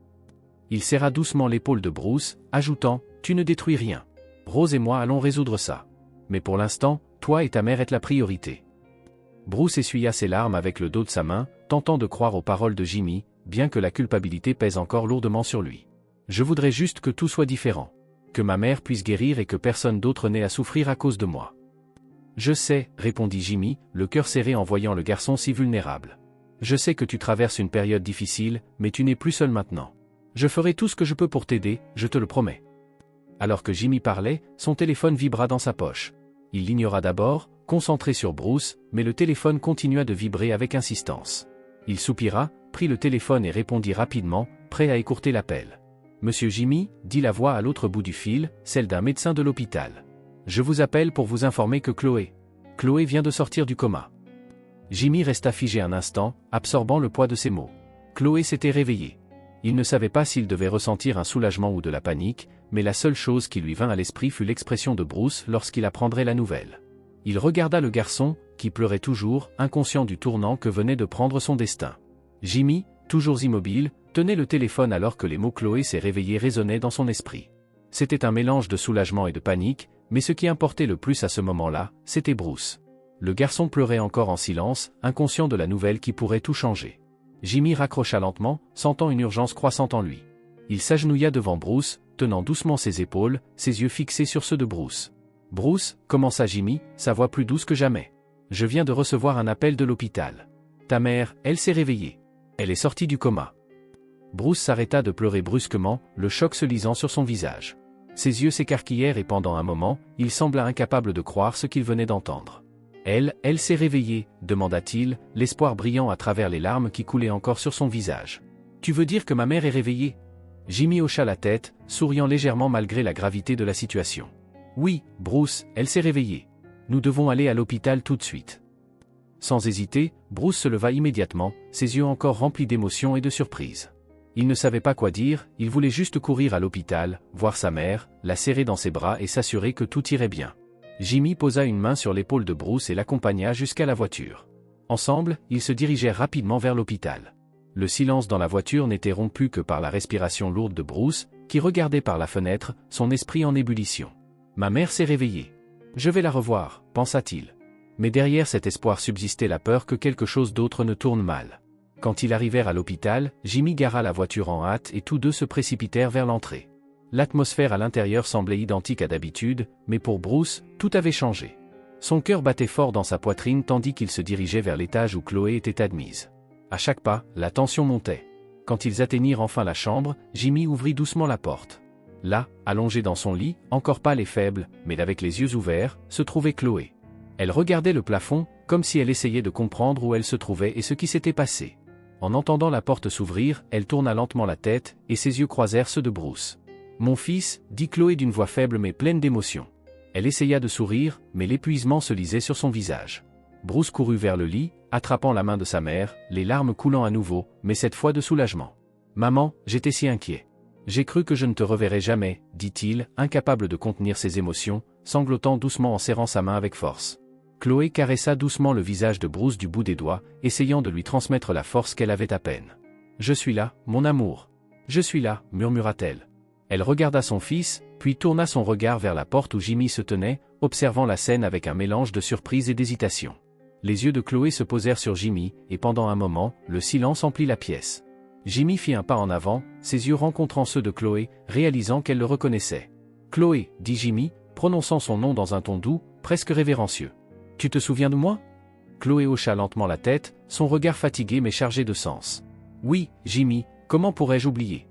Il serra doucement l'épaule de Bruce, ajoutant, tu ne détruis rien. Rose et moi allons résoudre ça. Mais pour l'instant, toi et ta mère êtes la priorité. Bruce essuya ses larmes avec le dos de sa main, tentant de croire aux paroles de Jimmy, bien que la culpabilité pèse encore lourdement sur lui. Je voudrais juste que tout soit différent. Que ma mère puisse guérir et que personne d'autre n'ait à souffrir à cause de moi. Je sais, répondit Jimmy, le cœur serré en voyant le garçon si vulnérable. Je sais que tu traverses une période difficile, mais tu n'es plus seul maintenant. Je ferai tout ce que je peux pour t'aider, je te le promets. Alors que Jimmy parlait, son téléphone vibra dans sa poche. Il l'ignora d'abord, concentré sur Bruce, mais le téléphone continua de vibrer avec insistance. Il soupira, prit le téléphone et répondit rapidement, prêt à écourter l'appel. « Monsieur Jimmy » dit la voix à l'autre bout du fil, celle d'un médecin de l'hôpital. « Je vous appelle pour vous informer que Chloé vient de sortir du coma. » Jimmy resta figé un instant, absorbant le poids de ses mots. Chloé s'était réveillée. Il ne savait pas s'il devait ressentir un soulagement ou de la panique, mais la seule chose qui lui vint à l'esprit fut l'expression de Bruce lorsqu'il apprendrait la nouvelle. Il regarda le garçon, qui pleurait toujours, inconscient du tournant que venait de prendre son destin. Jimmy, toujours immobile, tenait le téléphone alors que les mots Chloé s'est réveillé résonnaient dans son esprit. C'était un mélange de soulagement et de panique, mais ce qui importait le plus à ce moment-là, c'était Bruce. Le garçon pleurait encore en silence, inconscient de la nouvelle qui pourrait tout changer. Jimmy raccrocha lentement, sentant une urgence croissante en lui. Il s'agenouilla devant Bruce, tenant doucement ses épaules, ses yeux fixés sur ceux de Bruce. « Bruce, commença Jimmy, sa voix plus douce que jamais. Je viens de recevoir un appel de l'hôpital. Ta mère, elle s'est réveillée. Elle est sortie du coma. » Bruce s'arrêta de pleurer brusquement, le choc se lisant sur son visage. Ses yeux s'écarquillèrent et pendant un moment, il sembla incapable de croire ce qu'il venait d'entendre. « Elle s'est réveillée » demanda-t-il, l'espoir brillant à travers les larmes qui coulaient encore sur son visage. « Tu veux dire que ma mère est réveillée ?» Jimmy hocha la tête, souriant légèrement malgré la gravité de la situation. « Oui, Bruce, elle s'est réveillée. Nous devons aller à l'hôpital tout de suite. » Sans hésiter, Bruce se leva immédiatement, ses yeux encore remplis d'émotion et de surprise. Il ne savait pas quoi dire, il voulait juste courir à l'hôpital, voir sa mère, la serrer dans ses bras et s'assurer que tout irait bien. Jimmy posa une main sur l'épaule de Bruce et l'accompagna jusqu'à la voiture. Ensemble, ils se dirigèrent rapidement vers l'hôpital. Le silence dans la voiture n'était rompu que par la respiration lourde de Bruce, qui regardait par la fenêtre, son esprit en ébullition. « Ma mère s'est réveillée. Je vais la revoir, pensa-t-il. Mais derrière cet espoir subsistait la peur que quelque chose d'autre ne tourne mal. Quand ils arrivèrent à l'hôpital, Jimmy gara la voiture en hâte et tous deux se précipitèrent vers l'entrée. L'atmosphère à l'intérieur semblait identique à d'habitude, mais pour Bruce, tout avait changé. Son cœur battait fort dans sa poitrine tandis qu'il se dirigeait vers l'étage où Chloé était admise. À chaque pas, la tension montait. Quand ils atteignirent enfin la chambre, Jimmy ouvrit doucement la porte. Là, allongée dans son lit, encore pâle et faible, mais avec les yeux ouverts, se trouvait Chloé. Elle regardait le plafond, comme si elle essayait de comprendre où elle se trouvait et ce qui s'était passé. En entendant la porte s'ouvrir, elle tourna lentement la tête, et ses yeux croisèrent ceux de Bruce. « Mon fils » dit Chloé d'une voix faible mais pleine d'émotion. Elle essaya de sourire, mais l'épuisement se lisait sur son visage. Bruce courut vers le lit, attrapant la main de sa mère, les larmes coulant à nouveau, mais cette fois de soulagement. « Maman, j'étais si inquiet. J'ai cru que je ne te reverrais jamais, » dit-il, incapable de contenir ses émotions, sanglotant doucement en serrant sa main avec force. Chloé caressa doucement le visage de Bruce du bout des doigts, essayant de lui transmettre la force qu'elle avait à peine. « Je suis là, mon amour. Je suis là, » murmura-t-elle. Elle regarda son fils, puis tourna son regard vers la porte où Jimmy se tenait, observant la scène avec un mélange de surprise et d'hésitation. Les yeux de Chloé se posèrent sur Jimmy, et pendant un moment, le silence emplit la pièce. Jimmy fit un pas en avant, ses yeux rencontrant ceux de Chloé, réalisant qu'elle le reconnaissait. « Chloé » dit Jimmy, prononçant son nom dans un ton doux, presque révérencieux. « Tu te souviens de moi ?» Chloé hocha lentement la tête, son regard fatigué mais chargé de sens. « Oui, Jimmy, comment pourrais-je oublier ?»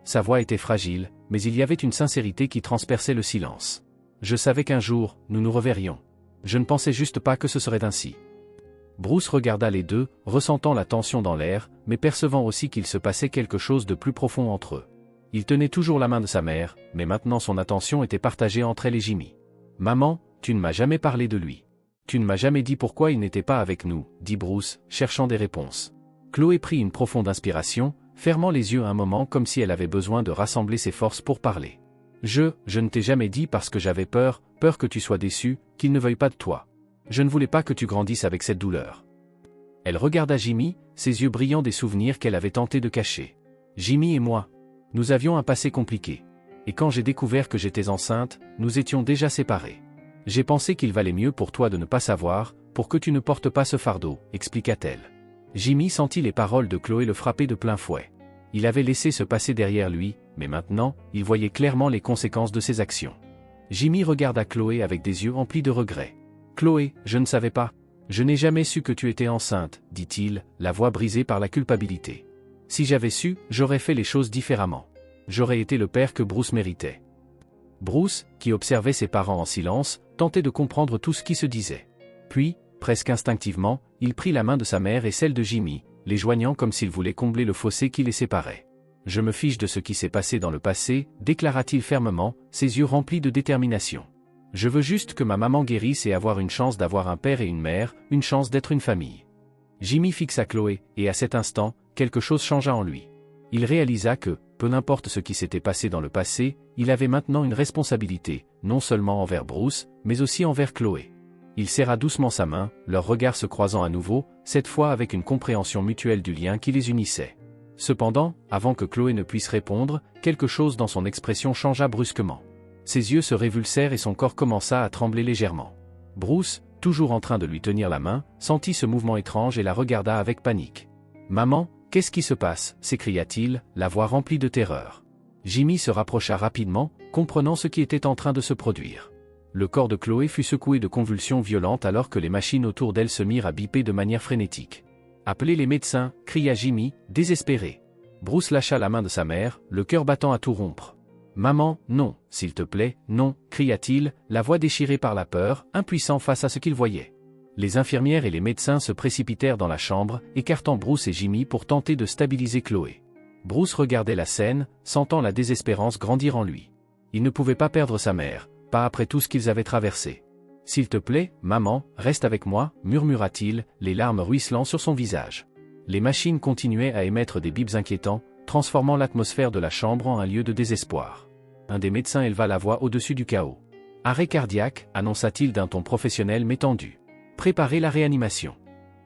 Sa voix était fragile, mais il y avait une sincérité qui transperçait le silence. « Je savais qu'un jour, nous nous reverrions. Je ne pensais juste pas que ce serait ainsi. » Bruce regarda les deux, ressentant la tension dans l'air, mais percevant aussi qu'il se passait quelque chose de plus profond entre eux. Il tenait toujours la main de sa mère, mais maintenant son attention était partagée entre elle et Jimmy. « Maman, tu ne m'as jamais parlé de lui. Tu ne m'as jamais dit pourquoi il n'était pas avec nous, » dit Bruce, cherchant des réponses. Chloé prit une profonde inspiration, fermant les yeux un moment comme si elle avait besoin de rassembler ses forces pour parler. « Je ne t'ai jamais dit parce que j'avais peur que tu sois déçu, qu'il ne veuille pas de toi. Je ne voulais pas que tu grandisses avec cette douleur. » Elle regarda Jimmy, ses yeux brillants des souvenirs qu'elle avait tenté de cacher. « Jimmy et moi, nous avions un passé compliqué. Et quand j'ai découvert que j'étais enceinte, nous étions déjà séparés. J'ai pensé qu'il valait mieux pour toi de ne pas savoir, pour que tu ne portes pas ce fardeau, » expliqua-t-elle. Jimmy sentit les paroles de Chloé le frapper de plein fouet. Il avait laissé se passer derrière lui, mais maintenant, il voyait clairement les conséquences de ses actions. Jimmy regarda Chloé avec des yeux emplis de regret. « Chloé, je ne savais pas. Je n'ai jamais su que tu étais enceinte, » dit-il, la voix brisée par la culpabilité. « Si j'avais su, j'aurais fait les choses différemment. J'aurais été le père que Bruce méritait. » Bruce, qui observait ses parents en silence, tentait de comprendre tout ce qui se disait. Puis, presque instinctivement, il prit la main de sa mère et celle de Jimmy, les joignant comme s'il voulait combler le fossé qui les séparait. « Je me fiche de ce qui s'est passé dans le passé, » déclara-t-il fermement, ses yeux remplis de détermination. « Je veux juste que ma maman guérisse et avoir une chance d'avoir un père et une mère, une chance d'être une famille. » Jimmy fixa Chloé, et à cet instant, quelque chose changea en lui. Il réalisa que, peu importe ce qui s'était passé dans le passé, il avait maintenant une responsabilité, non seulement envers Bruce, mais aussi envers Chloé. Il serra doucement sa main, leurs regards se croisant à nouveau, cette fois avec une compréhension mutuelle du lien qui les unissait. Cependant, avant que Chloé ne puisse répondre, quelque chose dans son expression changea brusquement. Ses yeux se révulsèrent et son corps commença à trembler légèrement. Bruce, toujours en train de lui tenir la main, sentit ce mouvement étrange et la regarda avec panique. « Maman, qu'est-ce qui se passe » s'écria-t-il, la voix remplie de terreur. Jimmy se rapprocha rapidement, comprenant ce qui était en train de se produire. Le corps de Chloé fut secoué de convulsions violentes alors que les machines autour d'elle se mirent à biper de manière frénétique. « Appelez les médecins » cria Jimmy, désespéré. Bruce lâcha la main de sa mère, le cœur battant à tout rompre. « Maman, non, s'il te plaît, non » cria-t-il, la voix déchirée par la peur, impuissant face à ce qu'il voyait. Les infirmières et les médecins se précipitèrent dans la chambre, écartant Bruce et Jimmy pour tenter de stabiliser Chloé. Bruce regardait la scène, sentant la désespérance grandir en lui. Il ne pouvait pas perdre sa mère, pas après tout ce qu'ils avaient traversé. « S'il te plaît, maman, reste avec moi » murmura-t-il, les larmes ruisselant sur son visage. Les machines continuaient à émettre des bips inquiétants, transformant l'atmosphère de la chambre en un lieu de désespoir. Un des médecins éleva la voix au-dessus du chaos. « Arrêt cardiaque » annonça-t-il d'un ton professionnel mais tendu. « Préparez la réanimation. »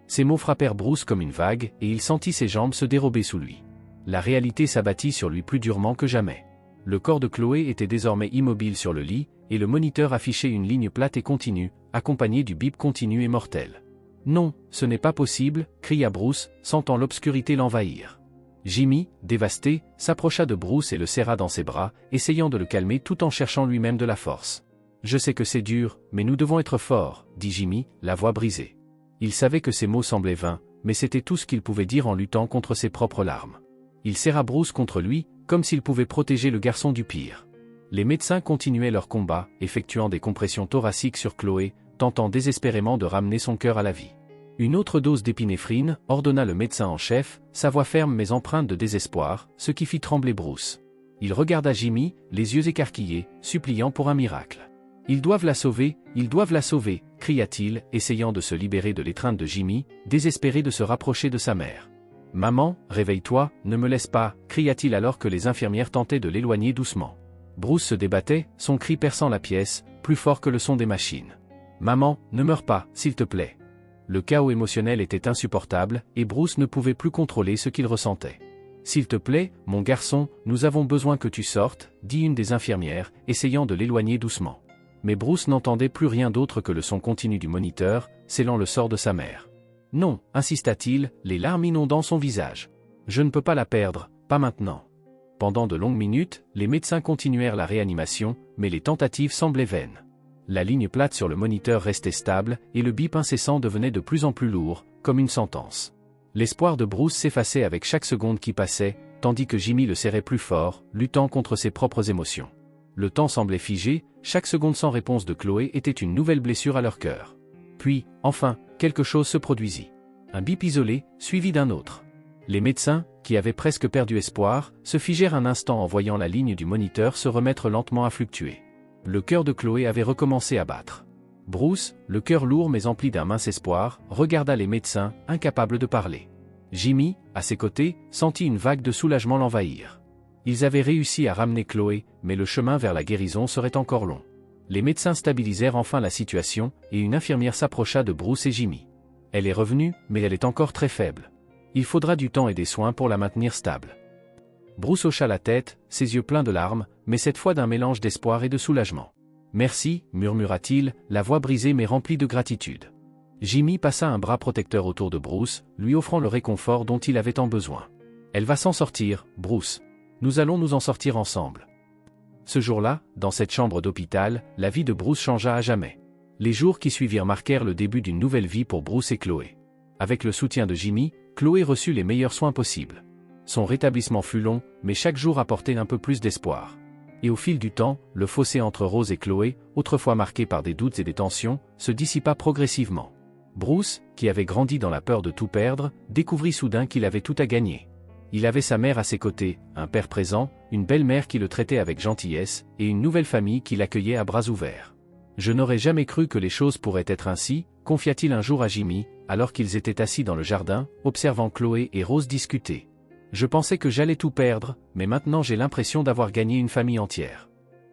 Ces mots frappèrent Bruce comme une vague, et il sentit ses jambes se dérober sous lui. La réalité s'abattit sur lui plus durement que jamais. Le corps de Chloé était désormais immobile sur le lit, et le moniteur affichait une ligne plate et continue, accompagnée du bip continu et mortel. « Non, ce n'est pas possible » cria Bruce, sentant l'obscurité l'envahir. Jimmy, dévasté, s'approcha de Bruce et le serra dans ses bras, essayant de le calmer tout en cherchant lui-même de la force. « Je sais que c'est dur, mais nous devons être forts » dit Jimmy, la voix brisée. Il savait que ces mots semblaient vains, mais c'était tout ce qu'il pouvait dire en luttant contre ses propres larmes. Il serra Bruce contre lui, comme s'il pouvait protéger le garçon du pire. Les médecins continuaient leur combat, effectuant des compressions thoraciques sur Chloé, tentant désespérément de ramener son cœur à la vie. Une autre dose d'épinéphrine, ordonna le médecin en chef, sa voix ferme mais empreinte de désespoir, ce qui fit trembler Bruce. Il regarda Jimmy, les yeux écarquillés, suppliant pour un miracle. « Ils doivent la sauver, cria-t-il, essayant de se libérer de l'étreinte de Jimmy, désespéré de se rapprocher de sa mère. « Maman, réveille-toi, ne me laisse pas » cria-t-il alors que les infirmières tentaient de l'éloigner doucement. Bruce se débattait, son cri perçant la pièce, plus fort que le son des machines. « Maman, ne meurs pas, s'il te plaît. » Le chaos émotionnel était insupportable, et Bruce ne pouvait plus contrôler ce qu'il ressentait. « S'il te plaît, mon garçon, nous avons besoin que tu sortes » dit une des infirmières, essayant de l'éloigner doucement. Mais Bruce n'entendait plus rien d'autre que le son continu du moniteur, scellant le sort de sa mère. « Non » insista-t-il, les larmes inondant son visage. « Je ne peux pas la perdre, pas maintenant. » Pendant de longues minutes, les médecins continuèrent la réanimation, mais les tentatives semblaient vaines. La ligne plate sur le moniteur restait stable, et le bip incessant devenait de plus en plus lourd, comme une sentence. L'espoir de Bruce s'effaçait avec chaque seconde qui passait, tandis que Jimmy le serrait plus fort, luttant contre ses propres émotions. Le temps semblait figé, chaque seconde sans réponse de Chloé était une nouvelle blessure à leur cœur. Puis, enfin, quelque chose se produisit. Un bip isolé, suivi d'un autre. Les médecins, qui avaient presque perdu espoir, se figèrent un instant en voyant la ligne du moniteur se remettre lentement à fluctuer. Le cœur de Chloé avait recommencé à battre. Bruce, le cœur lourd mais empli d'un mince espoir, regarda les médecins, incapables de parler. Jimmy, à ses côtés, sentit une vague de soulagement l'envahir. Ils avaient réussi à ramener Chloé, mais le chemin vers la guérison serait encore long. Les médecins stabilisèrent enfin la situation, et une infirmière s'approcha de Bruce et Jimmy. « Elle est revenue, mais elle est encore très faible. Il faudra du temps et des soins pour la maintenir stable. » Bruce hocha la tête, ses yeux pleins de larmes, mais cette fois d'un mélange d'espoir et de soulagement. « Merci » murmura-t-il, la voix brisée mais remplie de gratitude. Jimmy passa un bras protecteur autour de Bruce, lui offrant le réconfort dont il avait tant besoin. « Elle va s'en sortir, Bruce. Nous allons nous en sortir ensemble. » Ce jour-là, dans cette chambre d'hôpital, la vie de Bruce changea à jamais. Les jours qui suivirent marquèrent le début d'une nouvelle vie pour Bruce et Chloé. Avec le soutien de Jimmy, Chloé reçut les meilleurs soins possibles. Son rétablissement fut long, mais chaque jour apportait un peu plus d'espoir. Et au fil du temps, le fossé entre Rose et Chloé, autrefois marqué par des doutes et des tensions, se dissipa progressivement. Bruce, qui avait grandi dans la peur de tout perdre, découvrit soudain qu'il avait tout à gagner. Il avait sa mère à ses côtés, un père présent, une belle-mère qui le traitait avec gentillesse, et une nouvelle famille qui l'accueillait à bras ouverts. « Je n'aurais jamais cru que les choses pourraient être ainsi », confia-t-il un jour à Jimmy, alors qu'ils étaient assis dans le jardin, observant Chloé et Rose discuter. « Je pensais que j'allais tout perdre, mais maintenant j'ai l'impression d'avoir gagné une famille entière. »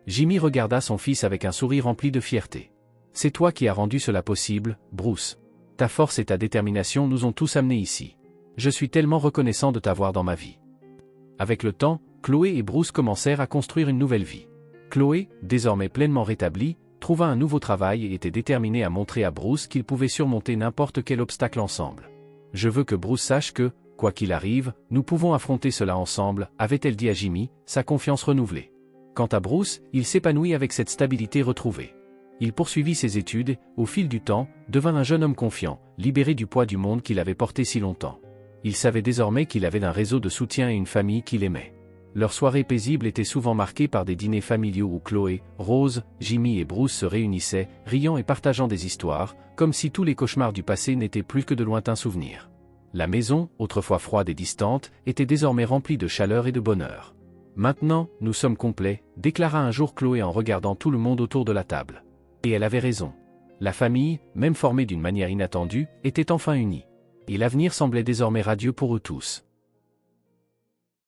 Jimmy regarda son fils avec un sourire rempli de fierté. C'est toi qui as rendu cela possible, Bruce. Ta force et ta détermination nous ont tous amenés ici. Je suis tellement reconnaissant de t'avoir dans ma vie. Avec le temps, Chloé et Bruce commencèrent à construire une nouvelle vie. Chloé, désormais pleinement rétablie, trouva un nouveau travail et était déterminée à montrer à Bruce qu'ils pouvaient surmonter n'importe quel obstacle ensemble. Je veux que Bruce sache que, quoi qu'il arrive, nous pouvons affronter cela ensemble, avait-elle dit à Jimmy, sa confiance renouvelée. Quant à Bruce, il s'épanouit avec cette stabilité retrouvée. Il poursuivit ses études et, au fil du temps, devint un jeune homme confiant, libéré du poids du monde qu'il avait porté si longtemps. Il savait désormais qu'il avait un réseau de soutien et une famille qu'il aimait. Leurs soirées paisibles étaient souvent marquées par des dîners familiaux où Chloé, Rose, Jimmy et Bruce se réunissaient, riant et partageant des histoires, comme si tous les cauchemars du passé n'étaient plus que de lointains souvenirs. La maison, autrefois froide et distante, était désormais remplie de chaleur et de bonheur. Maintenant, nous sommes complets, déclara un jour Chloé en regardant tout le monde autour de la table. Et elle avait raison. La famille, même formée d'une manière inattendue, était enfin unie. Et l'avenir semblait désormais radieux pour eux tous.